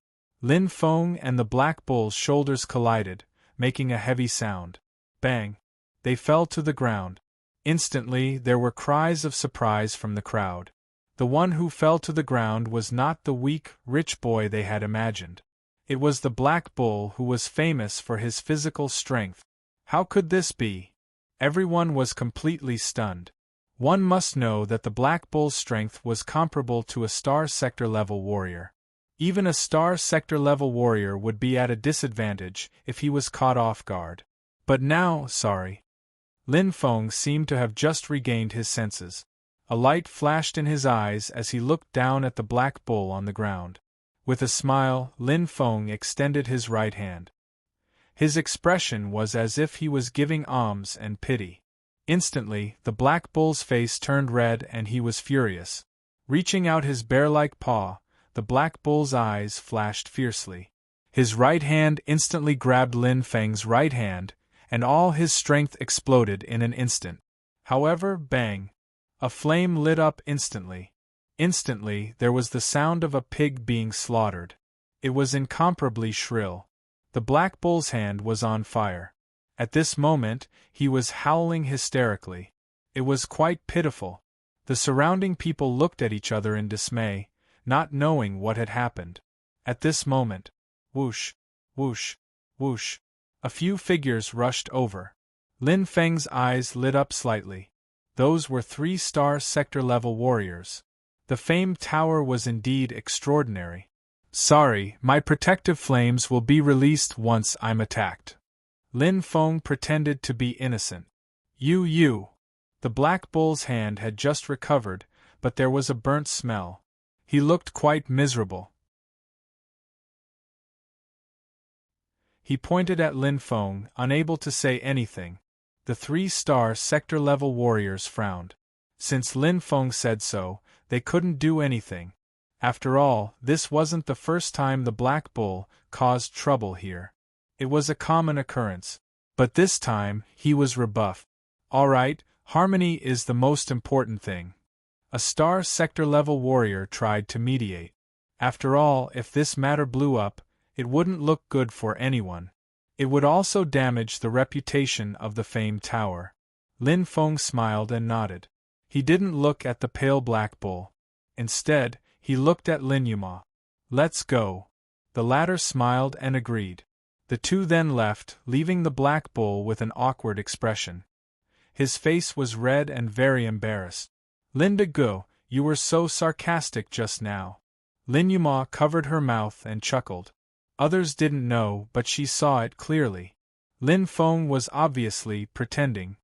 Lin Feng and the Black Bull's shoulders collided, making a heavy sound. Bang! They fell to the ground. Instantly, there were cries of surprise from the crowd. The one who fell to the ground was not the weak, rich boy they had imagined. It was the Black Bull who was famous for his physical strength. How could this be? Everyone was completely stunned. One must know that the Black Bull's strength was comparable to a Star Sector level warrior. Even a Star Sector level warrior would be at a disadvantage if he was caught off guard. But now, Lin Feng seemed to have just regained his senses. A light flashed in his eyes as he looked down at the Black Bull on the ground. With a smile, Lin Feng extended his right hand. His expression was as if he was giving alms and pity. Instantly, the Black Bull's face turned red and he was furious. Reaching out his bear-like paw, the Black Bull's eyes flashed fiercely. His right hand instantly grabbed Lin Feng's right hand, and all his strength exploded in an instant. However, bang! A flame lit up instantly. Instantly, there was the sound of a pig being slaughtered. It was incomparably shrill. The Black Bull's hand was on fire. At this moment, he was howling hysterically. It was quite pitiful. The surrounding people looked at each other in dismay, not knowing what had happened. At this moment, whoosh, whoosh, whoosh, a few figures rushed over. Lin Feng's eyes lit up slightly. Those were 3-star sector-level warriors. The famed tower was indeed extraordinary. Sorry, my protective flames will be released once I'm attacked. Lin Feng pretended to be innocent. You. The Black Bull's hand had just recovered, but there was a burnt smell. He looked quite miserable. He pointed at Lin Feng, unable to say anything. The 3-star sector-level warriors frowned. Since Lin Feng said so, they couldn't do anything. After all, this wasn't the first time the Black Bull caused trouble here. It was a common occurrence. But this time, he was rebuffed. Alright, harmony is the most important thing. A Star Sector-level warrior tried to mediate. After all, if this matter blew up, it wouldn't look good for anyone. It would also damage the reputation of the famed tower. Lin Feng smiled and nodded. He didn't look at the pale Black Bull. Instead, he looked at Lin Yuma. Let's go. The latter smiled and agreed. The two then left, leaving the Black Bull with an awkward expression. His face was red and very embarrassed. Linda Go, you were so sarcastic just now. Lin Yuma covered her mouth and chuckled. Others didn't know, but she saw it clearly. Lin Feng was obviously pretending.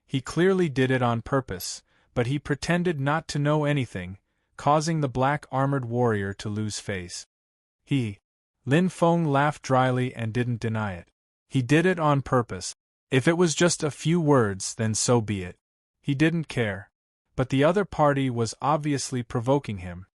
He clearly did it on purpose, but he pretended not to know anything, causing the black-armored warrior to lose face. Lin Feng laughed dryly and didn't deny it. He did it on purpose. If it was just a few words, then so be it. He didn't care. But the other party was obviously provoking him.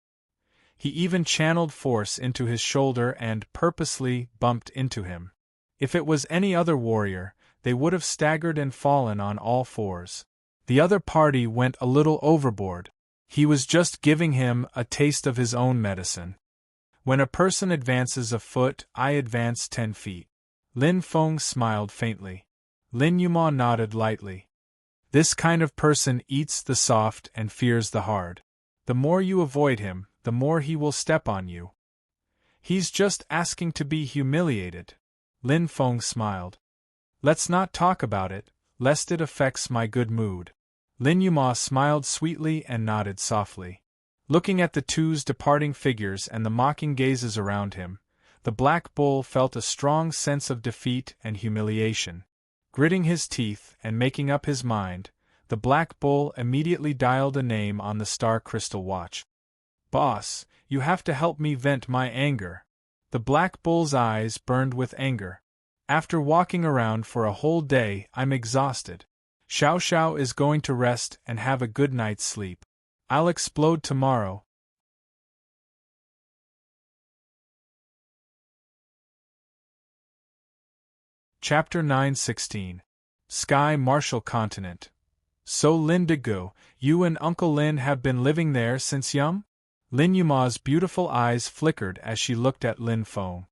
He even channeled force into his shoulder and purposely bumped into him. If it was any other warrior, they would have staggered and fallen on all fours. The other party went a little overboard. He was just giving him a taste of his own medicine. When a person advances a foot, I advance 10 feet. Lin Feng smiled faintly. Lin Yuma nodded lightly. This kind of person eats the soft and fears the hard. The more you avoid him, the more he will step on you. He's just asking to be humiliated. Lin Feng smiled. Let's not talk about it, lest it affects my good mood. Lin Yuma smiled sweetly and nodded softly. Looking at the two's departing figures and the mocking gazes around him, the Black Bull felt a strong sense of defeat and humiliation. Gritting his teeth and making up his mind, the Black Bull immediately dialed a name on the star crystal watch. Boss, you have to help me vent my anger. The Black Bull's eyes burned with anger. After walking around for a whole day, I'm exhausted. Xiao Xiao is going to rest and have a good night's sleep. I'll explode tomorrow. Chapter 9:16. Sky Martial Continent. So Lin Degu, you and Uncle Lin have been living there since young? Lin Yuma's beautiful eyes flickered as she looked at Lin Feng.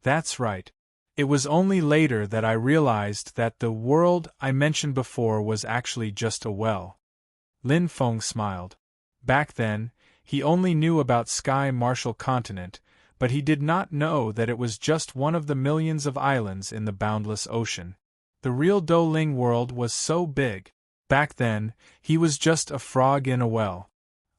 That's right. It was only later that I realized that the world I mentioned before was actually just a well. Lin Feng smiled. Back then, he only knew about Sky Martial Continent, but he did not know that it was just one of the millions of islands in the boundless ocean. The real Douling world was so big. Back then, he was just a frog in a well.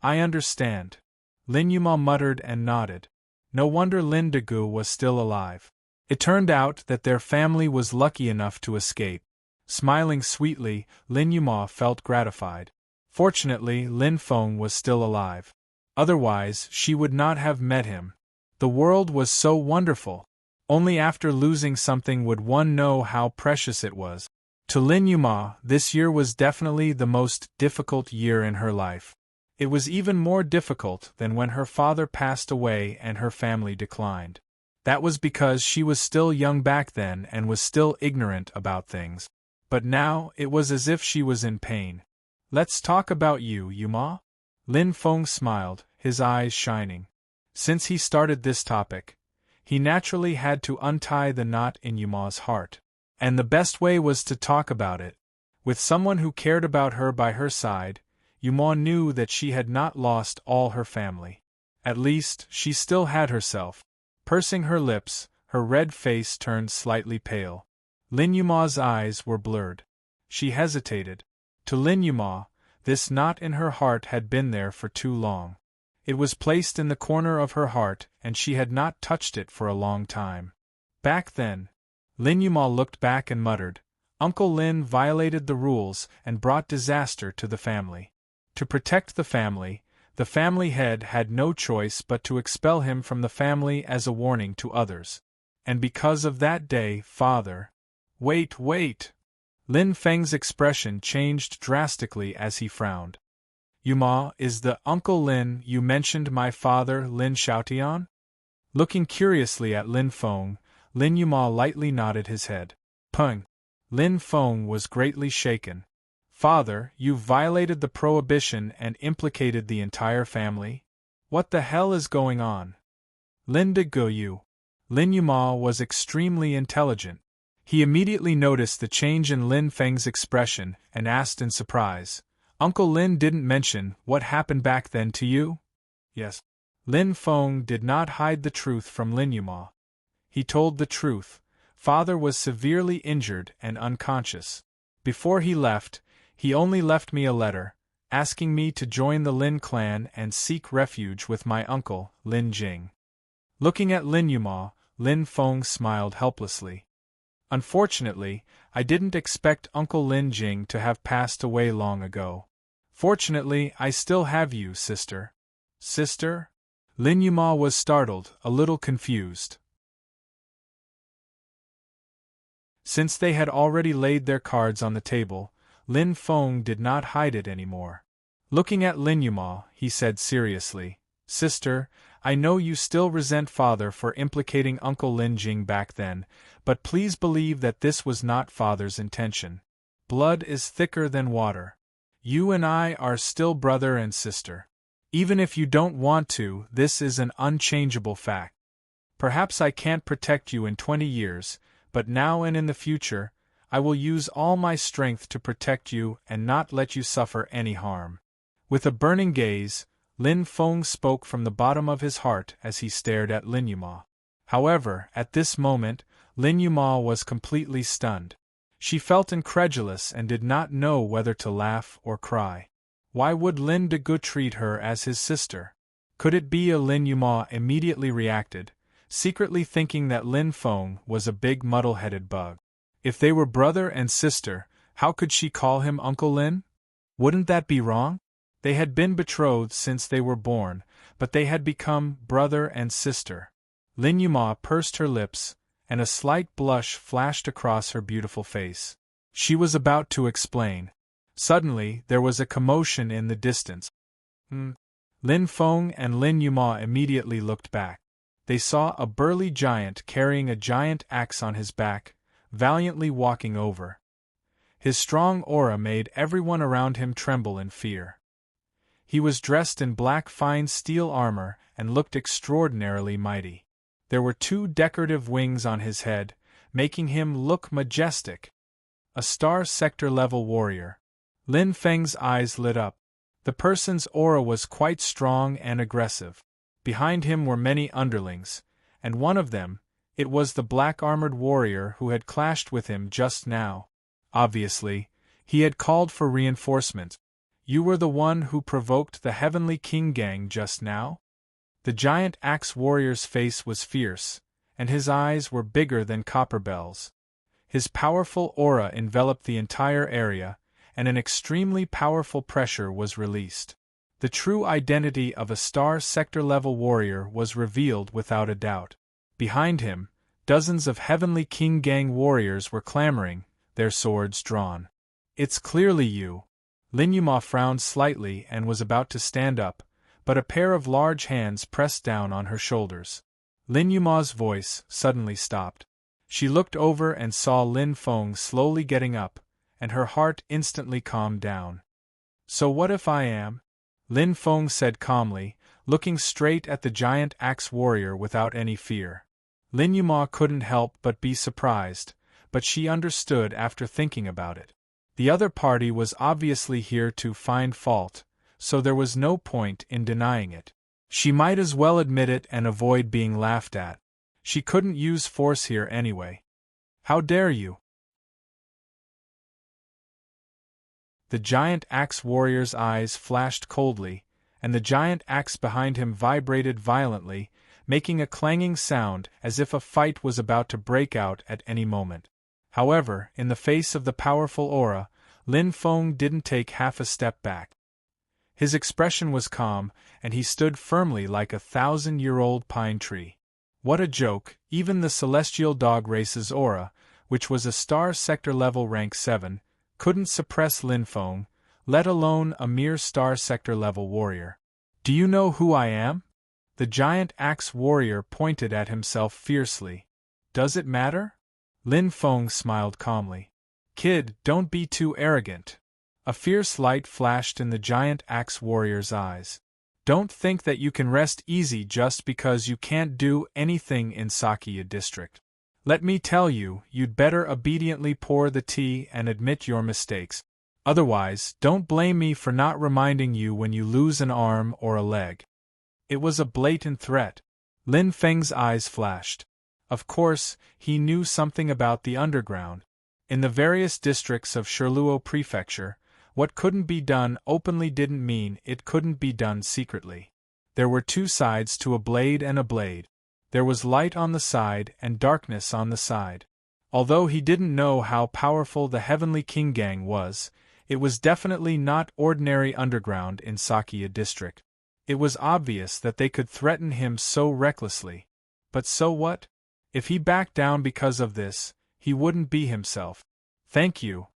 I understand. Lin Yuma muttered and nodded. No wonder Lin Degu was still alive. It turned out that their family was lucky enough to escape. Smiling sweetly, Lin Yuma felt gratified. Fortunately, Lin Feng was still alive. Otherwise, she would not have met him. The world was so wonderful. Only after losing something would one know how precious it was. To Lin Yuma, this year was definitely the most difficult year in her life. It was even more difficult than when her father passed away and her family declined. That was because she was still young back then and was still ignorant about things. But now, it was as if she was in pain. Let's talk about you, Yuma. Lin Feng smiled, his eyes shining. Since he started this topic, he naturally had to untie the knot in Yuma's heart. And the best way was to talk about it. With someone who cared about her by her side, Yuma knew that she had not lost all her family. At least, she still had herself. Pursing her lips, her red face turned slightly pale. Lin Yuma's eyes were blurred. She hesitated. To Lin Yuma, this knot in her heart had been there for too long. It was placed in the corner of her heart, and she had not touched it for a long time. Back then, Lin Yuma looked back and muttered, Uncle Lin violated the rules and brought disaster to the family. To protect the family head had no choice but to expel him from the family as a warning to others. And because of that day, Father... Wait! Lin Feng's expression changed drastically as he frowned. Yuma, is the Uncle Lin you mentioned my father Lin Xiaotian? Looking curiously at Lin Feng, Lin Yuma lightly nodded his head. Pung! Lin Feng was greatly shaken. Father, you violated the prohibition and implicated the entire family? What the hell is going on? Lin Degu. Lin Yuma was extremely intelligent. He immediately noticed the change in Lin Feng's expression and asked in surprise, Uncle Lin didn't mention what happened back then to you? Yes. Lin Feng did not hide the truth from Lin Yuma. He told the truth. Father was severely injured and unconscious. Before he left, he only left me a letter, asking me to join the Lin clan and seek refuge with my uncle, Lin Jing. Looking at Lin Yuma, Lin Feng smiled helplessly. Unfortunately, I didn't expect Uncle Lin Jing to have passed away long ago. Fortunately, I still have you, sister. Sister? Lin Yuma was startled, a little confused. Since they had already laid their cards on the table, Lin Feng did not hide it anymore. Looking at Lin Yuma, he said seriously, Sister, I know you still resent Father for implicating Uncle Lin Jing back then, but please believe that this was not Father's intention. Blood is thicker than water. You and I are still brother and sister. Even if you don't want to, this is an unchangeable fact. Perhaps I can't protect you in 20 years, but now and in the future, I will use all my strength to protect you and not let you suffer any harm. With a burning gaze, Lin Feng spoke from the bottom of his heart as he stared at Lin Yuma. However, at this moment, Lin Yuma was completely stunned. She felt incredulous and did not know whether to laugh or cry. Why would Lin Degu treat her as his sister? Could it be Lin Yuma immediately reacted, secretly thinking that Lin Feng was a big muddle-headed bug. If they were brother and sister, how could she call him Uncle Lin? Wouldn't that be wrong? They had been betrothed since they were born, but they had become brother and sister. Lin Yuma pursed her lips, and a slight blush flashed across her beautiful face. She was about to explain. Suddenly, there was a commotion in the distance. Lin Feng and Lin Yuma immediately looked back. They saw a burly giant carrying a giant axe on his back, valiantly walking over. His strong aura made everyone around him tremble in fear. He was dressed in black fine steel armor and looked extraordinarily mighty. There were 2 decorative wings on his head, making him look majestic. A star sector level warrior. Lin Feng's eyes lit up. The person's aura was quite strong and aggressive. Behind him were many underlings, and one of them, it was the black-armored warrior who had clashed with him just now. Obviously, he had called for reinforcement. You were the one who provoked the Heavenly King gang just now? The giant axe warrior's face was fierce, and his eyes were bigger than copper bells. His powerful aura enveloped the entire area, and an extremely powerful pressure was released. The true identity of a star sector-level warrior was revealed without a doubt. Behind him, dozens of Heavenly King gang warriors were clamoring, their swords drawn. It's clearly you. Lin Yuma frowned slightly and was about to stand up, but a pair of large hands pressed down on her shoulders. Lin Yuma's voice suddenly stopped. She looked over and saw Lin Feng slowly getting up, and her heart instantly calmed down. So what if I am? Lin Feng said calmly, looking straight at the giant axe warrior without any fear. Lin Yuma couldn't help but be surprised, but she understood after thinking about it. The other party was obviously here to find fault, so there was no point in denying it. She might as well admit it and avoid being laughed at. She couldn't use force here anyway. How dare you? The giant axe warrior's eyes flashed coldly, and the giant axe behind him vibrated violently, making a clanging sound as if a fight was about to break out at any moment. However, in the face of the powerful aura, Lin Feng didn't take half a step back. His expression was calm, and he stood firmly like a 1,000-year-old pine tree. What a joke! Even the celestial dog race's aura, which was a star sector level rank 7, couldn't suppress Lin Feng, let alone a mere star sector level warrior. Do you know who I am? The giant axe warrior pointed at himself fiercely. Does it matter? Lin Feng smiled calmly. Kid, don't be too arrogant. A fierce light flashed in the giant axe warrior's eyes. Don't think that you can rest easy just because you can't do anything in Sakiya district. Let me tell you, you'd better obediently pour the tea and admit your mistakes. Otherwise, don't blame me for not reminding you when you lose an arm or a leg. It was a blatant threat. Lin Feng's eyes flashed. Of course, he knew something about the underground. In the various districts of Shirluo Prefecture, what couldn't be done openly didn't mean it couldn't be done secretly. There were 2 sides to a blade and a blade. There was light on the side and darkness on the side. Although he didn't know how powerful the Heavenly King gang was, it was definitely not ordinary underground in Sakiya district. It was obvious that they could threaten him so recklessly. But so what? If he backed down because of this, he wouldn't be himself. Thank you.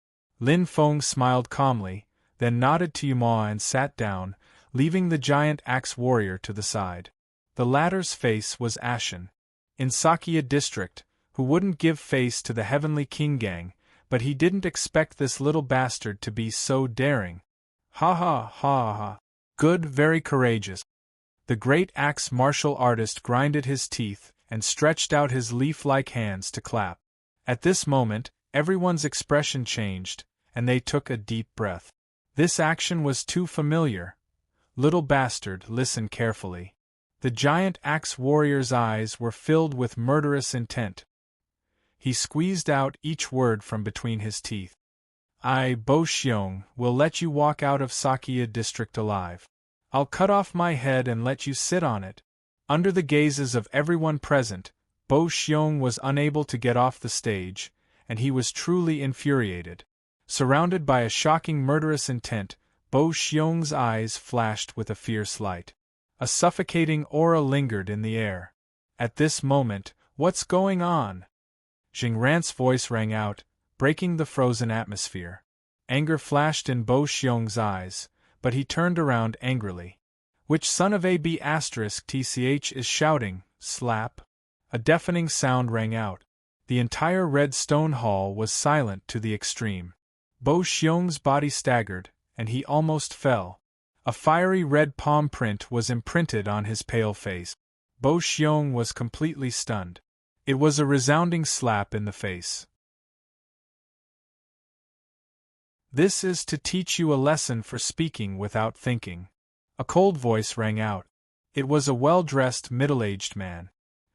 Lin Feng smiled calmly, then nodded to Yuma and sat down, leaving the giant axe warrior to the side. The latter's face was ashen. In Sakya district, who wouldn't give face to the Heavenly King gang, but he didn't expect this little bastard to be so daring. Ha ha ha ha. Good, very courageous. The great axe martial artist grinded his teeth and stretched out his leaf-like hands to clap. At this moment, everyone's expression changed, and they took a deep breath. This action was too familiar. Little bastard, listen carefully. The giant axe warrior's eyes were filled with murderous intent. He squeezed out each word from between his teeth. I, Bo Xiong, will let you walk out of Sakya district alive. I'll cut off my head and let you sit on it. Under the gazes of everyone present, Bo Xiong was unable to get off the stage, and he was truly infuriated. Surrounded by a shocking murderous intent, Bo Xiong's eyes flashed with a fierce light. A suffocating aura lingered in the air. At this moment, what's going on? Jing Ran's voice rang out, breaking the frozen atmosphere. Anger flashed in Bo Xiong's eyes, but he turned around angrily. Which son of a b***** tch is shouting, slap? A deafening sound rang out. The entire red stone hall was silent to the extreme. Bo Xiong's body staggered, and he almost fell. A fiery red palm print was imprinted on his pale face. Bo Xiong was completely stunned. It was a resounding slap in the face. This is to teach you a lesson for speaking without thinking. A cold voice rang out. It was a well-dressed, middle-aged man.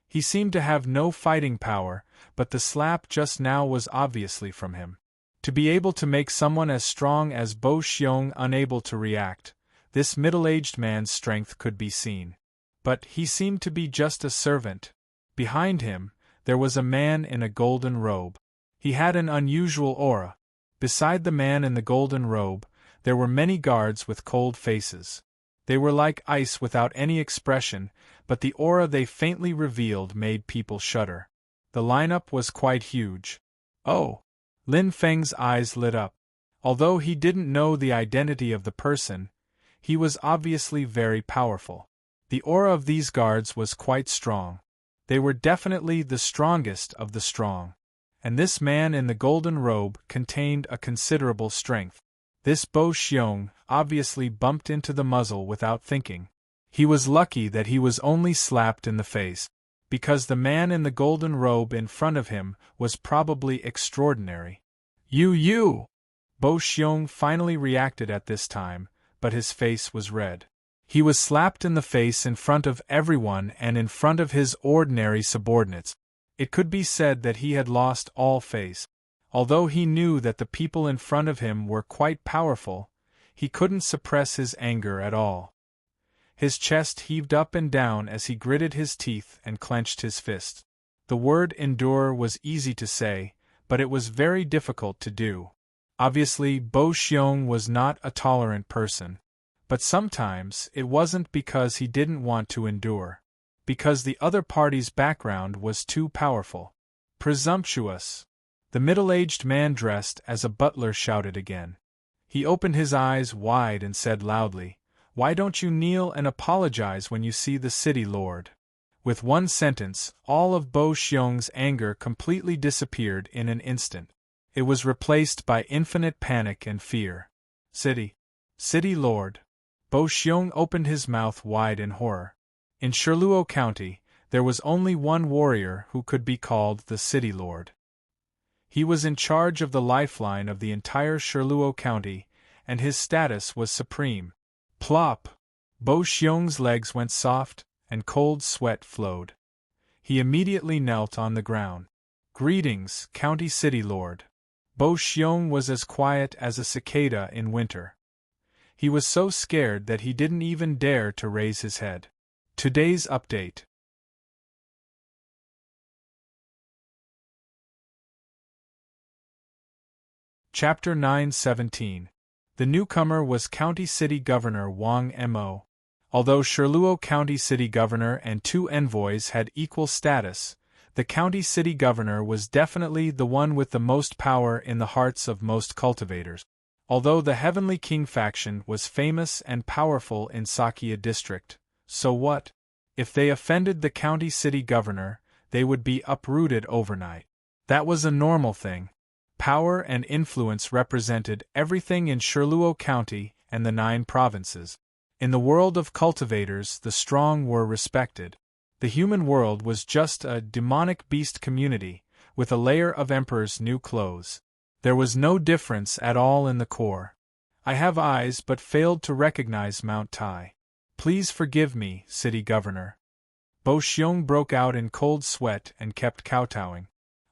He seemed to have no fighting power, but the slap just now was obviously from him. To be able to make someone as strong as Bo Xiong unable to react, this middle-aged man's strength could be seen. But he seemed to be just a servant. Behind him, there was a man in a golden robe. He had an unusual aura. Beside the man in the golden robe, there were many guards with cold faces. They were like ice without any expression, but the aura they faintly revealed made people shudder. The lineup was quite huge. Oh! Lin Feng's eyes lit up. Although he didn't know the identity of the person, he was obviously very powerful. The aura of these guards was quite strong. They were definitely the strongest of the strong. And this man in the golden robe contained a considerable strength. This Bo Xiong obviously bumped into the muzzle without thinking. He was lucky that he was only slapped in the face, because the man in the golden robe in front of him was probably extraordinary. You! Bo Xiong finally reacted at this time, but his face was red. He was slapped in the face in front of everyone and in front of his ordinary subordinates. It could be said that he had lost all face. Although he knew that the people in front of him were quite powerful, he couldn't suppress his anger at all. His chest heaved up and down as he gritted his teeth and clenched his fists. The word endure was easy to say, but it was very difficult to do. Obviously, Bo Xiong was not a tolerant person. But sometimes it wasn't because he didn't want to endure. Because the other party's background was too powerful. Presumptuous. The middle-aged man dressed as a butler shouted again. He opened his eyes wide and said loudly, "Why don't you kneel and apologize when you see the city lord?" With one sentence, all of Bo Xiong's anger completely disappeared in an instant. It was replaced by infinite panic and fear. City lord. Bo Xiong opened his mouth wide in horror. In Sherluo County, there was only one warrior who could be called the City Lord. He was in charge of the lifeline of the entire Sherluo County, and his status was supreme. Plop! Bo Xiong's legs went soft, and cold sweat flowed. He immediately knelt on the ground. Greetings, County City Lord. Bo Xiong was as quiet as a cicada in winter. He was so scared that he didn't even dare to raise his head. Today's update. Chapter 9:17. The newcomer was County City Governor Wang Mo. Although Sherluo County City Governor and 2 envoys had equal status, the county city governor was definitely the one with the most power in the hearts of most cultivators. Although the Heavenly King faction was famous and powerful in Sakya district, so what? If they offended the county city governor, they would be uprooted overnight. That was a normal thing. Power and influence represented everything in Sherluo County and the 9 provinces. In the world of cultivators, the strong were respected. The human world was just a demonic beast community, with a layer of emperor's new clothes. There was no difference at all in the core. I have eyes but failed to recognize Mount Tai. Please forgive me, city governor. Bo Xiong broke out in cold sweat and kept kowtowing.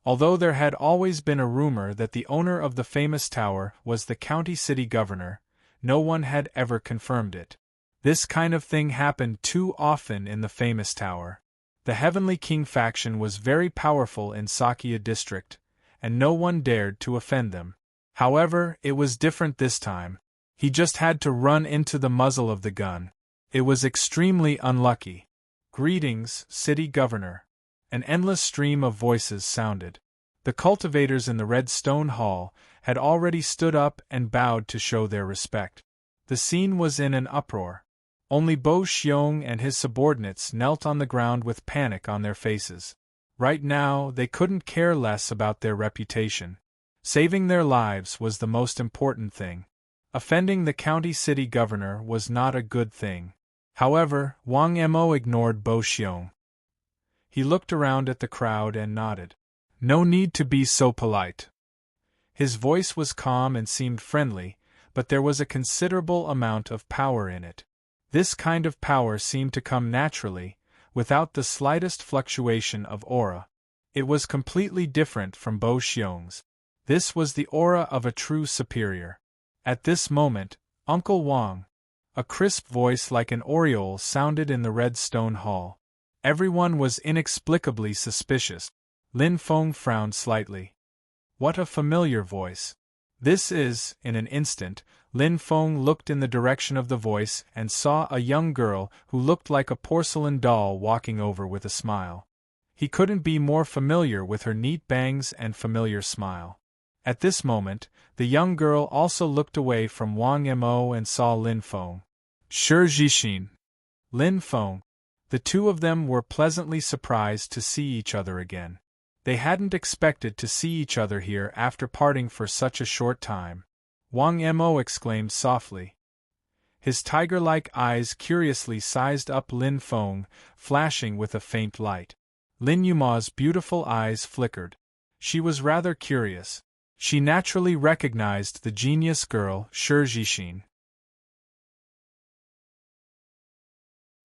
Although there had always been a rumor that the owner of the famous tower was the county city governor, no one had ever confirmed it. This kind of thing happened too often in the famous tower. The Heavenly King faction was very powerful in Sakya district, and no one dared to offend them. However, it was different this time. He just had to run into the muzzle of the gun. It was extremely unlucky. Greetings, city governor. An endless stream of voices sounded. The cultivators in the red stone hall had already stood up and bowed to show their respect. The scene was in an uproar. Only Bo Xiong and his subordinates knelt on the ground with panic on their faces. Right now, they couldn't care less about their reputation. Saving their lives was the most important thing. Offending the county city governor was not a good thing. However, Wang Mo ignored Bo Xiong. He looked around at the crowd and nodded. No need to be so polite. His voice was calm and seemed friendly, but there was a considerable amount of power in it. This kind of power seemed to come naturally, without the slightest fluctuation of aura. It was completely different from Bo Xiong's. This was the aura of a true superior. At this moment, Uncle Wang, a crisp voice like an aureole sounded in the red stone hall. Everyone was inexplicably suspicious. Lin Feng frowned slightly. What a familiar voice. This is, in an instant, Lin Feng looked in the direction of the voice and saw a young girl who looked like a porcelain doll walking over with a smile. He couldn't be more familiar with her neat bangs and familiar smile. At this moment, the young girl also looked away from Wang Mo and saw Lin Feng. Shi Jixin. Lin Feng. The two of them were pleasantly surprised to see each other again. They hadn't expected to see each other here after parting for such a short time. Wang Mo exclaimed softly. His tiger-like eyes curiously sized up Lin Feng, flashing with a faint light. Lin Yuma's beautiful eyes flickered. She was rather curious. She naturally recognized the genius girl, Shi Jixin.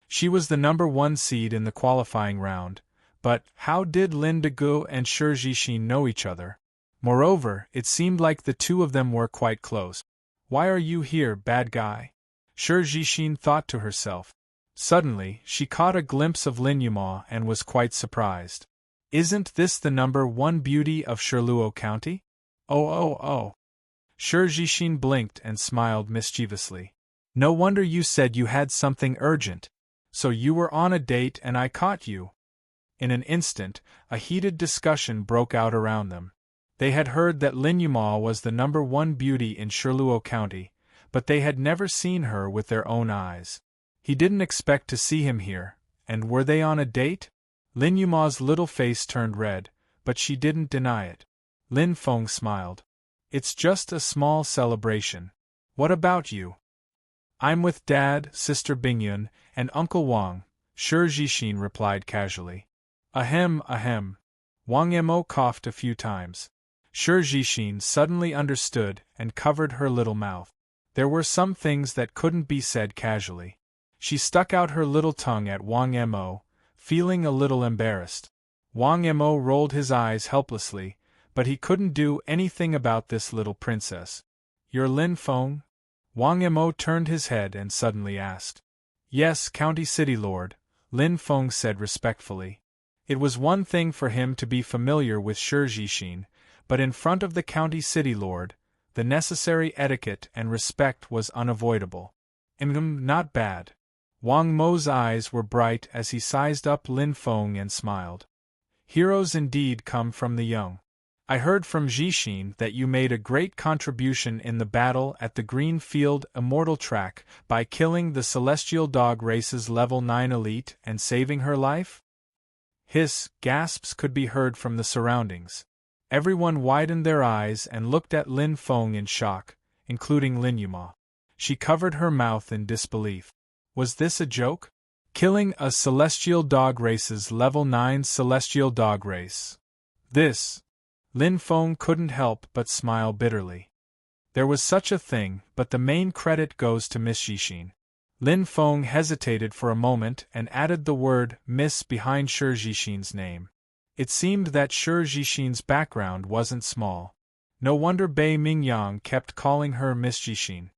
She was the number 1 seed in the qualifying round, but how did Lin Degu and Shi Jixin know each other? Moreover, it seemed like the two of them were quite close. Why are you here, bad guy? Shi Jixin thought to herself. Suddenly, she caught a glimpse of Lin Yuma and was quite surprised. Isn't this the number 1 beauty of Sherluo County? Oh. Shi Jixin blinked and smiled mischievously. No wonder you said you had something urgent. So you were on a date and I caught you. In an instant, a heated discussion broke out around them. They had heard that Lin Yuma was the number 1 beauty in Sherluo County, but they had never seen her with their own eyes. He didn't expect to see him here, and were they on a date? Lin Yuma's little face turned red, but she didn't deny it. Lin Feng smiled. It's just a small celebration. What about you? I'm with Dad, Sister Bingyun, and Uncle Wang, Shi Jixin replied casually. Ahem. Wang Mo coughed a few times. Shi Jixin suddenly understood and covered her little mouth. There were some things that couldn't be said casually. She stuck out her little tongue at Wang Mo, feeling a little embarrassed. Wang Mo rolled his eyes helplessly, but he couldn't do anything about this little princess. You're Lin Feng? Wang Mo turned his head and suddenly asked. Yes, County City Lord, Lin Feng said respectfully. It was one thing for him to be familiar with Shi Jixin, but in front of the County City Lord, the necessary etiquette and respect was unavoidable. Not bad. Wang Mo's eyes were bright as he sized up Lin Feng and smiled. Heroes indeed come from the young. I heard from Jixin that you made a great contribution in the battle at the Green Field Immortal Track by killing the Celestial Dog Race's level 9 elite and saving her life? Gasps could be heard from the surroundings. Everyone widened their eyes and looked at Lin Feng in shock, including Lin Yuma. She covered her mouth in disbelief. Was this a joke? Killing a Celestial Dog Race's level 9 Celestial Dog Race. Lin Feng couldn't help but smile bitterly. There was such a thing, but the main credit goes to Miss Jixin. Lin Feng hesitated for a moment and added the word Miss behind Shi Jixin's name. It seemed that Shi Jixin's background wasn't small. No wonder Bei Mingyang kept calling her Miss Jixin.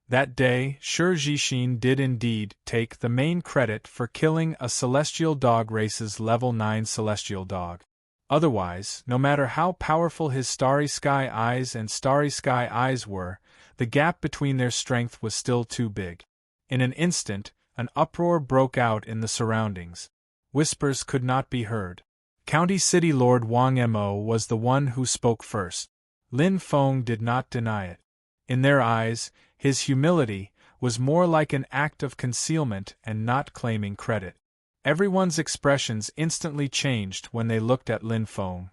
That day, Shi Jixin did indeed take the main credit for killing a Celestial Dog Race's level 9 Celestial Dog. Otherwise, no matter how powerful his Starry Sky Eyes and Starry Sky Eyes were, the gap between their strength was still too big. In an instant, an uproar broke out in the surroundings. Whispers could not be heard. County City Lord Wang Mo was the one who spoke first. Lin Feng did not deny it. In their eyes, his humility was more like an act of concealment and not claiming credit. Everyone's expressions instantly changed when they looked at Lin Feng.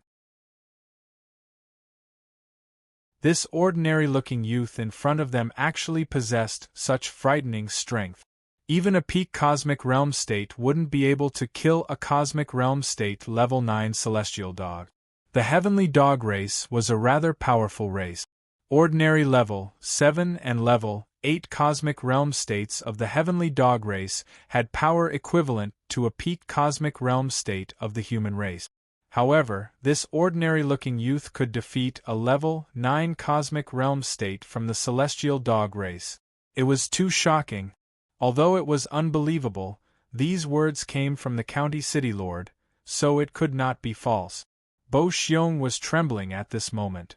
This ordinary-looking youth in front of them actually possessed such frightening strength. Even a peak Cosmic Realm State wouldn't be able to kill a Cosmic Realm State level 9 Celestial Dog. The Heavenly Dog race was a rather powerful race. Ordinary level 7 and level 8 Cosmic Realm States of the Heavenly Dog race had power equivalent to a peak Cosmic Realm State of the human race. However, this ordinary-looking youth could defeat a level 9 Cosmic Realm State from the Celestial Dog race. It was too shocking. Although it was unbelievable, these words came from the County City Lord, so it could not be false. Bo Xiong was trembling at this moment.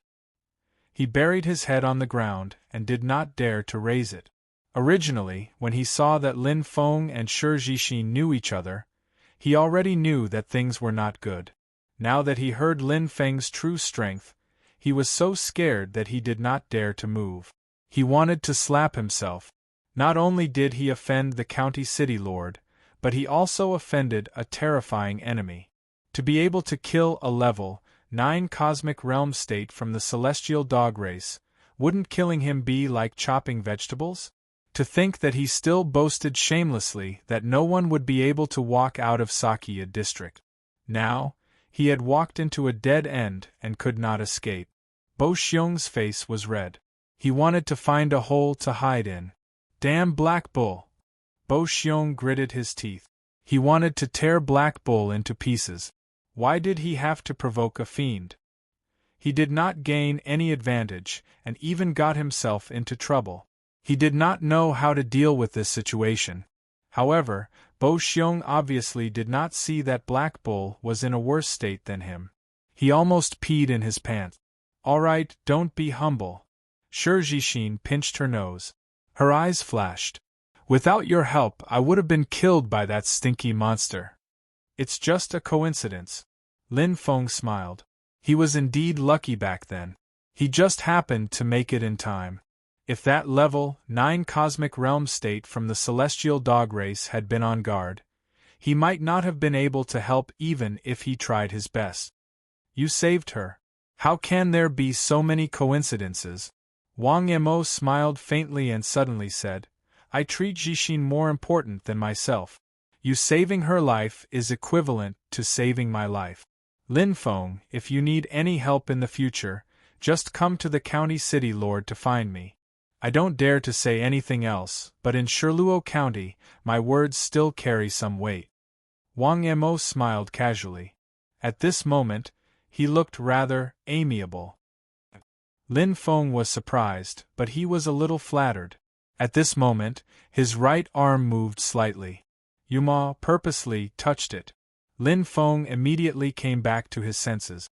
He buried his head on the ground and did not dare to raise it. Originally, when he saw that Lin Feng and Shi Jixin knew each other, he already knew that things were not good. Now that he heard Lin Feng's true strength, he was so scared that he did not dare to move. He wanted to slap himself. Not only did he offend the County City Lord, but he also offended a terrifying enemy. To be able to kill a level 9 Cosmic Realm State from the Celestial Dog race, wouldn't killing him be like chopping vegetables? To think that he still boasted shamelessly that no one would be able to walk out of Sakya district. Now, he had walked into a dead end and could not escape. Bo Xiong's face was red. He wanted to find a hole to hide in. Damn Black Bull! Bo Xiong gritted his teeth. He wanted to tear Black Bull into pieces. Why did he have to provoke a fiend? He did not gain any advantage, and even got himself into trouble. He did not know how to deal with this situation. However, Bo Xiong obviously did not see that Black Bull was in a worse state than him. He almost peed in his pants. All right, don't be humble. Shi Jixin pinched her nose. Her eyes flashed. Without your help, I would have been killed by that stinky monster. It's just a coincidence. Lin Feng smiled. He was indeed lucky back then. He just happened to make it in time. If that level 9 Cosmic Realm State from the Celestial Dog race had been on guard, he might not have been able to help even if he tried his best. You saved her. How can there be so many coincidences? Wang Mo smiled faintly and suddenly said, I treat Jixin more important than myself. You saving her life is equivalent to saving my life. Lin Feng, if you need any help in the future, just come to the County City Lord to find me. I don't dare to say anything else, but in Shirluo County, my words still carry some weight. Wang Mo smiled casually. At this moment, he looked rather amiable. Lin Feng was surprised, but he was a little flattered. At this moment, his right arm moved slightly. Yuma purposely touched it. Lin Feng immediately came back to his senses.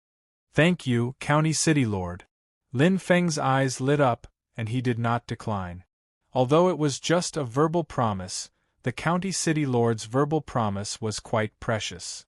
Thank you, County City Lord. Lin Feng's eyes lit up, and he did not decline. Although it was just a verbal promise, the county city lord's verbal promise was quite precious.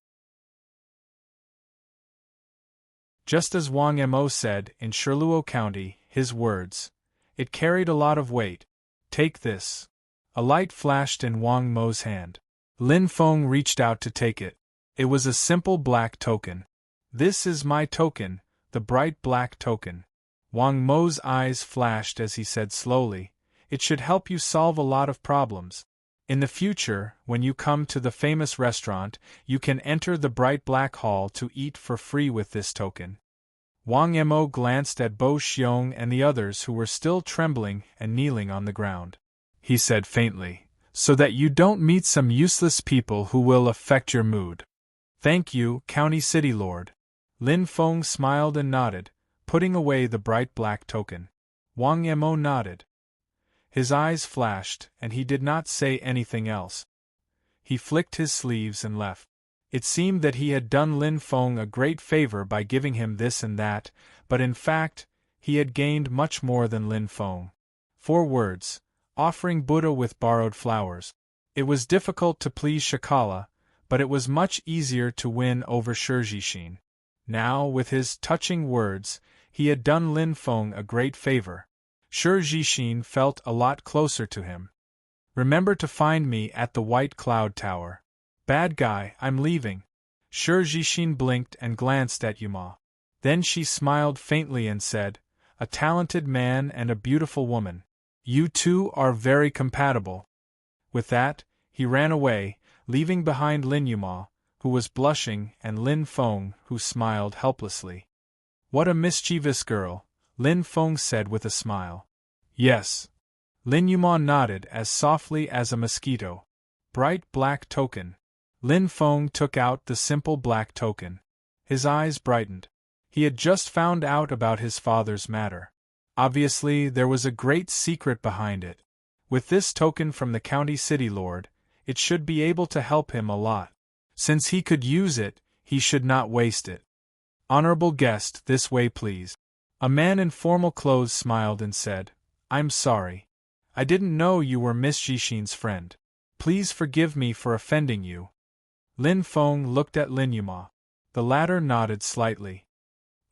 Just as Wang Mo said in Shirluo County, his words. It carried a lot of weight. Take this. A light flashed in Wang Mo's hand. Lin Feng reached out to take it. It was a simple black token. This is my token, the bright black token. Wang Mo's eyes flashed as he said slowly, it should help you solve a lot of problems. In the future, when you come to the famous restaurant, you can enter the bright black hall to eat for free with this token. Wang Mo glanced at Bo Xiong and the others who were still trembling and kneeling on the ground. He said faintly, so that you don't meet some useless people who will affect your mood. Thank you, County City Lord. Lin Feng smiled and nodded, putting away the bright black token. Wang Mo nodded. His eyes flashed, and he did not say anything else. He flicked his sleeves and left. It seemed that he had done Lin Feng a great favor by giving him this and that, but in fact, he had gained much more than Lin Feng. 4 words, offering Buddha with borrowed flowers. It was difficult to please Shakala, but it was much easier to win over Shijishin. Now, with his touching words, he had done Lin Feng a great favor. Shijishin felt a lot closer to him. Remember to find me at the White Cloud Tower. Bad guy, I'm leaving. Shijishin blinked and glanced at Yuma. Then she smiled faintly and said, a talented man and a beautiful woman. You two are very compatible. With that, he ran away, leaving behind Lin Yuma, who was blushing, and Lin Feng, who smiled helplessly. What a mischievous girl, Lin Feng said with a smile. Yes. Lin Yuma nodded as softly as a mosquito. Bright black token. Lin Feng took out the simple black token. His eyes brightened. He had just found out about his father's matter. Obviously, there was a great secret behind it. With this token from the county city lord, it should be able to help him a lot. Since he could use it, he should not waste it. Honorable guest, this way please. A man in formal clothes smiled and said, I'm sorry. I didn't know you were Miss Jishin's friend. Please forgive me for offending you. Lin Feng looked at Lin Yuma. The latter nodded slightly.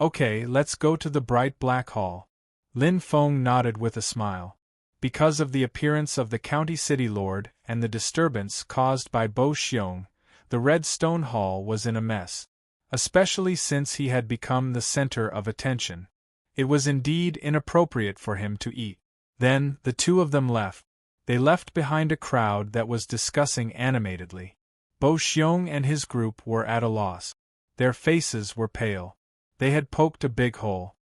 Okay, let's go to the bright black hall. Lin Feng nodded with a smile. Because of the appearance of the county city lord and the disturbance caused by Bo Xiong, the Red Stone Hall was in a mess. Especially since he had become the center of attention. It was indeed inappropriate for him to eat. Then, the two of them left. They left behind a crowd that was discussing animatedly. Bo Xiong and his group were at a loss. Their faces were pale. They had poked a big hole.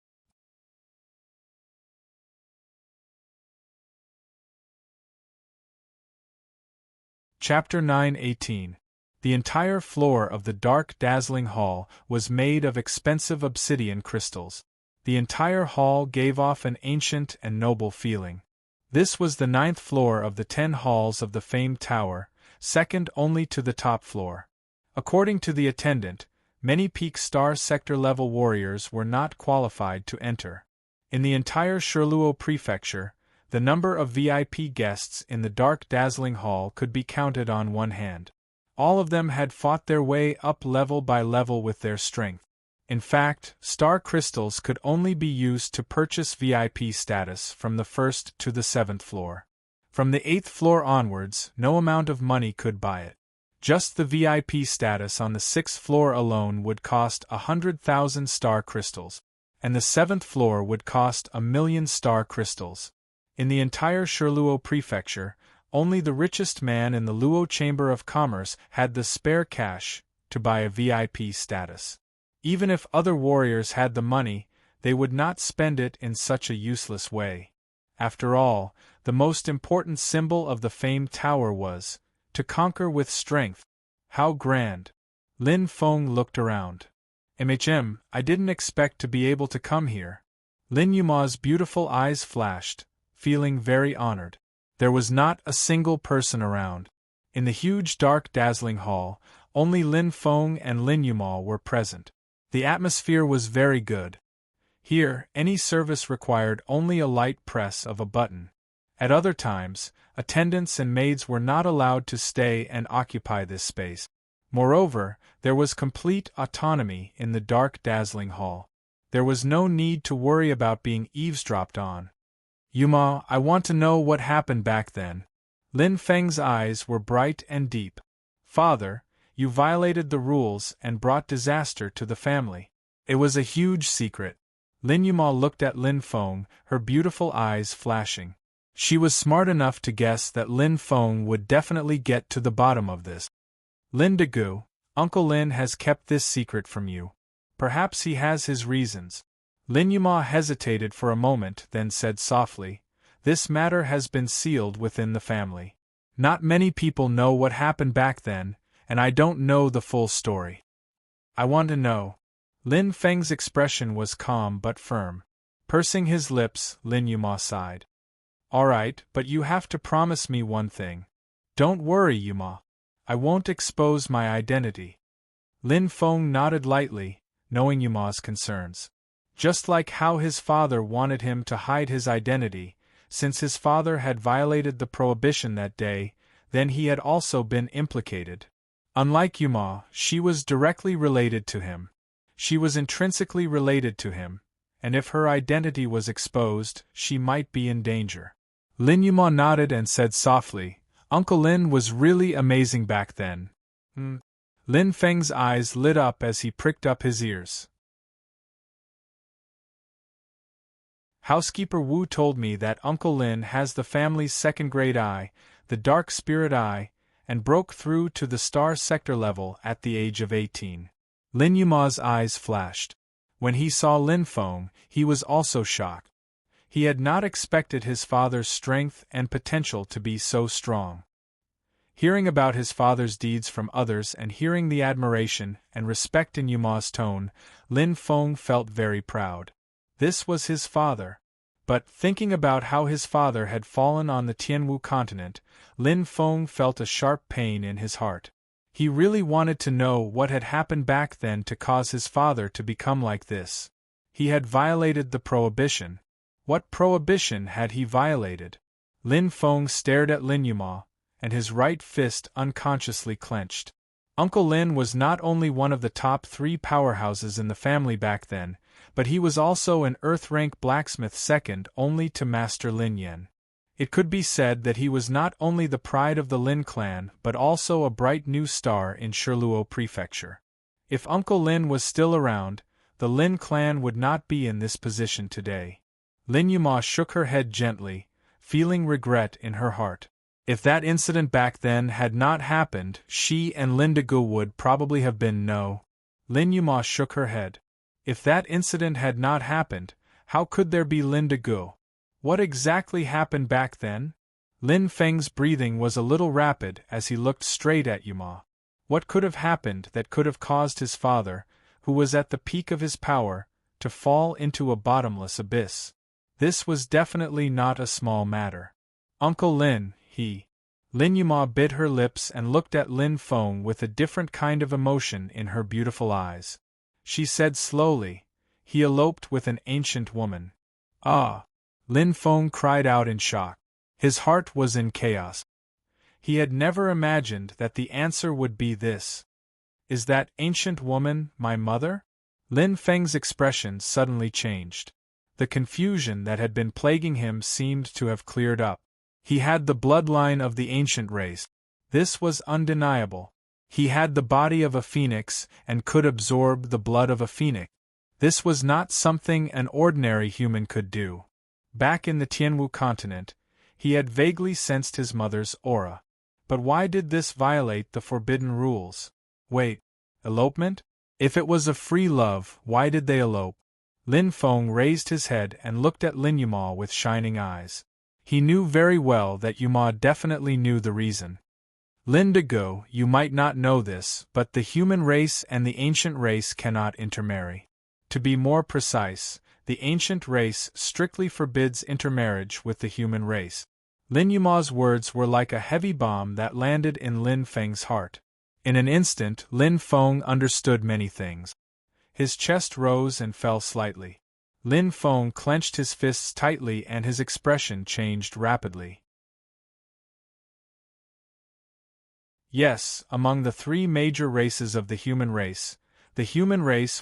Chapter 9:18. The entire floor of the dark, dazzling hall was made of expensive obsidian crystals. The entire hall gave off an ancient and noble feeling. This was the 9th floor of the 10 halls of the famed tower, second only to the top floor. According to the attendant, many peak star sector level warriors were not qualified to enter. In the entire Shirluo prefecture, the number of VIP guests in the dark, dazzling hall could be counted on one hand. All of them had fought their way up level by level with their strength. In fact, star crystals could only be used to purchase VIP status from the 1st to the 7th floor. From the 8th floor onwards, no amount of money could buy it. Just the VIP status on the 6th floor alone would cost 100,000 star crystals, and the 7th floor would cost 1,000,000 star crystals. In the entire Shirluo prefecture, only the richest man in the Luo Chamber of Commerce had the spare cash to buy a VIP status. Even if other warriors had the money, they would not spend it in such a useless way. After all, the most important symbol of the famed tower was, to conquer with strength. How grand! Lin Feng looked around. I didn't expect to be able to come here. Lin Yuma's beautiful eyes flashed, feeling very honored. There was not a single person around. In the huge dark dazzling hall, only Lin Feng and Lin Yuma were present. The atmosphere was very good. Here, any service required only a light press of a button. At other times, attendants and maids were not allowed to stay and occupy this space. Moreover, there was complete autonomy in the dark, dazzling hall. There was no need to worry about being eavesdropped on. Yuma, I want to know what happened back then. Lin Feng's eyes were bright and deep. Father, you violated the rules and brought disaster to the family. It was a huge secret. Lin Yuma looked at Lin Feng, her beautiful eyes flashing. She was smart enough to guess that Lin Feng would definitely get to the bottom of this. Lin Degu, Uncle Lin has kept this secret from you. Perhaps he has his reasons. Lin Yuma hesitated for a moment, then said softly, this matter has been sealed within the family. Not many people know what happened back then, and I don't know the full story. I want to know. Lin Feng's expression was calm but firm. Pursing his lips, Lin Yuma sighed. All right, but you have to promise me one thing. Don't worry, Yuma. I won't expose my identity. Lin Feng nodded lightly, knowing Yuma's concerns. Just like how his father wanted him to hide his identity, since his father had violated the prohibition that day, then he had also been implicated. Unlike Yuma, she was directly related to him. She was intrinsically related to him, and if her identity was exposed, she might be in danger. Lin Yuma nodded and said softly, Uncle Lin was really amazing back then. Lin Feng's eyes lit up as he pricked up his ears. Housekeeper Wu told me that Uncle Lin has the family's second-grade eye, the dark spirit eye, and broke through to the star sector level at the age of 18. Lin Yuma's eyes flashed. When he saw Lin Feng, he was also shocked. He had not expected his father's strength and potential to be so strong. Hearing about his father's deeds from others and hearing the admiration and respect in Yuma's tone, Lin Feng felt very proud. This was his father. But, thinking about how his father had fallen on the Tianwu continent, Lin Feng felt a sharp pain in his heart. He really wanted to know what had happened back then to cause his father to become like this. He had violated the prohibition. What prohibition had he violated? Lin Feng stared at Lin Yuma, and his right fist unconsciously clenched. Uncle Lin was not only one of the top 3 powerhouses in the family back then, but he was also an Earth-rank blacksmith second only to Master Lin Yan. It could be said that he was not only the pride of the Lin clan but also a bright new star in Shiluo Prefecture. If Uncle Lin was still around, the Lin clan would not be in this position today. Lin Yuma shook her head gently, feeling regret in her heart. If that incident back then had not happened, she and Lin Degu would probably have been no. Lin Yuma shook her head. If that incident had not happened, how could there be Lin Degu? What exactly happened back then? Lin Feng's breathing was a little rapid as he looked straight at Yuma. What could have happened that could have caused his father, who was at the peak of his power, to fall into a bottomless abyss? This was definitely not a small matter. Uncle Lin, Lin Yuma bit her lips and looked at Lin Feng with a different kind of emotion in her beautiful eyes. She said slowly, he eloped with an ancient woman. Ah! Lin Feng cried out in shock. His heart was in chaos. He had never imagined that the answer would be this. Is that ancient woman my mother? Lin Feng's expression suddenly changed. The confusion that had been plaguing him seemed to have cleared up. He had the bloodline of the ancient race. This was undeniable. He had the body of a phoenix and could absorb the blood of a phoenix. This was not something an ordinary human could do. Back in the Tianwu continent, he had vaguely sensed his mother's aura. But why did this violate the forbidden rules? Wait, elopement? If it was a free love, why did they elope? Lin Feng raised his head and looked at Lin Yuma with shining eyes. He knew very well that Yuma definitely knew the reason. Lin Degu, you might not know this, but the human race and the ancient race cannot intermarry. To be more precise, the ancient race strictly forbids intermarriage with the human race. Lin Yuma's words were like a heavy bomb that landed in Lin Feng's heart. In an instant, Lin Feng understood many things. His chest rose and fell slightly. Lin Feng clenched his fists tightly and his expression changed rapidly. Yes, among the three major races of the human race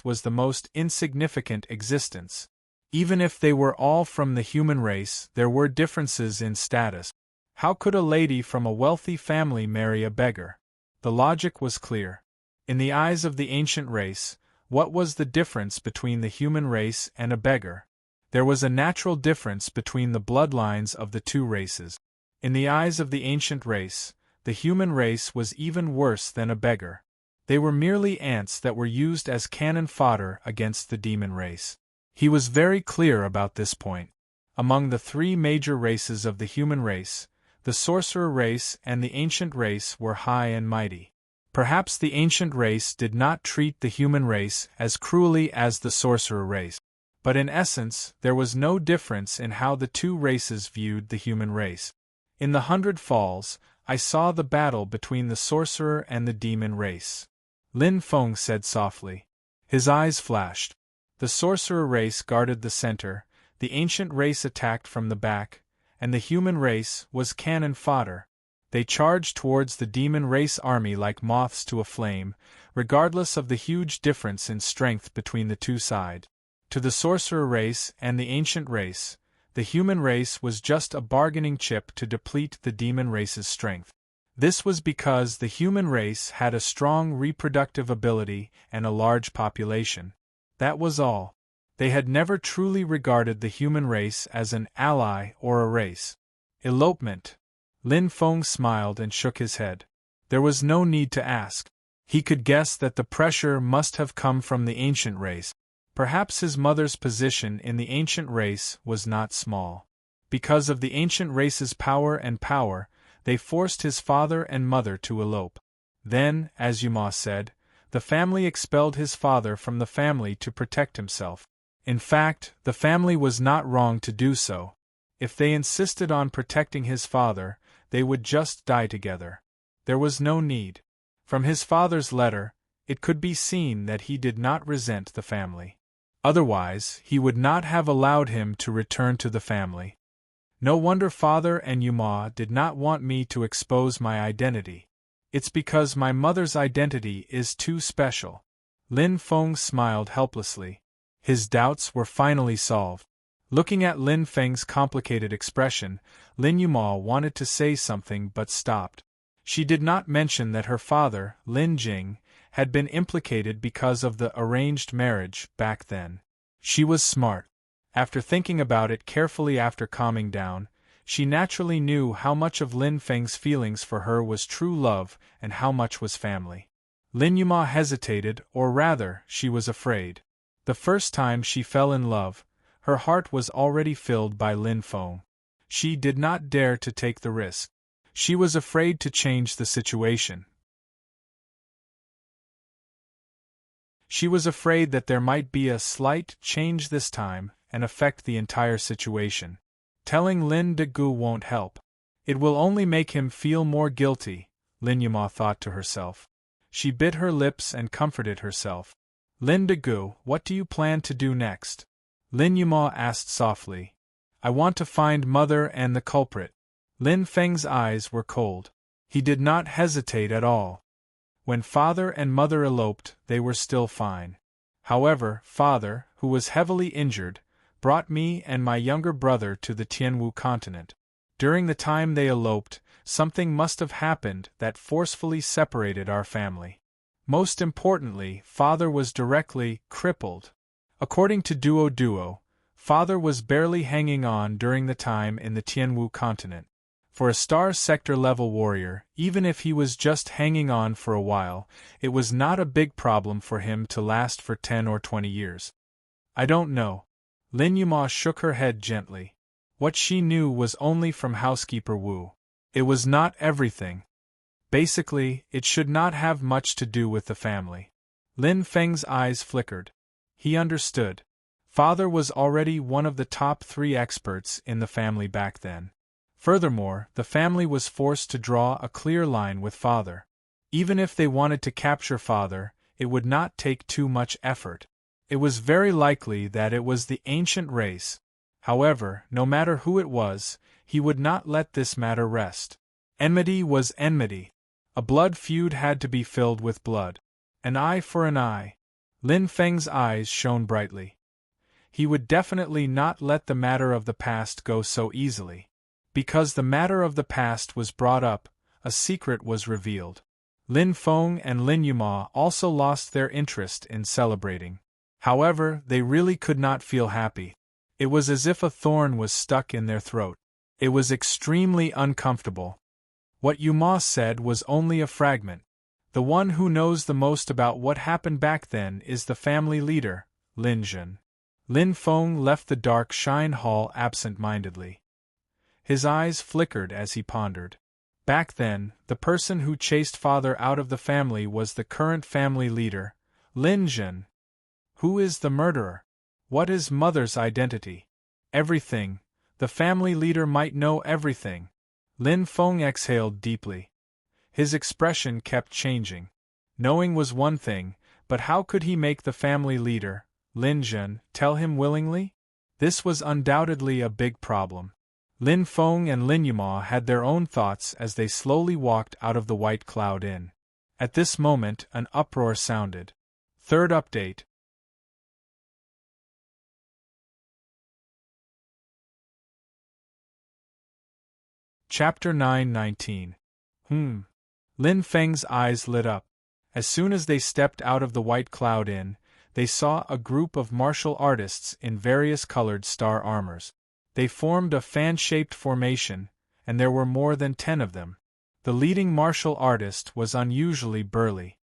was the most insignificant existence. Even if they were all from the human race, there were differences in status. How could a lady from a wealthy family marry a beggar? The logic was clear. In the eyes of the ancient race, what was the difference between the human race and a beggar? There was a natural difference between the bloodlines of the two races. In the eyes of the ancient race, the human race was even worse than a beggar. They were merely ants that were used as cannon fodder against the demon race. He was very clear about this point. Among the three major races of the human race, the sorcerer race and the ancient race were high and mighty. Perhaps the ancient race did not treat the human race as cruelly as the sorcerer race. But in essence, there was no difference in how the two races viewed the human race. In the 100 Falls, I saw the battle between the sorcerer and the demon race. Lin Feng said softly. His eyes flashed. The sorcerer race guarded the center, the ancient race attacked from the back, and the human race was cannon fodder. They charged towards the demon race army like moths to a flame, regardless of the huge difference in strength between the two sides. To the sorcerer race and the ancient race, the human race was just a bargaining chip to deplete the demon race's strength. This was because the human race had a strong reproductive ability and a large population. That was all. They had never truly regarded the human race as an ally or a race. Elopement. Lin Feng smiled and shook his head. There was no need to ask. He could guess that the pressure must have come from the ancient race. Perhaps his mother's position in the ancient race was not small. Because of the ancient race's power, they forced his father and mother to elope. Then, as Yuma said, the family expelled his father from the family to protect himself. In fact, the family was not wrong to do so. If they insisted on protecting his father, they would just die together. There was no need. From his father's letter, it could be seen that he did not resent the family. Otherwise, he would not have allowed him to return to the family. No wonder father and Yuma did not want me to expose my identity. It's because my mother's identity is too special. Lin Feng smiled helplessly. His doubts were finally solved. Looking at Lin Feng's complicated expression, Lin Yuma wanted to say something but stopped. She did not mention that her father, Lin Jing, had been implicated because of the arranged marriage back then. She was smart. After thinking about it carefully after calming down, she naturally knew how much of Lin Feng's feelings for her was true love and how much was family. Lin Yuma hesitated, or rather, she was afraid. The first time she fell in love, her heart was already filled by Lin Feng. She did not dare to take the risk. She was afraid to change the situation. She was afraid that there might be a slight change this time and affect the entire situation. Telling Lin Degu won't help. It will only make him feel more guilty, Lin Yuma thought to herself. She bit her lips and comforted herself. Lin Degu, what do you plan to do next? Lin Yuma asked softly. I want to find mother and the culprit. Lin Feng's eyes were cold. He did not hesitate at all. When father and mother eloped, they were still fine. However, father, who was heavily injured, brought me and my younger brother to the Tianwu continent. During the time they eloped, something must have happened that forcefully separated our family. Most importantly, father was directly crippled. According to Duo, father was barely hanging on during the time in the Tianwu continent. For a star sector level warrior, even if he was just hanging on for a while, it was not a big problem for him to last for 10 or 20 years. I don't know. Lin Yuma shook her head gently. What she knew was only from housekeeper Wu. It was not everything. Basically, it should not have much to do with the family. Lin Feng's eyes flickered. He understood. Father was already one of the top 3 experts in the family back then. Furthermore, the family was forced to draw a clear line with father. Even if they wanted to capture father, it would not take too much effort. It was very likely that it was the ancient race. However, no matter who it was, he would not let this matter rest. Enmity was enmity. A blood feud had to be filled with blood. An eye for an eye. Lin Feng's eyes shone brightly. He would definitely not let the matter of the past go so easily. Because the matter of the past was brought up, a secret was revealed. Lin Feng and Lin Yuma also lost their interest in celebrating. However, they really could not feel happy. It was as if a thorn was stuck in their throat. It was extremely uncomfortable. What Yuma said was only a fragment. The one who knows the most about what happened back then is the family leader, Lin Zhen. Lin Feng left the dark Shine Hall absent-mindedly. His eyes flickered as he pondered. Back then, the person who chased father out of the family was the current family leader, Lin Zhen. Who is the murderer? What is mother's identity? Everything. The family leader might know everything. Lin Feng exhaled deeply. His expression kept changing. Knowing was one thing, but how could he make the family leader, Lin Zhen, tell him willingly? This was undoubtedly a big problem. Lin Feng and Lin Yuma had their own thoughts as they slowly walked out of the White Cloud Inn. At this moment, an uproar sounded. Third update. Chapter 9:19. Lin Feng's eyes lit up. As soon as they stepped out of the White Cloud Inn, they saw a group of martial artists in various colored star armors. They formed a fan-shaped formation, and there were more than 10 of them. The leading martial artist was unusually burly.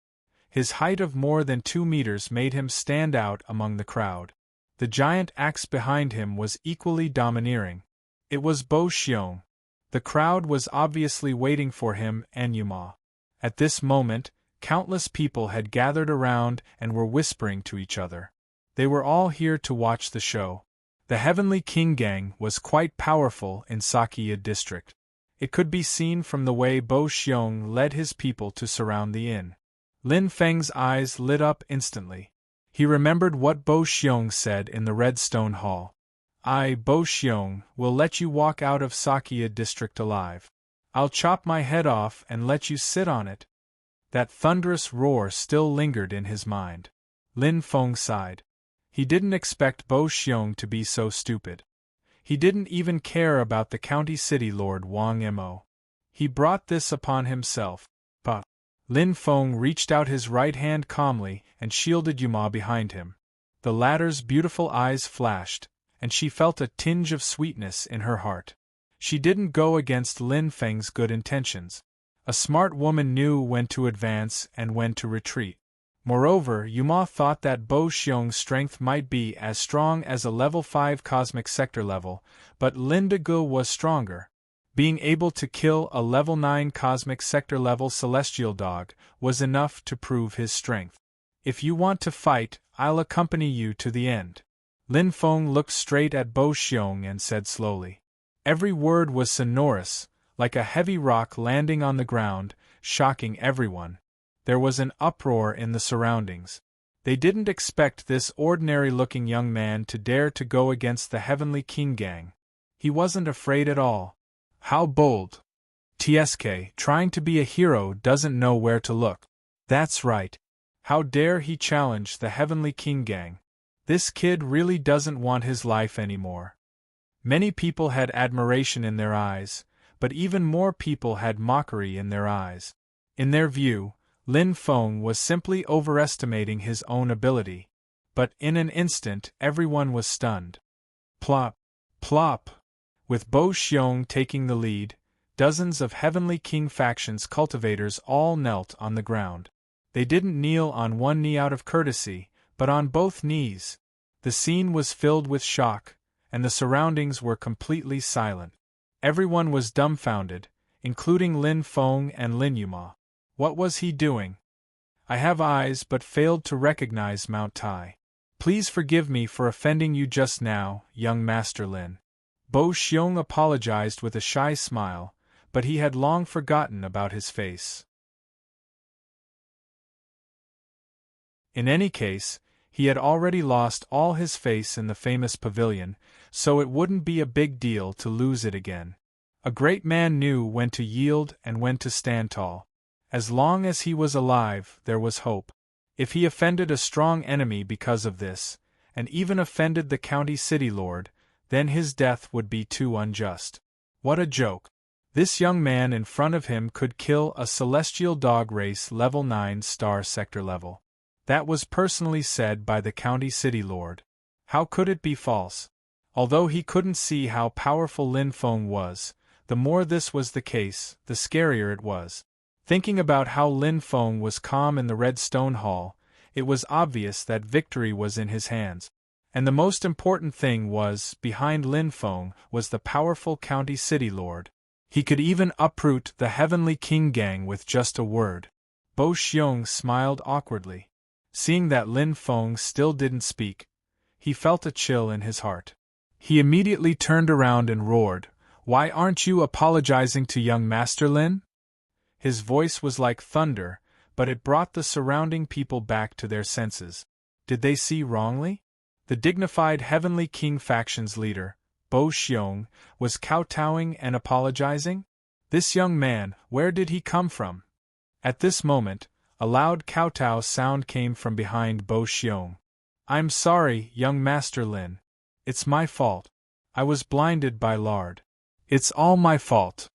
His height of more than 2 meters made him stand out among the crowd. The giant axe behind him was equally domineering. It was Bo Xiong. The crowd was obviously waiting for him and Yuma. At this moment, countless people had gathered around and were whispering to each other. They were all here to watch the show. The Heavenly King Gang was quite powerful in Sakya district. It could be seen from the way Bo Xiong led his people to surround the inn. Lin Feng's eyes lit up instantly. He remembered what Bo Xiong said in the Red Stone Hall. I, Bo Xiong, will let you walk out of Sakya district alive. I'll chop my head off and let you sit on it. That thunderous roar still lingered in his mind. Lin Feng sighed. He didn't expect Bo Xiong to be so stupid. He didn't even care about the county city lord Wang Mo. He brought this upon himself. But Lin Feng reached out his right hand calmly and shielded Yuma behind him. The latter's beautiful eyes flashed, and she felt a tinge of sweetness in her heart. She didn't go against Lin Feng's good intentions. A smart woman knew when to advance and when to retreat. Moreover, Yuma thought that Bo Xiong's strength might be as strong as a level 5 cosmic sector level, but Lin Degu was stronger. Being able to kill a level 9 cosmic sector level celestial dog was enough to prove his strength. If you want to fight, I'll accompany you to the end. Lin Feng looked straight at Bo Xiong and said slowly. Every word was sonorous, like a heavy rock landing on the ground, shocking everyone. There was an uproar in the surroundings. They didn't expect this ordinary-looking young man to dare to go against the Heavenly King Gang. He wasn't afraid at all. How bold! TSK, trying to be a hero, doesn't know where to look. That's right. How dare he challenge the Heavenly King Gang? This kid really doesn't want his life anymore. Many people had admiration in their eyes, but even more people had mockery in their eyes. In their view, Lin Feng was simply overestimating his own ability. But in an instant, everyone was stunned. Plop! Plop! With Bo Xiong taking the lead, dozens of Heavenly King factions cultivators all knelt on the ground. They didn't kneel on one knee out of courtesy, but on both knees. The scene was filled with shock, and the surroundings were completely silent. Everyone was dumbfounded, including Lin Feng and Lin Yuma. What was he doing? I have eyes but failed to recognize Mount Tai. Please forgive me for offending you just now, young Master Lin. Bo Xiong apologized with a shy smile, but he had long forgotten about his face. In any case, He had already lost all his face in the famous pavilion, so it wouldn't be a big deal to lose it again. A great man knew when to yield and when to stand tall. As long as he was alive, there was hope. If he offended a strong enemy because of this, and even offended the county city lord, then his death would be too unjust. What a joke! This young man in front of him could kill a celestial dog race level 9 star sector level. That was personally said by the county city lord. How could it be false? Although he couldn't see how powerful Lin Feng was, the more this was the case, the scarier it was. Thinking about how Lin Feng was calm in the Red Stone Hall, it was obvious that victory was in his hands. And the most important thing was, behind Lin Feng was the powerful county city lord. He could even uproot the Heavenly King gang with just a word. Bo Xiong smiled awkwardly. Seeing that Lin Feng still didn't speak, he felt a chill in his heart. He immediately turned around and roared, "Why aren't you apologizing to young Master Lin?" His voice was like thunder, but it brought the surrounding people back to their senses. Did they see wrongly? The dignified Heavenly King faction's leader, Bo Xiong, was kowtowing and apologizing? This young man, where did he come from? At this moment, a loud kowtow sound came from behind Bo Xiong. "I'm sorry, young Master Lin. It's my fault. I was blinded by lard. It's all my fault."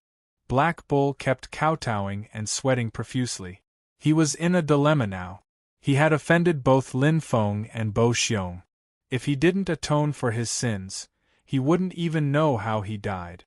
Black Bull kept kowtowing and sweating profusely. He was in a dilemma now. He had offended both Lin Feng and Bo Xiong. If he didn't atone for his sins, he wouldn't even know how he died.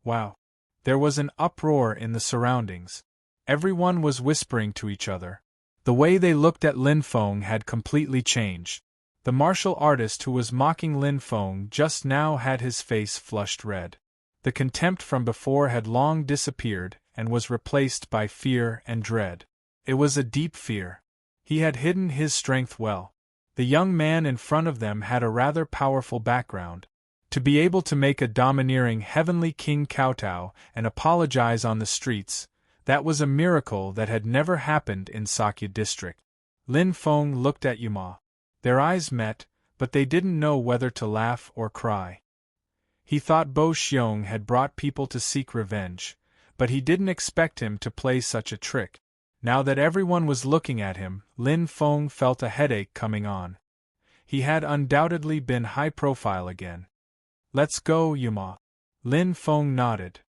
Wow! There was an uproar in the surroundings. Everyone was whispering to each other. The way they looked at Lin Feng had completely changed. The martial artist who was mocking Lin Feng just now had his face flushed red. The contempt from before had long disappeared and was replaced by fear and dread. It was a deep fear. He had hidden his strength well. The young man in front of them had a rather powerful background. To be able to make a domineering Heavenly King kowtow and apologize on the streets, that was a miracle that had never happened in Sakya district. Lin Feng looked at Yuma. Their eyes met, but they didn't know whether to laugh or cry. He thought Bo Xiong had brought people to seek revenge, but he didn't expect him to play such a trick. Now that everyone was looking at him, Lin Feng felt a headache coming on. He had undoubtedly been high profile again. "Let's go, Yuma." Lin Feng nodded.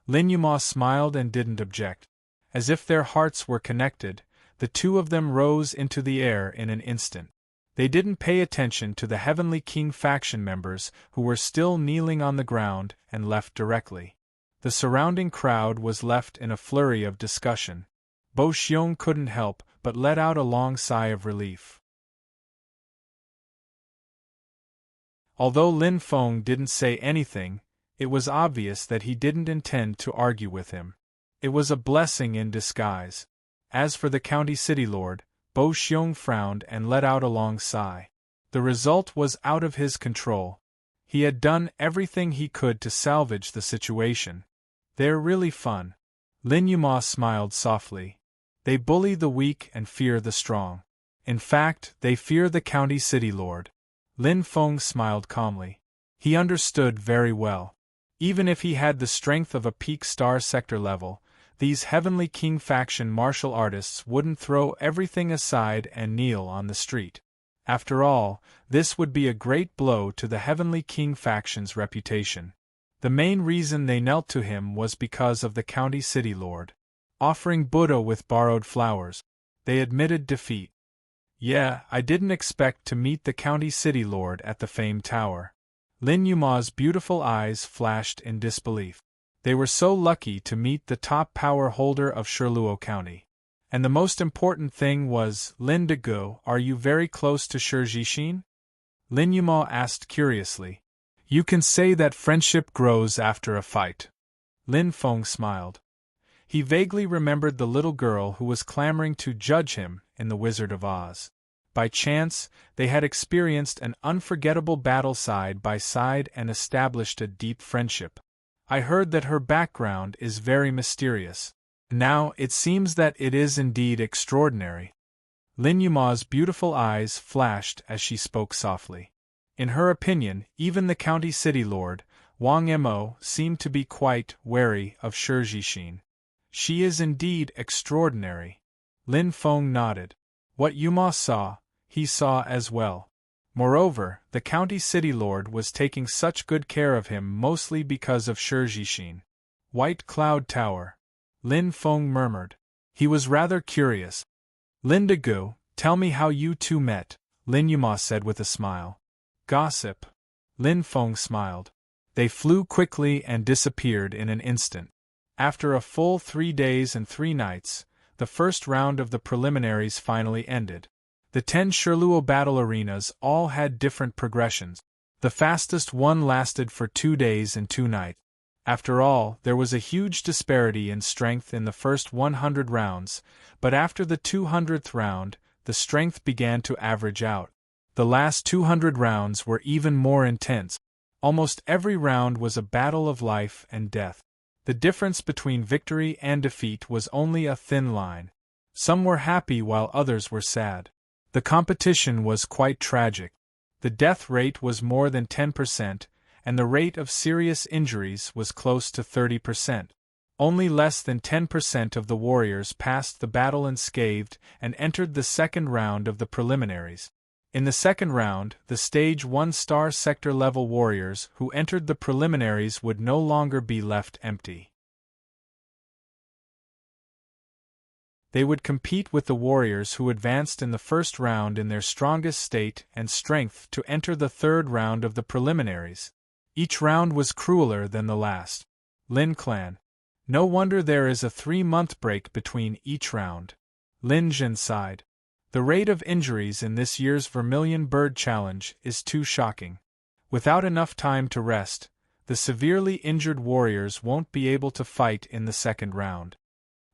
Lin Yuma smiled and didn't object. As if their hearts were connected, the two of them rose into the air in an instant. They didn't pay attention to the Heavenly King faction members who were still kneeling on the ground and left directly. The surrounding crowd was left in a flurry of discussion. Bo Xiong couldn't help but let out a long sigh of relief. Although Lin Feng didn't say anything, it was obvious that he didn't intend to argue with him. It was a blessing in disguise. As for the county city lord, Bo Xiong frowned and let out a long sigh. The result was out of his control. He had done everything he could to salvage the situation. "They're really fun." Lin Yuma smiled softly. "They bully the weak and fear the strong. In fact, they fear the county city lord." Lin Feng smiled calmly. He understood very well. Even if he had the strength of a peak star sector level, these Heavenly King faction martial artists wouldn't throw everything aside and kneel on the street. After all, this would be a great blow to the Heavenly King faction's reputation. The main reason they knelt to him was because of the county city lord. Offering Buddha with borrowed flowers, they admitted defeat. "Yeah, I didn't expect to meet the county city lord at the famed tower." Lin Yuma's beautiful eyes flashed in disbelief. They were so lucky to meet the top power holder of Shirluo County. And the most important thing was, "Lin Degu, are you very close to Shi Jixin?" Lin Yuma asked curiously. "You can say that friendship grows after a fight." Lin Feng smiled. He vaguely remembered the little girl who was clamoring to judge him in The Wizard of Oz. By chance, they had experienced an unforgettable battle side by side and established a deep friendship. I heard that her background is very mysterious. Now, it seems that it is indeed extraordinary. Lin Yuma's beautiful eyes flashed as she spoke softly. In her opinion, even the county city lord, Wang Mo, seemed to be quite wary of Shi Jixin. She is indeed extraordinary. Lin Feng nodded. What Yuma saw, he saw as well. Moreover, the county city lord was taking such good care of him mostly because of Shi Jixin. White Cloud Tower. Lin Feng murmured. He was rather curious. Lin Degu, tell me how you two met, Lin Yuma said with a smile. Gossip. Lin Feng smiled. They flew quickly and disappeared in an instant. After a full 3 days and 3 nights, the first round of the preliminaries finally ended. The 10 Shirluo battle arenas all had different progressions. The fastest one lasted for 2 days and 2 nights. After all, there was a huge disparity in strength in the first 100 rounds, but after the 200th round, the strength began to average out. The last 200 rounds were even more intense. Almost every round was a battle of life and death. The difference between victory and defeat was only a thin line. Some were happy while others were sad. The competition was quite tragic. The death rate was more than 10%, and the rate of serious injuries was close to 30%. Only less than 10% of the warriors passed the battle unscathed and entered the second round of the preliminaries. In the second round, the Stage 1 star sector level warriors who entered the preliminaries would no longer be left empty. They would compete with the warriors who advanced in the first round in their strongest state and strength to enter the third round of the preliminaries. Each round was crueler than the last. Lin Clan. No wonder there is a 3-month break between each round. Lin Jin sighed. The rate of injuries in this year's Vermilion Bird Challenge is too shocking. Without enough time to rest, the severely injured warriors won't be able to fight in the second round.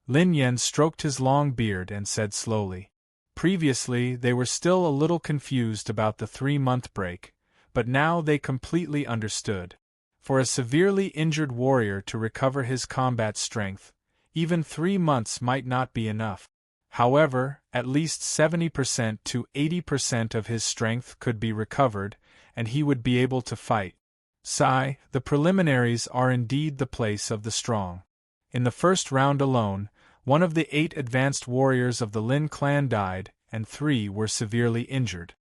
Lin Yen stroked his long beard and said slowly. Previously, they were still a little confused about the 3-month break, but now they completely understood. For a severely injured warrior to recover his combat strength, even 3 months might not be enough. However, at least 70% to 80% of his strength could be recovered, and he would be able to fight. Sigh, the preliminaries are indeed the place of the strong. In the first round alone, one of the 8 advanced warriors of the Lin clan died, and 3 were severely injured.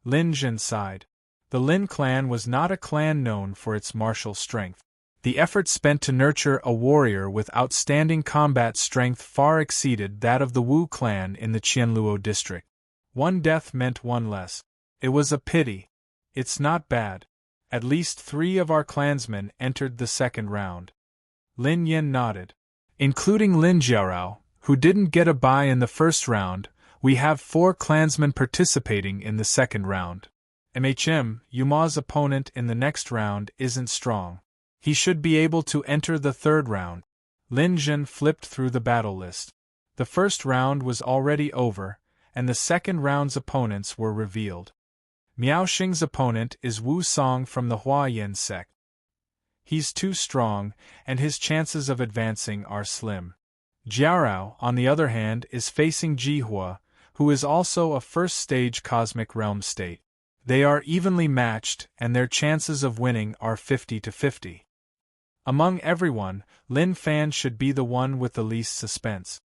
Lin Jin sighed. The Lin clan was not a clan known for its martial strength. The effort spent to nurture a warrior with outstanding combat strength far exceeded that of the Wu clan in the Qianluo district. 1 death meant 1 less. It was a pity. It's not bad. At least 3 of our clansmen entered the second round. Lin Yen nodded. Including Lin Jiarao, who didn't get a bye in the first round, we have 4 clansmen participating in the second round. Yuma's opponent in the next round isn't strong. He should be able to enter the third round. Lin Jin flipped through the battle list. The first round was already over, and the second round's opponents were revealed. Miao Xing's opponent is Wu Song from the Huayan sect. He's too strong, and his chances of advancing are slim. Jiarao, on the other hand, is facing Jihua, who is also a first-stage cosmic realm state. They are evenly matched, and their chances of winning are 50-50. Among everyone, Lin Fan should be the one with the least suspense.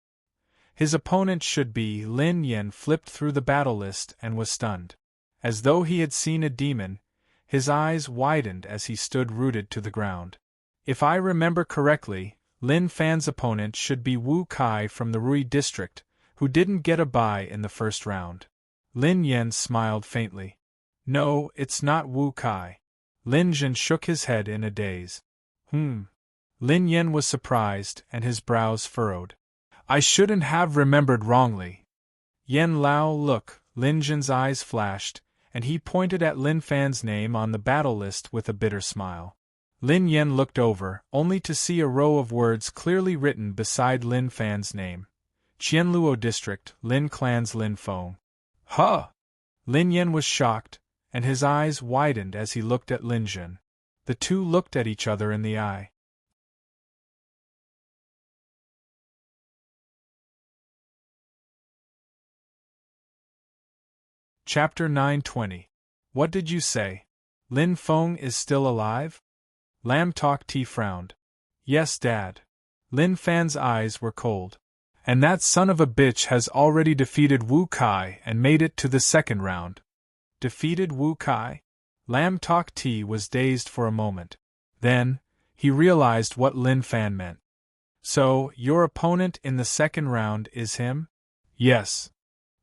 His opponent should be Lin Yen flipped through the battle list and was stunned. As though he had seen a demon, his eyes widened as he stood rooted to the ground. If I remember correctly, Lin Fan's opponent should be Wu Kai from the Rui district, who didn't get a bye in the first round. Lin Yen smiled faintly. No, it's not Wu Kai. Lin Jin shook his head in a daze. Lin Yen was surprised, and his brows furrowed. I shouldn't have remembered wrongly. Yen Lao, look, Lin Jin's eyes flashed, and he pointed at Lin Fan's name on the battle list with a bitter smile. Lin Yen looked over, only to see a row of words clearly written beside Lin Fan's name. Qianluo District, Lin Clan's Lin Feng. Huh! Lin Yen was shocked, and his eyes widened as he looked at Lin Jin. The two looked at each other in the eye. Chapter 920. What did you say? Lin Feng is still alive? Lam Tok Ti frowned. Yes, Dad. Lin Fan's eyes were cold. And that son of a bitch has already defeated Wu Kai and made it to the second round. Defeated Wu Kai? Lam Tok Ti was dazed for a moment. Then, he realized what Lin Fan meant. So, your opponent in the second round is him? Yes.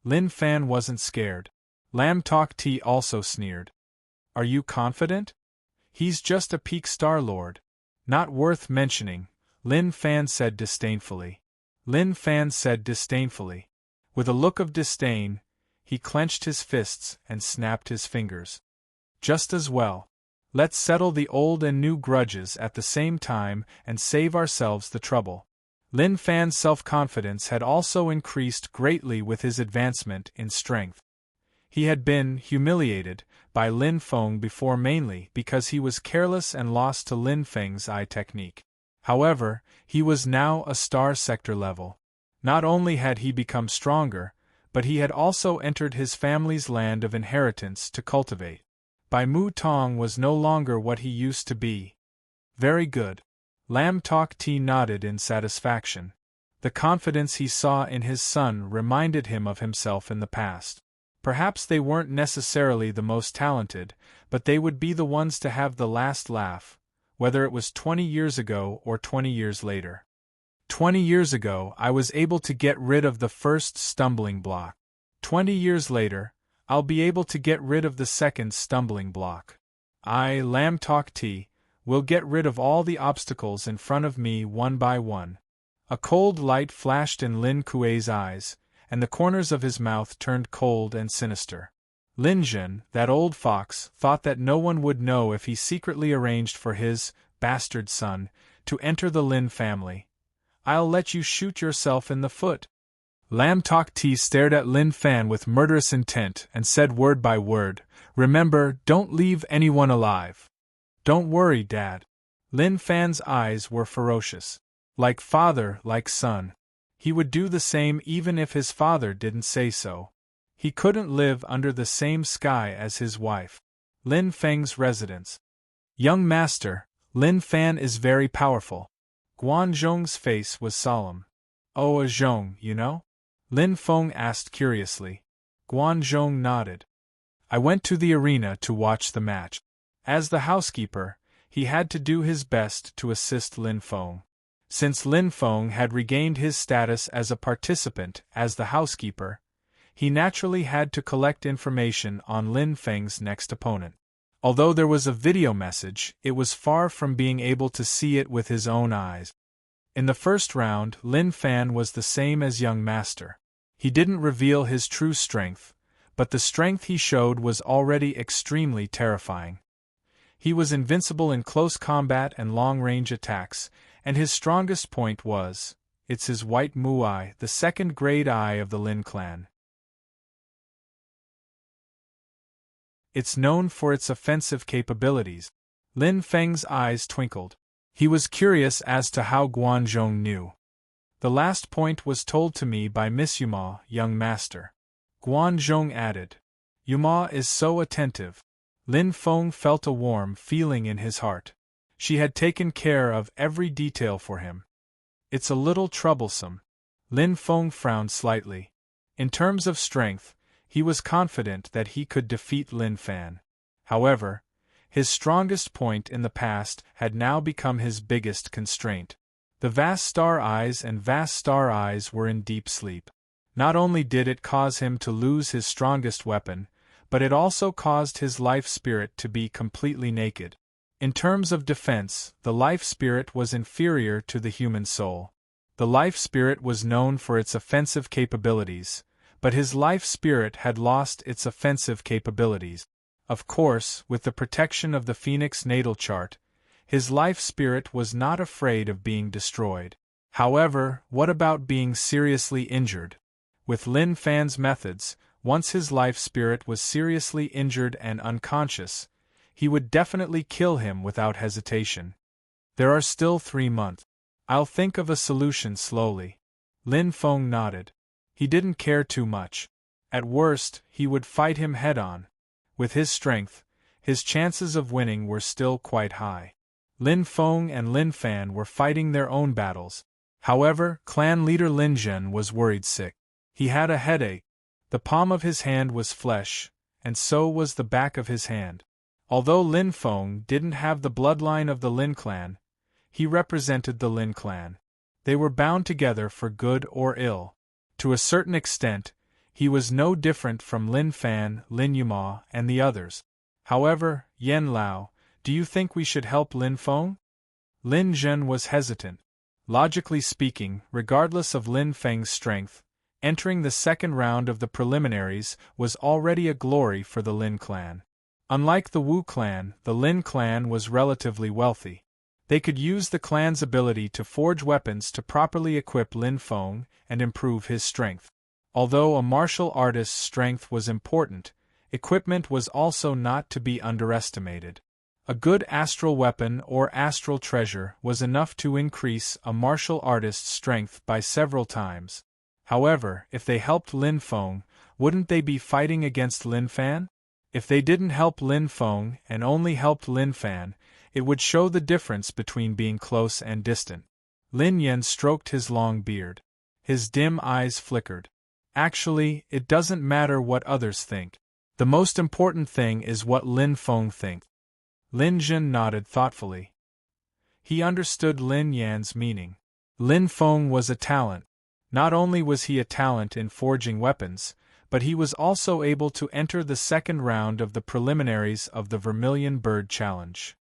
Lin Fan wasn't scared. Lam Tok Ti also sneered. Are you confident? He's just a peak Star Lord. Not worth mentioning, Lin Fan said disdainfully. Lin Fan said disdainfully. With a look of disdain, he clenched his fists and snapped his fingers. Just as well. Let's settle the old and new grudges at the same time and save ourselves the trouble. Lin Fan's self-confidence had also increased greatly with his advancement in strength. He had been humiliated by Lin Feng before mainly because he was careless and lost to Lin Feng's eye technique. However, he was now a star sector level. Not only had he become stronger, but he had also entered his family's land of inheritance to cultivate. Bai Mu Tong was no longer what he used to be. Very good. Lam Tok Ti nodded in satisfaction. The confidence he saw in his son reminded him of himself in the past. Perhaps they weren't necessarily the most talented, but they would be the ones to have the last laugh, whether it was 20 years ago or 20 years later. 20 years ago I was able to get rid of the first stumbling block. 20 years later, I'll be able to get rid of the second stumbling block. I, Lam Tok Ti, will get rid of all the obstacles in front of me one by one. A cold light flashed in Lin Kuei's eyes, and the corners of his mouth turned cold and sinister. Lin Jin, that old fox, thought that no one would know if he secretly arranged for his bastard son to enter the Lin family. I'll let you shoot yourself in the foot. Lam Tok Ti stared at Lin Fan with murderous intent and said word by word, Remember, don't leave anyone alive. Don't worry, Dad. Lin Fan's eyes were ferocious. Like father, like son. He would do the same even if his father didn't say so. He couldn't live under the same sky as his wife. Lin Feng's residence. Young master, Lin Fan is very powerful. Guan Zhong's face was solemn. Oh, a Zhong, you know? Lin Feng asked curiously. Guan Zhong nodded. I went to the arena to watch the match. As the housekeeper, he had to do his best to assist Lin Feng. Since Lin Feng had regained his status as a participant as the housekeeper, he naturally had to collect information on Lin Feng's next opponent. Although there was a video message, it was far from being able to see it with his own eyes. In the first round, Lin Fan was the same as young master. He didn't reveal his true strength, but the strength he showed was already extremely terrifying. He was invincible in close combat and long-range attacks, and his strongest point was, it's his white Mu Eye, the second-grade eye of the Lin clan. It's known for its offensive capabilities. Lin Feng's eyes twinkled. He was curious as to how Guan Zhong knew. The last point was told to me by Miss Yuma, young master. Guan Zhong added. Yuma is so attentive. Lin Feng felt a warm feeling in his heart. She had taken care of every detail for him. It's a little troublesome. Lin Feng frowned slightly. In terms of strength, he was confident that he could defeat Lin Fan. However, his strongest point in the past had now become his biggest constraint. The vast star eyes and vast star eyes were in deep sleep. Not only did it cause him to lose his strongest weapon, but it also caused his life spirit to be completely naked. In terms of defense, the life spirit was inferior to the human soul. The life spirit was known for its offensive capabilities, but his life spirit had lost its offensive capabilities. Of course, with the protection of the Phoenix natal chart, his life spirit was not afraid of being destroyed. However, what about being seriously injured? With Lin Fan's methods, once his life spirit was seriously injured and unconscious, he would definitely kill him without hesitation. There are still 3 months. I'll think of a solution slowly. Lin Feng nodded. He didn't care too much. At worst, he would fight him head-on. With his strength, his chances of winning were still quite high. Lin Feng and Lin Fan were fighting their own battles. However, clan leader Lin Zhen was worried sick. He had a headache. The palm of his hand was flesh, and so was the back of his hand. Although Lin Feng didn't have the bloodline of the Lin clan, he represented the Lin clan. They were bound together for good or ill. To a certain extent, he was no different from Lin Fan, Lin Yuma, and the others. However, Yen Lao, do you think we should help Lin Feng? Lin Zhen was hesitant. Logically speaking, regardless of Lin Feng's strength, entering the second round of the preliminaries was already a glory for the Lin clan. Unlike the Wu clan, the Lin clan was relatively wealthy. They could use the clan's ability to forge weapons to properly equip Lin Feng and improve his strength. Although a martial artist's strength was important, equipment was also not to be underestimated. A good astral weapon or astral treasure was enough to increase a martial artist's strength by several times. However, if they helped Lin Feng, wouldn't they be fighting against Lin Fan? If they didn't help Lin Feng and only helped Lin Fan, it would show the difference between being close and distant. Lin Yan stroked his long beard. His dim eyes flickered. Actually, it doesn't matter what others think. The most important thing is what Lin Feng thinks. Lin Zhen nodded thoughtfully. He understood Lin Yan's meaning. Lin Feng was a talent. Not only was he a talent in forging weapons, but he was also able to enter the second round of the preliminaries of the Vermilion Bird Challenge.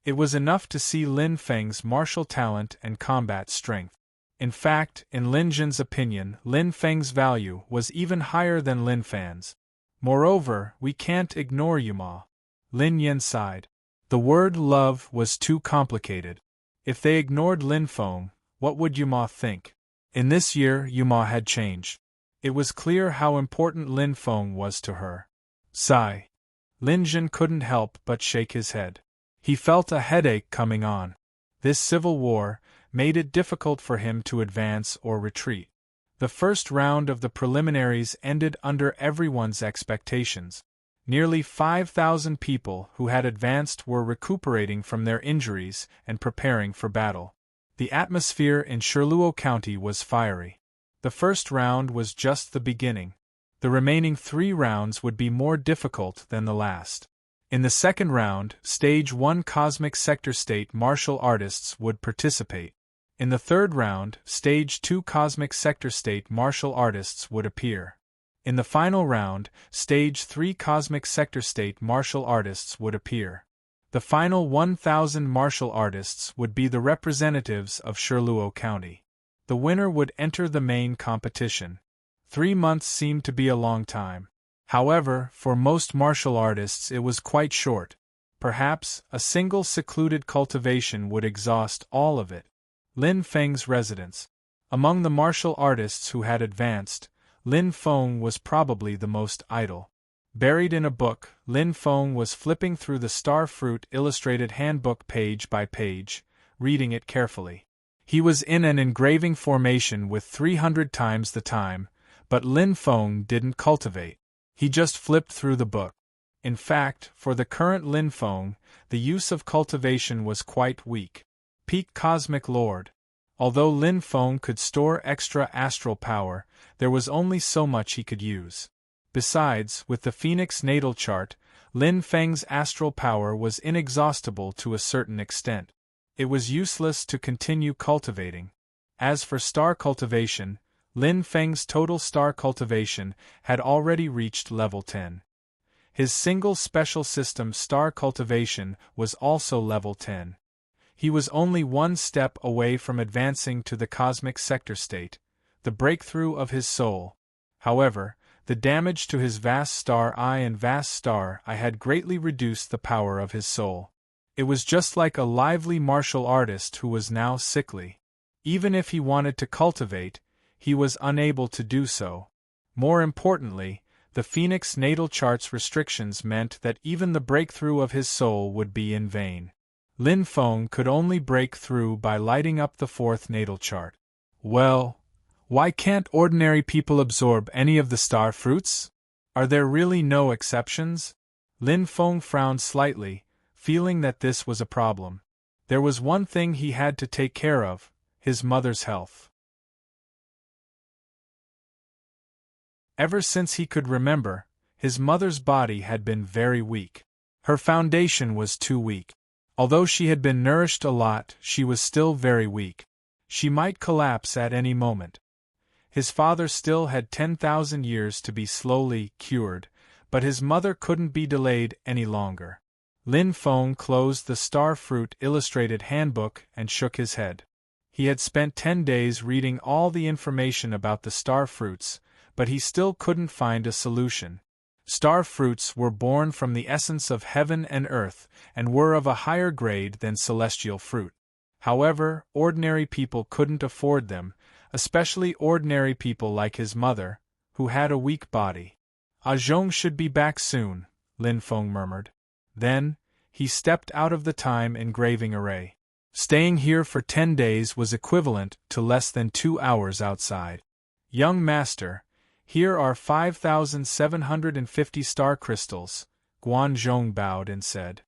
It was enough to see Lin Feng's martial talent and combat strength. In fact, in Lin Zhen's opinion, Lin Feng's value was even higher than Lin Fan's. Moreover, we can't ignore Yuma. Lin Yan sighed. The word love was too complicated. If they ignored Lin Feng, what would Yuma think? In this year, Yuma had changed. It was clear how important Lin Feng was to her. Sigh. Lin Zhen couldn't help but shake his head. He felt a headache coming on. This civil war made it difficult for him to advance or retreat. The first round of the preliminaries ended under everyone's expectations. Nearly 5,000 people who had advanced were recuperating from their injuries and preparing for battle. The atmosphere in Shirluo County was fiery. The first round was just the beginning. The remaining 3 rounds would be more difficult than the last. In the second round, Stage 1 Cosmic Sector State martial artists would participate. In the third round, Stage 2 Cosmic Sector State martial artists would appear. In the final round, Stage 3 Cosmic Sector State martial artists would appear. The final 1,000 martial artists would be the representatives of Shirluo County. The winner would enter the main competition. 3 months seemed to be a long time. However, for most martial artists it was quite short. Perhaps a single secluded cultivation would exhaust all of it. Lin Feng's residence. Among the martial artists who had advanced, Lin Feng was probably the most idle. Buried in a book, Lin Feng was flipping through the Starfruit illustrated handbook page by page, reading it carefully. He was in an engraving formation with 300 times the time, but Lin Feng didn't cultivate. He just flipped through the book. In fact, for the current Lin Feng, the use of cultivation was quite weak. Peak Cosmic Lord. Although Lin Feng could store extra astral power, there was only so much he could use. Besides, with the Phoenix natal chart, Lin Feng's astral power was inexhaustible to a certain extent. It was useless to continue cultivating. As for star cultivation, Lin Feng's total star cultivation had already reached level 10. His single special system star cultivation was also level 10. He was only one step away from advancing to the cosmic sector state, the breakthrough of his soul. However, the damage to his vast star eye and vast star eye had greatly reduced the power of his soul. It was just like a lively martial artist who was now sickly. Even if he wanted to cultivate, he was unable to do so. More importantly, the Phoenix natal chart's restrictions meant that even the breakthrough of his soul would be in vain. Lin Feng could only break through by lighting up the 4th natal chart. Well, Why can't ordinary people absorb any of the star fruits? Are there really no exceptions? Lin Feng frowned slightly, feeling that this was a problem. There was one thing he had to take care of: his mother's health. Ever since he could remember, his mother's body had been very weak. Her foundation was too weak. Although she had been nourished a lot, she was still very weak. She might collapse at any moment. His father still had 10,000 years to be slowly cured, but his mother couldn't be delayed any longer. Lin Feng closed the Star Fruit Illustrated Handbook and shook his head. He had spent 10 days reading all the information about the star fruits, but he still couldn't find a solution. Star fruits were born from the essence of heaven and earth, and were of a higher grade than celestial fruit. However, ordinary people couldn't afford them, especially ordinary people like his mother, who had a weak body. Zhong should be back soon, Lin Feng murmured. Then, he stepped out of the time engraving array. Staying here for 10 days was equivalent to less than 2 hours outside. Young master, here are 5,750 star crystals, Guanzhong bowed and said.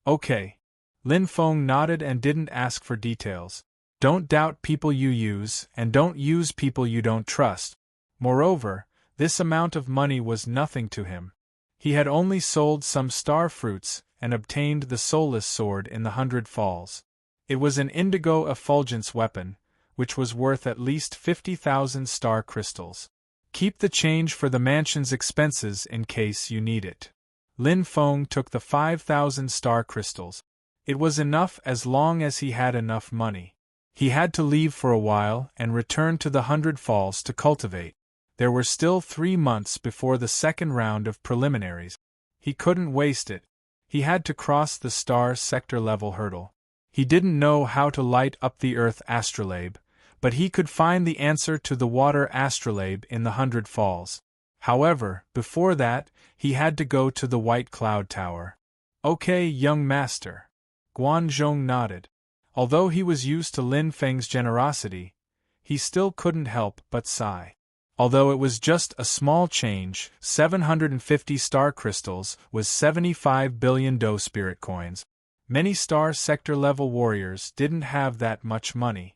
Okay. Lin Feng nodded and didn't ask for details. Don't doubt people you use, and don't use people you don't trust. Moreover, this amount of money was nothing to him. He had only sold some star fruits and obtained the soulless sword in the 100 Falls. It was an indigo effulgence weapon, which was worth at least 50,000 star crystals. Keep the change for the mansion's expenses in case you need it. Lin Feng took the 5,000 star crystals. It was enough as long as he had enough money. He had to leave for a while and return to the 100 Falls to cultivate. There were still 3 months before the second round of preliminaries. He couldn't waste it. He had to cross the star sector level hurdle. He didn't know how to light up the Earth astrolabe, but he could find the answer to the water astrolabe in the 100 Falls. However, before that, he had to go to the White Cloud Tower. Okay, young master. Guanzhong nodded. Although he was used to Lin Feng's generosity, he still couldn't help but sigh. Although it was just a small change, 750 star crystals was 75 billion Do spirit coins. Many star sector level warriors didn't have that much money.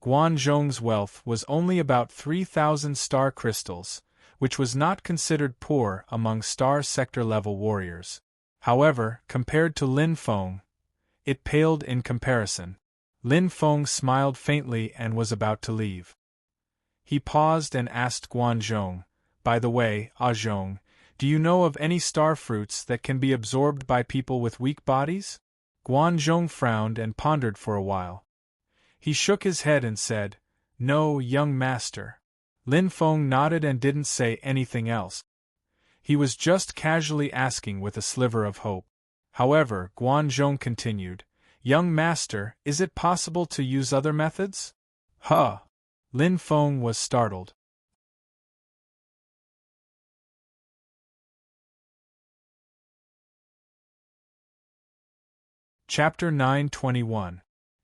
Guanzhong's wealth was only about 3,000 star crystals, which was not considered poor among star sector level warriors. However, compared to Lin Feng, it paled in comparison. Lin Feng smiled faintly and was about to leave. He paused and asked Guanzhong, by the way, Zhong, do you know of any star fruits that can be absorbed by people with weak bodies? Guanzhong frowned and pondered for a while. He shook his head and said, No, young master. Lin Feng nodded and didn't say anything else. He was just casually asking with a sliver of hope. However, Guanzhong continued, Young master, is it possible to use other methods? Huh. Lin Feng was startled. Chapter 921.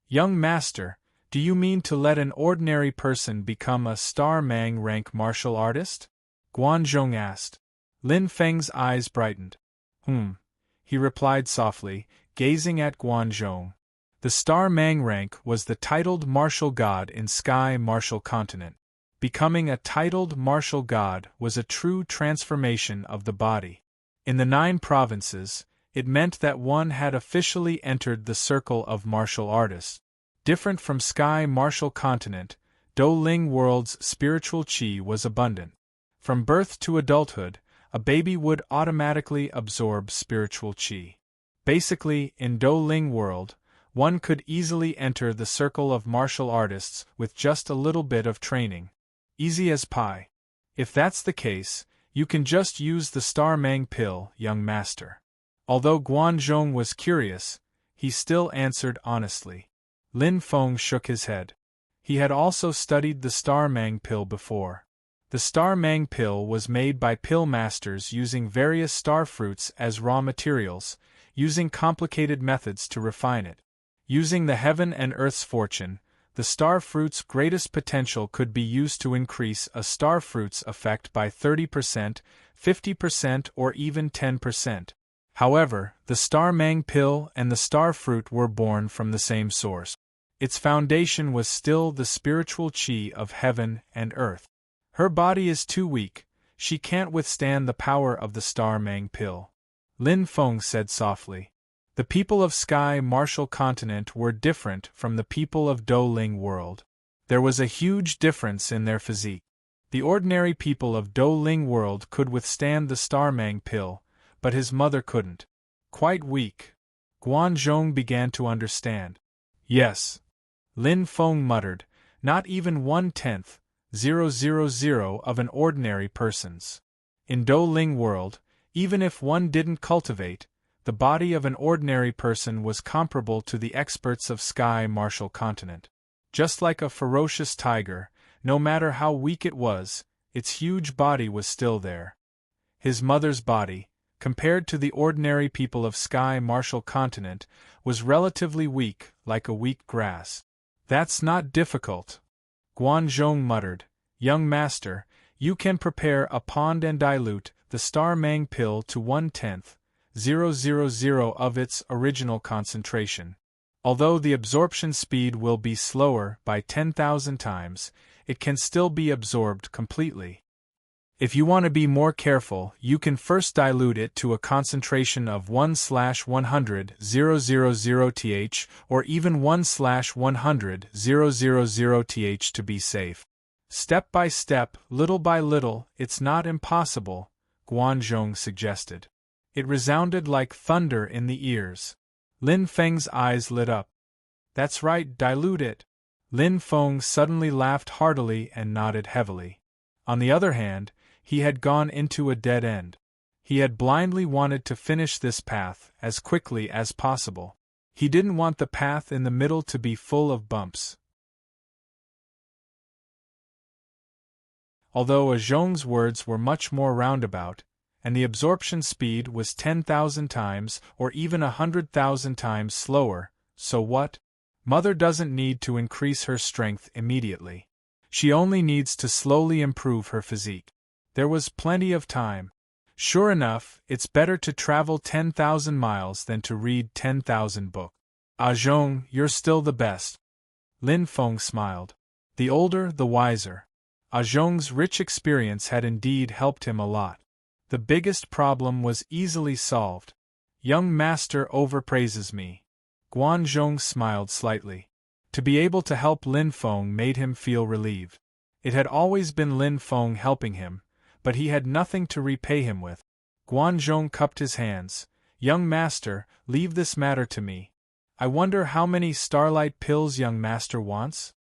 Young master, do you mean to let an ordinary person become a Star Mang rank martial artist? Guanzhong asked. Lin Feng's eyes brightened. He replied softly, gazing at Guanzhong. The Star Mang rank was the titled martial god in Sky Martial Continent. Becoming a titled martial god was a true transformation of the body. In the 9 provinces, it meant that one had officially entered the circle of martial artists. Different from Sky Martial Continent, Douling World's spiritual qi was abundant. From birth to adulthood, a baby would automatically absorb spiritual qi. Basically, in Douling World, one could easily enter the circle of martial artists with just a little bit of training. Easy as pie. If that's the case, you can just use the Star Mang pill, young master. Although Guanzhong was curious, he still answered honestly. Lin Feng shook his head. He had also studied the Star Mang pill before. The Star Mang pill was made by pill masters using various star fruits as raw materials, using complicated methods to refine it. Using the heaven and earth's fortune, The star fruit's greatest potential could be used to increase a star fruit's effect by 30%, 50%, or even 10%. However, the star mang pill and the star fruit were born from the same source. Its foundation was still the spiritual chi of heaven and earth. Her body is too weak, she can't withstand the power of the star mang pill, Lin Feng said softly. The people of Sky Martial Continent were different from the people of Douling World. There was a huge difference in their physique. The ordinary people of Douling World could withstand the star mang pill, but his mother couldn't. Quite weak. Guanzhong began to understand. Yes. Lin Feng muttered, not even 1/10,000 of an ordinary person's. In Douling World, even if one didn't cultivate, the body of an ordinary person was comparable to the experts of Sky Martial Continent. Just like a ferocious tiger, no matter how weak it was, its huge body was still there. His mother's body, compared to the ordinary people of Sky Martial Continent, was relatively weak, like a weak grass. That's not difficult. Guanzhong muttered, young master, you can prepare a pond and dilute the star mang pill to 1/10,000 of its original concentration. Although the absorption speed will be slower by 10,000 times, it can still be absorbed completely. If you want to be more careful, you can first dilute it to a concentration of 1/100,000 th or even 1/100,000 th to be safe. Step by step, little by little, it's not impossible, Guanzhong suggested. It resounded like thunder in the ears. Lin Feng's eyes lit up. That's right, dilute it. Lin Feng suddenly laughed heartily and nodded heavily. On the other hand, he had gone into a dead end. He had blindly wanted to finish this path as quickly as possible. He didn't want the path in the middle to be full of bumps. Although Zhong's words were much more roundabout, and the absorption speed was 10,000 times or even 100,000 times slower, so what? Mother doesn't need to increase her strength immediately. She only needs to slowly improve her physique. There was plenty of time. Sure enough, it's better to travel 10,000 miles than to read 10,000 books. Zhong, you're still the best. Lin Feng smiled. The older, the wiser. Zhong's rich experience had indeed helped him a lot. The biggest problem was easily solved. Young master overpraises me. Guanzhong smiled slightly. To be able to help Lin Feng made him feel relieved. It had always been Lin Feng helping him, but he had nothing to repay him with. Guanzhong cupped his hands. Young master, leave this matter to me. I wonder how many starlight pills young master wants?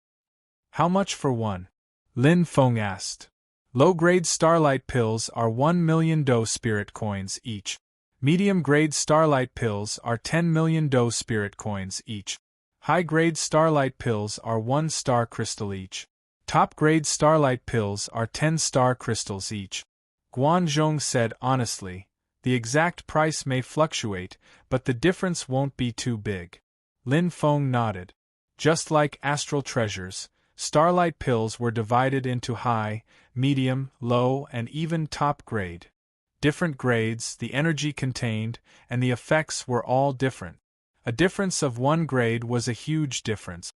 How much for one? Lin Feng asked. Low-grade starlight pills are 1 million Do spirit coins each. Medium-grade starlight pills are 10 million Do spirit coins each. High-grade starlight pills are 1 star crystal each. Top-grade starlight pills are 10 star crystals each. Guanzhong said honestly, the exact price may fluctuate, but the difference won't be too big. Lin Feng nodded. Just like astral treasures, starlight pills were divided into high, medium, low, and even top grade. Different grades, the energy contained, and the effects were all different. A difference of 1 grade was a huge difference.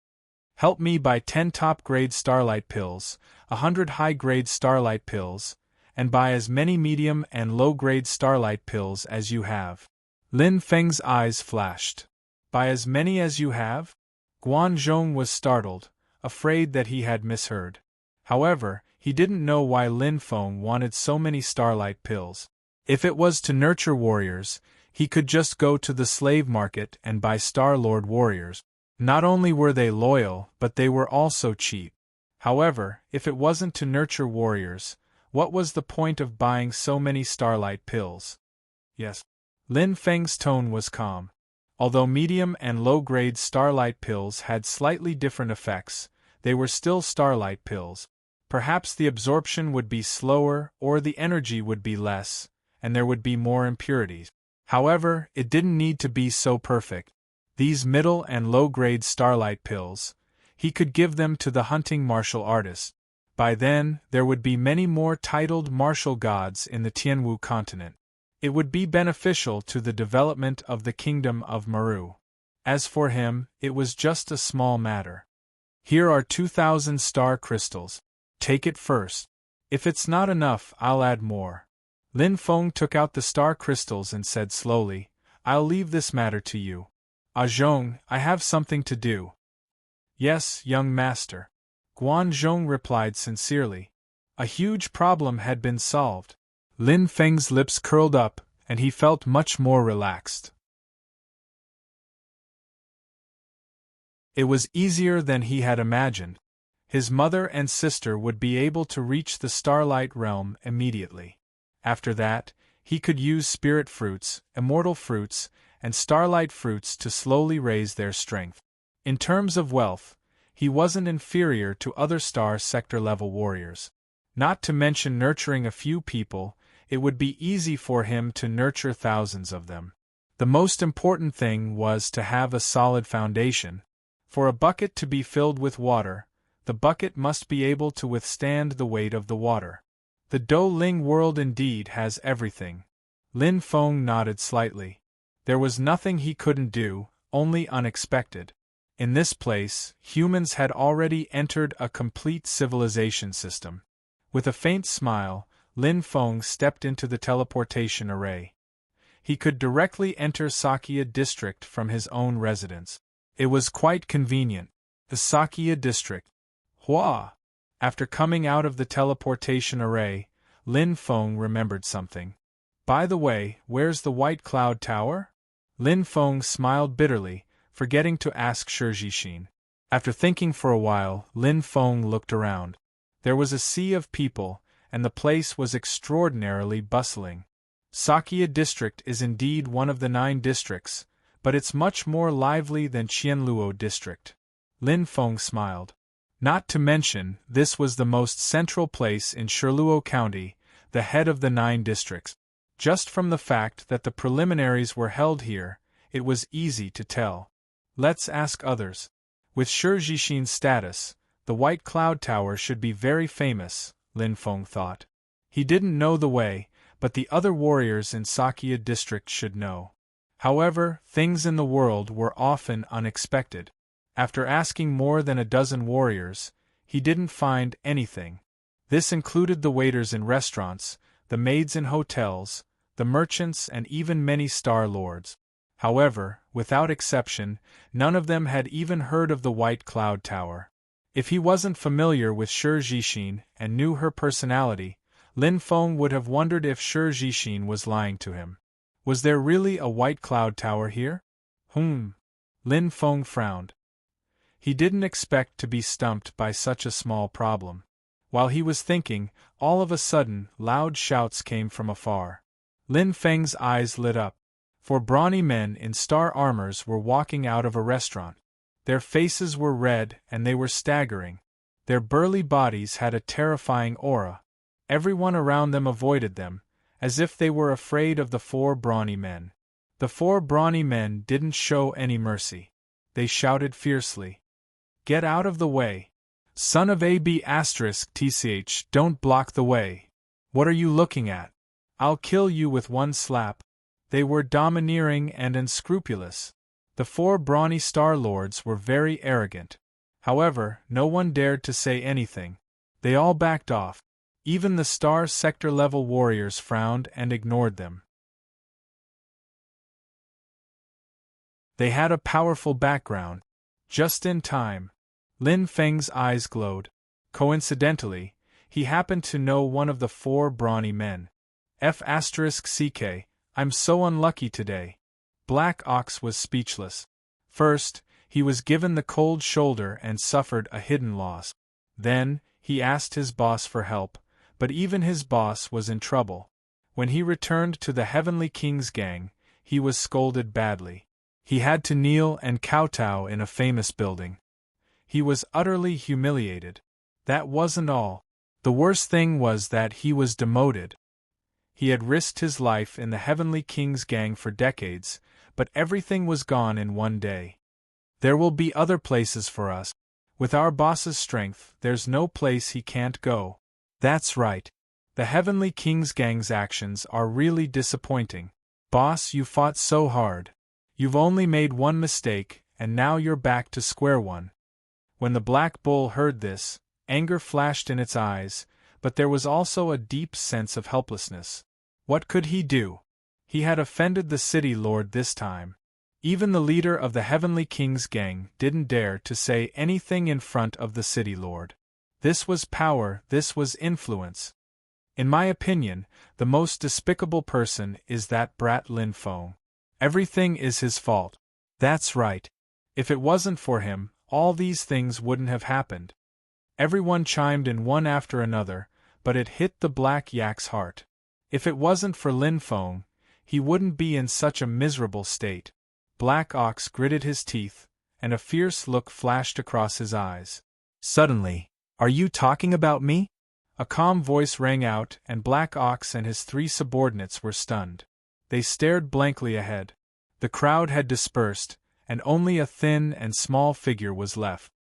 Help me buy 10 top-grade starlight pills, 100 high-grade starlight pills, and buy as many medium and low-grade starlight pills as you have. Lin Feng's eyes flashed. Buy as many as you have? Guanzhong was startled, afraid that he had misheard. However, he didn't know why Lin Feng wanted so many starlight pills. If it was to nurture warriors, he could just go to the slave market and buy Star Lord warriors. Not only were they loyal, but they were also cheap. However, if it wasn't to nurture warriors, what was the point of buying so many starlight pills? Yes. Lin Feng's tone was calm. Although medium and low-grade starlight pills had slightly different effects, they were still starlight pills. Perhaps the absorption would be slower or the energy would be less, and there would be more impurities. However, it didn't need to be so perfect. These middle and low-grade starlight pills, He could give them to the hunting martial artists. By then, there would be many more titled martial gods in the Tianwu continent. It would be beneficial to the development of the kingdom of Maru. As for him, it was just a small matter. Here are 2,000 star crystals. Take it first. If it's not enough, I'll add more. Lin Feng took out the star crystals and said slowly, I'll leave this matter to you. Zhong, I have something to do. Yes, young master. Guan Zhong replied sincerely. A huge problem had been solved. Lin Feng's lips curled up, and he felt much more relaxed. It was easier than he had imagined. His mother and sister would be able to reach the Starlight Realm immediately. After that, he could use spirit fruits, immortal fruits, and starlight fruits to slowly raise their strength. In terms of wealth, he wasn't inferior to other star sector level warriors. Not to mention nurturing a few people, it would be easy for him to nurture thousands of them. The most important thing was to have a solid foundation. For a bucket to be filled with water, the bucket must be able to withstand the weight of the water. The Douling world indeed has everything. Lin Feng nodded slightly. There was nothing he couldn't do, only unexpected. In this place, humans had already entered a complete civilization system. With a faint smile, Lin Feng stepped into the teleportation array. He could directly enter Sakya district from his own residence. It was quite convenient. The Sakya district. Hua! After coming out of the teleportation array, Lin Feng remembered something. By the way, where's the White Cloud Tower? Lin Feng smiled bitterly, forgetting to ask Shijishin. After thinking for a while, Lin Feng looked around. There was a sea of people, and the place was extraordinarily bustling. Sakya district is indeed one of the 9 districts, but it's much more lively than Qianluo district. Lin Feng smiled. Not to mention, this was the most central place in Shiluo County, the head of the 9 districts. Just from the fact that the preliminaries were held here, it was easy to tell. Let's ask others. With Shijishin's status, the White Cloud Tower should be very famous, Lin Feng thought. He didn't know the way, but the other warriors in Sakya district should know. However, things in the world were often unexpected. After asking more than a dozen warriors, he didn't find anything. This included the waiters in restaurants, the maids in hotels, the merchants, and even many star lords. However, without exception, none of them had even heard of the White Cloud Tower. If he wasn't familiar with Shijishin and knew her personality, Lin Feng would have wondered if Shijishin was lying to him. Was there really a White Cloud Tower here? Lin Feng frowned. He didn't expect to be stumped by such a small problem. While he was thinking, all of a sudden, loud shouts came from afar. Lin Feng's eyes lit up. 4 brawny men in star armors were walking out of a restaurant. Their faces were red and they were staggering. Their burly bodies had a terrifying aura. Everyone around them avoided them, as if they were afraid of the 4 brawny men. The 4 brawny men didn't show any mercy. They shouted fiercely. Get out of the way. Son of AB*TCH, don't block the way. What are you looking at? I'll kill you with one slap. They were domineering and unscrupulous. The 4 brawny star lords were very arrogant. However, no one dared to say anything. They all backed off. Even the star sector level warriors frowned and ignored them. They had a powerful background. Just in time. Lin Feng's eyes glowed. Coincidentally, he happened to know one of the 4 brawny men. F***CK, I'm so unlucky today. Black Ox was speechless. First, he was given the cold shoulder and suffered a hidden loss. Then, he asked his boss for help, but even his boss was in trouble. When he returned to the Heavenly King's gang, he was scolded badly. He had to kneel and kowtow in a famous building. He was utterly humiliated. That wasn't all. The worst thing was that he was demoted. He had risked his life in the Heavenly King's gang for decades, but everything was gone in one day. There will be other places for us. With our boss's strength, there's no place he can't go. That's right. The Heavenly King's gang's actions are really disappointing. Boss, you fought so hard. You've only made one mistake, and now you're back to square one. When the Black Bull heard this, anger flashed in its eyes, but there was also a deep sense of helplessness. What could he do? He had offended the city lord this time. Even the leader of the Heavenly King's gang didn't dare to say anything in front of the city lord. This was power, this was influence. In my opinion, the most despicable person is that brat Lin Feng. Everything is his fault. That's right. If it wasn't for him, all these things wouldn't have happened. Everyone chimed in one after another, but it hit the Black Yak's heart. If it wasn't for Lin Feng, he wouldn't be in such a miserable state. Black Ox gritted his teeth, and a fierce look flashed across his eyes. Suddenly, "Are you talking about me?" A calm voice rang out, and Black Ox and his 3 subordinates were stunned. They stared blankly ahead. The crowd had dispersed, and only a thin and small figure was left.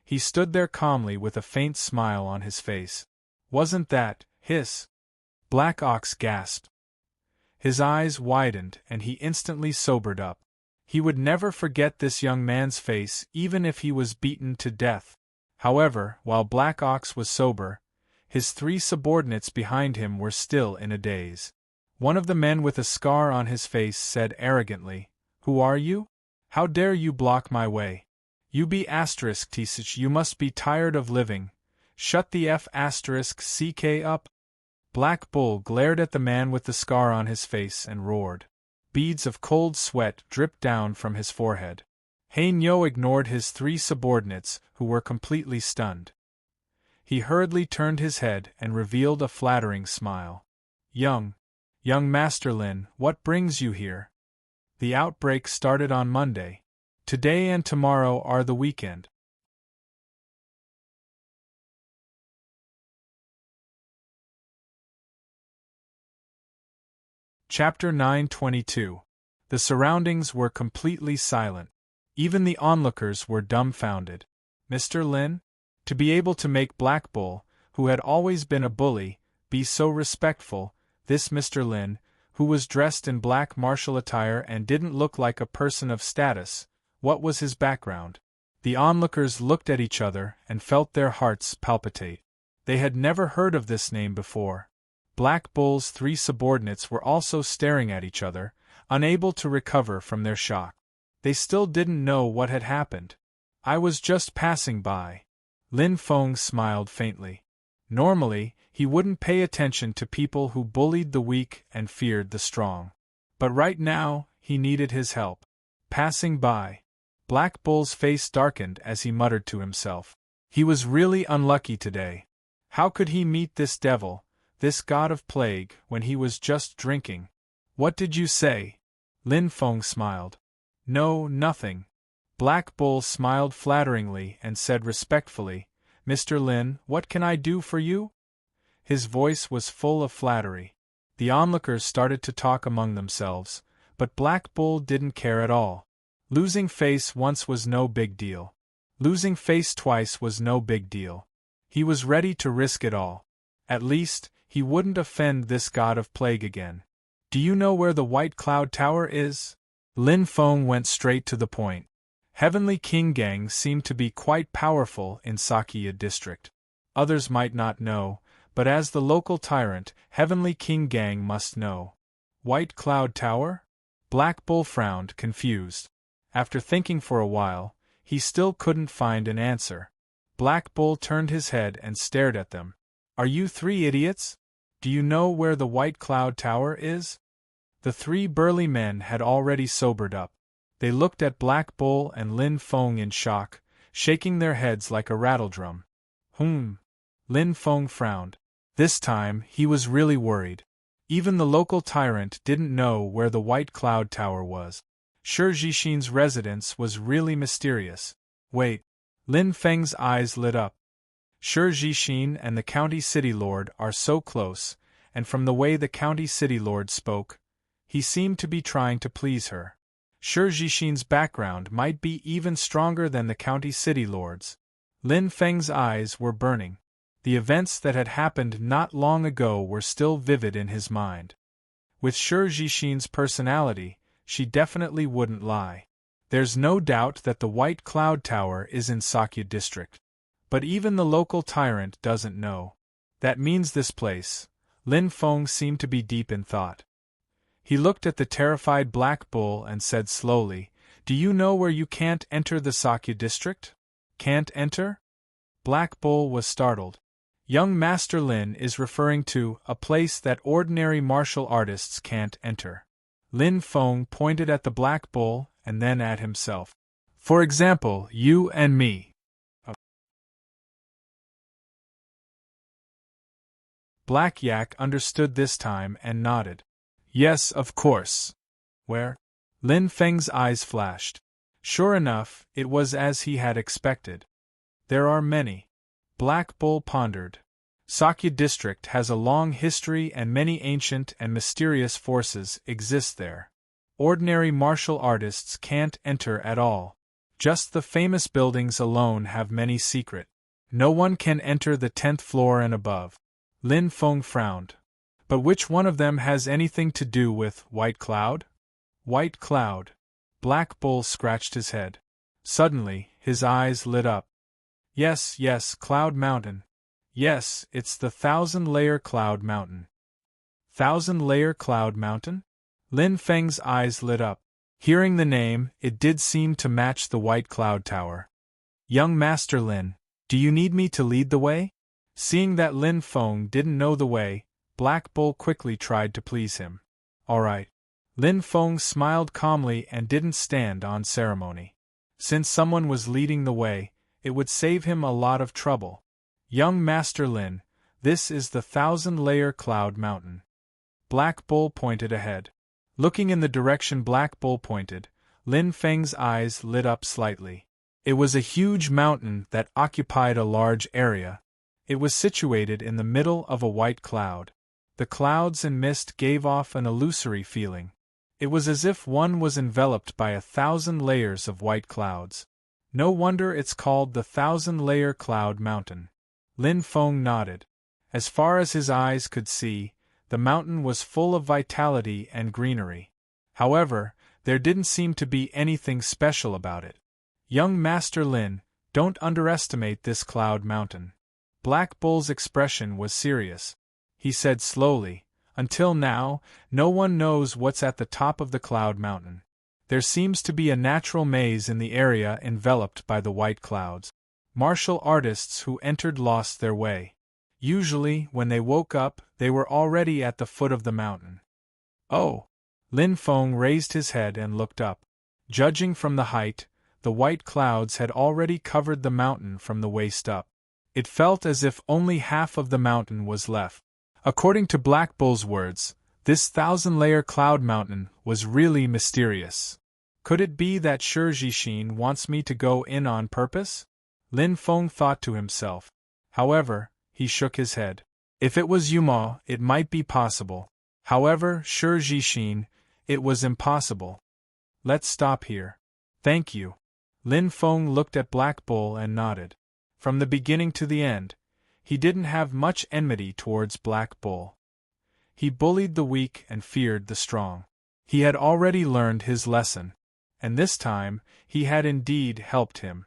He stood there calmly with a faint smile on his face. "Wasn't that hiss?" Black Ox gasped. His eyes widened, and he instantly sobered up. He would never forget this young man's face, even if he was beaten to death. However, while Black Ox was sober, his 3 subordinates behind him were still in a daze. One of the men with a scar on his face said arrogantly, "Who are you? How dare you block my way? You be asterisk T6, you must be tired of living. Shut the F asterisk CK up." Black Bull glared at the man with the scar on his face and roared. Beads of cold sweat dripped down from his forehead. Hainyo ignored his 3 subordinates, who were completely stunned. He hurriedly turned his head and revealed a flattering smile. Young Master Lin, what brings you here?" "The outbreak started on Monday. Today and tomorrow are the weekend." Chapter 922. The surroundings were completely silent. Even the onlookers were dumbfounded. Mr. Lin? To be able to make Black Bull, who had always been a bully, be so respectful, this Mr. Lin, who was dressed in black martial attire and didn't look like a person of status, what was his background? The onlookers looked at each other and felt their hearts palpitate. They had never heard of this name before. Black Bull's 3 subordinates were also staring at each other, unable to recover from their shock. They still didn't know what had happened. "I was just passing by." Lin Feng smiled faintly. Normally, he wouldn't pay attention to people who bullied the weak and feared the strong. But right now, he needed his help. Passing by. Black Bull's face darkened as he muttered to himself. He was really unlucky today. How could he meet this devil, this god of plague, when he was just drinking? "What did you say?" Lin Feng smiled. "No, nothing." Black Bull smiled flatteringly and said respectfully, "Mr. Lin, what can I do for you?" His voice was full of flattery. The onlookers started to talk among themselves, but Black Bull didn't care at all. Losing face once was no big deal. Losing face twice was no big deal. He was ready to risk it all. At least, he wouldn't offend this god of plague again. "Do you know where the White Cloud Tower is?" Lin Feng went straight to the point. Heavenly King Gang seemed to be quite powerful in Sakya district. Others might not know, but as the local tyrant, Heavenly King Gang must know. "White Cloud Tower?" Black Bull frowned, confused. After thinking for a while, he still couldn't find an answer. Black Bull turned his head and stared at them. "Are you 3 idiots? Do you know where the White Cloud Tower is?" The 3 burly men had already sobered up. They looked at Black Bull and Lin Feng in shock, shaking their heads like a rattledrum. Lin Feng frowned. This time, he was really worried. Even the local tyrant didn't know where the White Cloud Tower was. Shi Jixin's residence was really mysterious. Wait. Lin Feng's eyes lit up. Shi Jixin and the county city lord are so close, and from the way the county city lord spoke, he seemed to be trying to please her. Shi Jixin's background might be even stronger than the county city lords. Lin Feng's eyes were burning. The events that had happened not long ago were still vivid in his mind. With Shi Jixin's personality, she definitely wouldn't lie. There's no doubt that the White Cloud Tower is in Sakya district. But even the local tyrant doesn't know. That means this place. Lin Feng seemed to be deep in thought. He looked at the terrified Black Bull and said slowly, "Do you know where you can't enter the Sakya district?" "Can't enter?" Black Bull was startled. Young Master Lin is referring to a place that ordinary martial artists can't enter. Lin Feng pointed at the Black Bull and then at himself. "For example, you and me." Black Yak understood this time and nodded. "Yes, of course." "Where?" Lin Feng's eyes flashed. Sure enough, it was as he had expected. "There are many." Black Bull pondered. "Sakya district has a long history and many ancient and mysterious forces exist there. Ordinary martial artists can't enter at all. Just the famous buildings alone have many secret. No one can enter the 10th floor and above." Lin Feng frowned. "But which one of them has anything to do with White Cloud?" "White Cloud." Black Bull scratched his head. Suddenly, his eyes lit up. Yes, Cloud Mountain. Yes, it's the 1,000-layer Cloud Mountain." 1,000-layer Cloud Mountain? Lin Feng's eyes lit up. Hearing the name, it did seem to match the White Cloud Tower. "Young Master Lin, do you need me to lead the way?" Seeing that Lin Feng didn't know the way, Black Bull quickly tried to please him. "All right." Lin Feng smiled calmly and didn't stand on ceremony. Since someone was leading the way, it would save him a lot of trouble. "Young Master Lin, this is the 1,000-layer Cloud Mountain." Black Bull pointed ahead. Looking in the direction Black Bull pointed, Lin Feng's eyes lit up slightly. It was a huge mountain that occupied a large area. It was situated in the middle of a white cloud. The clouds and mist gave off an illusory feeling. It was as if one was enveloped by 1,000 layers of white clouds. No wonder it's called the 1,000-layer Cloud Mountain. Lin Feng nodded. As far as his eyes could see, the mountain was full of vitality and greenery. However, there didn't seem to be anything special about it. "Young Master Lin, don't underestimate this Cloud Mountain." Black Bull's expression was serious. He said slowly, "Until now, no one knows what's at the top of the Cloud Mountain. There seems to be a natural maze in the area enveloped by the white clouds. Martial artists who entered lost their way. Usually, when they woke up, they were already at the foot of the mountain." "Oh!" Lin Feng raised his head and looked up. Judging from the height, the white clouds had already covered the mountain from the waist up. It felt as if only half of the mountain was left. According to Black Bull's words, this 1,000-layer Cloud Mountain was really mysterious. Could it be that Shi Jixin wants me to go in on purpose? Lin Feng thought to himself. However, he shook his head. If it was Yuma, it might be possible. However, Shi Jixin, it was impossible. "Let's stop here." "Thank you." Lin Feng looked at Black Bull and nodded. From the beginning to the end, he didn't have much enmity towards Black Bull. He bullied the weak and feared the strong. He had already learned his lesson. And this time, he had indeed helped him.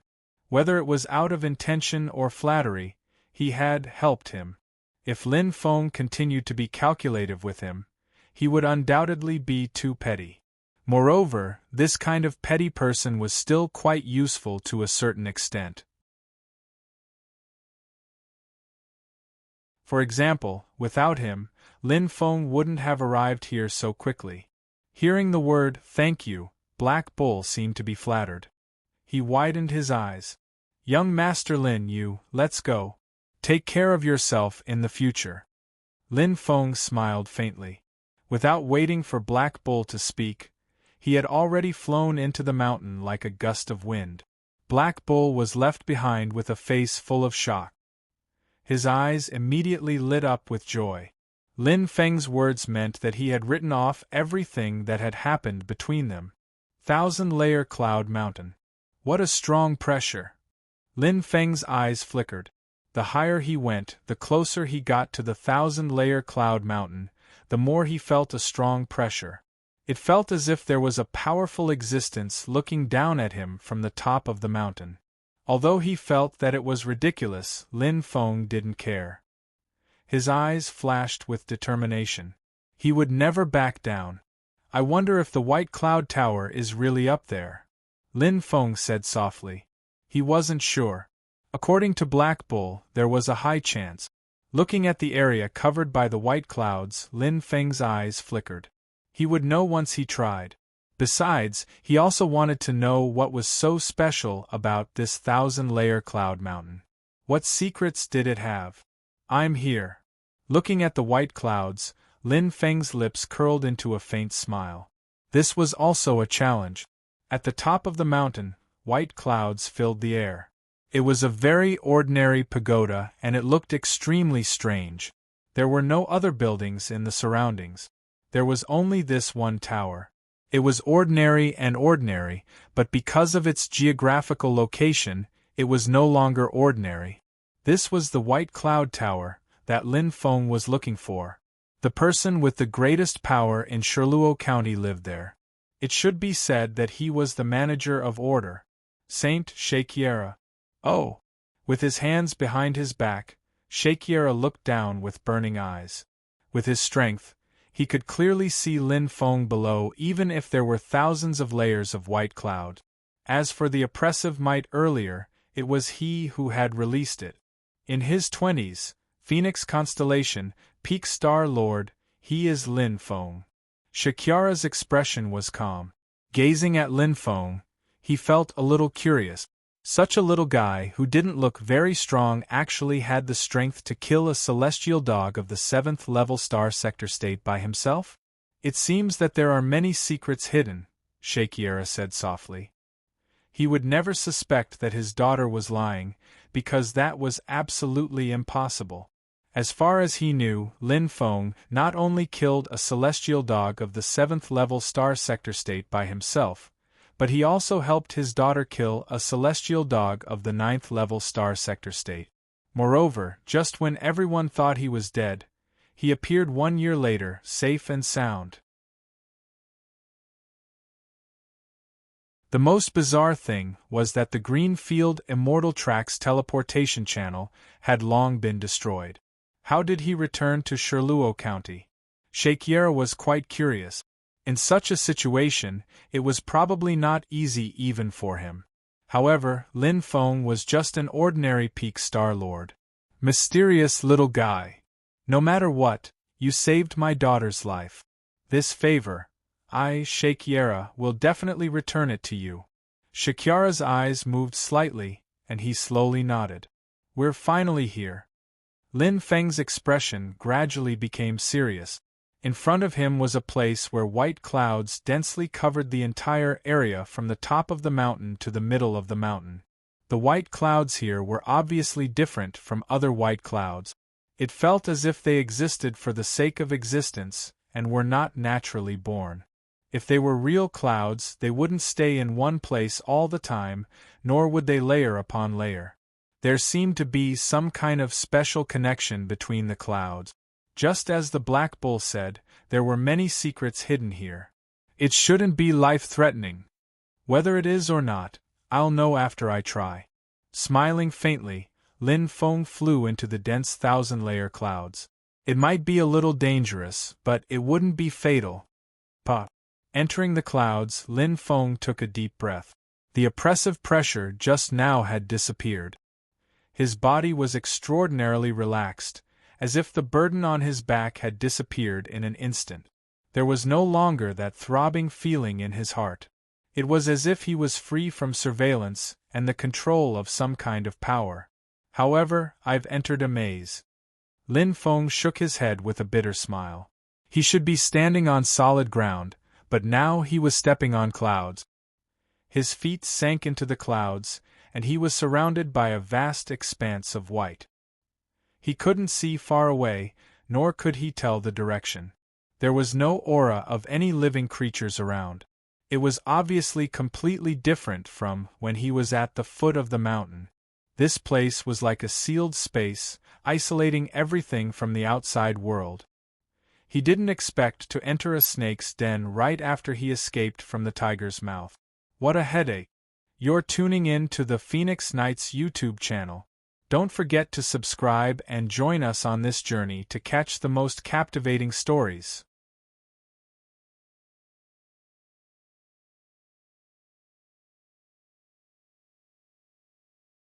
Whether it was out of intention or flattery, he had helped him. If Lin Feng continued to be calculative with him, he would undoubtedly be too petty. Moreover, this kind of petty person was still quite useful to a certain extent. For example, without him, Lin Feng wouldn't have arrived here so quickly. Hearing the word "thank you," Black Bull seemed to be flattered. He widened his eyes. "Young Master Lin, let's go. Take care of yourself in the future." Lin Feng smiled faintly. Without waiting for Black Bull to speak, he had already flown into the mountain like a gust of wind. Black Bull was left behind with a face full of shock. His eyes immediately lit up with joy. Lin Feng's words meant that he had written off everything that had happened between them. 1,000-layer cloud mountain. What a strong pressure! Lin Feng's eyes flickered. The higher he went, the closer he got to the 1,000-layer cloud mountain, the more he felt a strong pressure. It felt as if there was a powerful existence looking down at him from the top of the mountain. Although he felt that it was ridiculous, Lin Feng didn't care. His eyes flashed with determination. He would never back down. I wonder if the White Cloud Tower is really up there, Lin Feng said softly. He wasn't sure. According to Black Bull, there was a high chance. Looking at the area covered by the white clouds, Lin Feng's eyes flickered. He would know once he tried. Besides, he also wanted to know what was so special about this 1,000-layer cloud mountain. What secrets did it have? I'm here. Looking at the white clouds, Lin Feng's lips curled into a faint smile. This was also a challenge. At the top of the mountain, white clouds filled the air. It was a very ordinary pagoda and it looked extremely strange. There were no other buildings in the surroundings. There was only this one tower. It was ordinary, but because of its geographical location, it was no longer ordinary. This was the White Cloud Tower that Lin Feng was looking for. The person with the greatest power in Sherluo County lived there. It should be said that he was the manager of Order, Saint Shakira. Oh! With his hands behind his back, Shakira looked down with burning eyes. With his strength, he could clearly see Lin Feng below even if there were thousands of layers of white cloud. As for the oppressive might earlier, it was he who had released it. In his 20s, Phoenix Constellation, Peak Star Lord, he is Lin Feng. Shakira's expression was calm. Gazing at Lin Feng, he felt a little curious. Such a little guy who didn't look very strong actually had the strength to kill a celestial dog of the 7th level star sector state by himself? It seems that there are many secrets hidden, Shakira said softly. He would never suspect that his daughter was lying, because that was absolutely impossible. As far as he knew, Lin Feng not only killed a celestial dog of the 7th level star sector state by himself, but he also helped his daughter kill a celestial dog of the 9th level star sector state. Moreover, just when everyone thought he was dead, he appeared 1 year later, safe and sound. The most bizarre thing was that the Greenfield Immortal Tracks teleportation channel had long been destroyed. How did he return to Sherluo County? Shakira was quite curious. In such a situation, it was probably not easy even for him. However, Lin Feng was just an ordinary Peak Star Lord. Mysterious little guy. No matter what, you saved my daughter's life. This favor, I, Shakira, will definitely return it to you. Shakira's eyes moved slightly, and he slowly nodded. We're finally here. Lin Feng's expression gradually became serious. In front of him was a place where white clouds densely covered the entire area from the top of the mountain to the middle of the mountain. The white clouds here were obviously different from other white clouds. It felt as if they existed for the sake of existence and were not naturally born. If they were real clouds, they wouldn't stay in one place all the time, nor would they layer upon layer. There seemed to be some kind of special connection between the clouds. Just as the Black Bull said, there were many secrets hidden here. It shouldn't be life-threatening. Whether it is or not, I'll know after I try. Smiling faintly, Lin Feng flew into the dense 1,000-layer clouds. It might be a little dangerous, but it wouldn't be fatal. Pop. Entering the clouds, Lin Feng took a deep breath. The oppressive pressure just now had disappeared. His body was extraordinarily relaxed, as if the burden on his back had disappeared in an instant. There was no longer that throbbing feeling in his heart. It was as if he was free from surveillance and the control of some kind of power. However, I've entered a maze. Lin Feng shook his head with a bitter smile. He should be standing on solid ground, but now he was stepping on clouds. His feet sank into the clouds, and he was surrounded by a vast expanse of white. He couldn't see far away, nor could he tell the direction. There was no aura of any living creatures around. It was obviously completely different from when he was at the foot of the mountain. This place was like a sealed space, isolating everything from the outside world. He didn't expect to enter a snake's den right after he escaped from the tiger's mouth. What a headache! You're tuning in to the Phoenix Nights YouTube channel. Don't forget to subscribe and join us on this journey to catch the most captivating stories.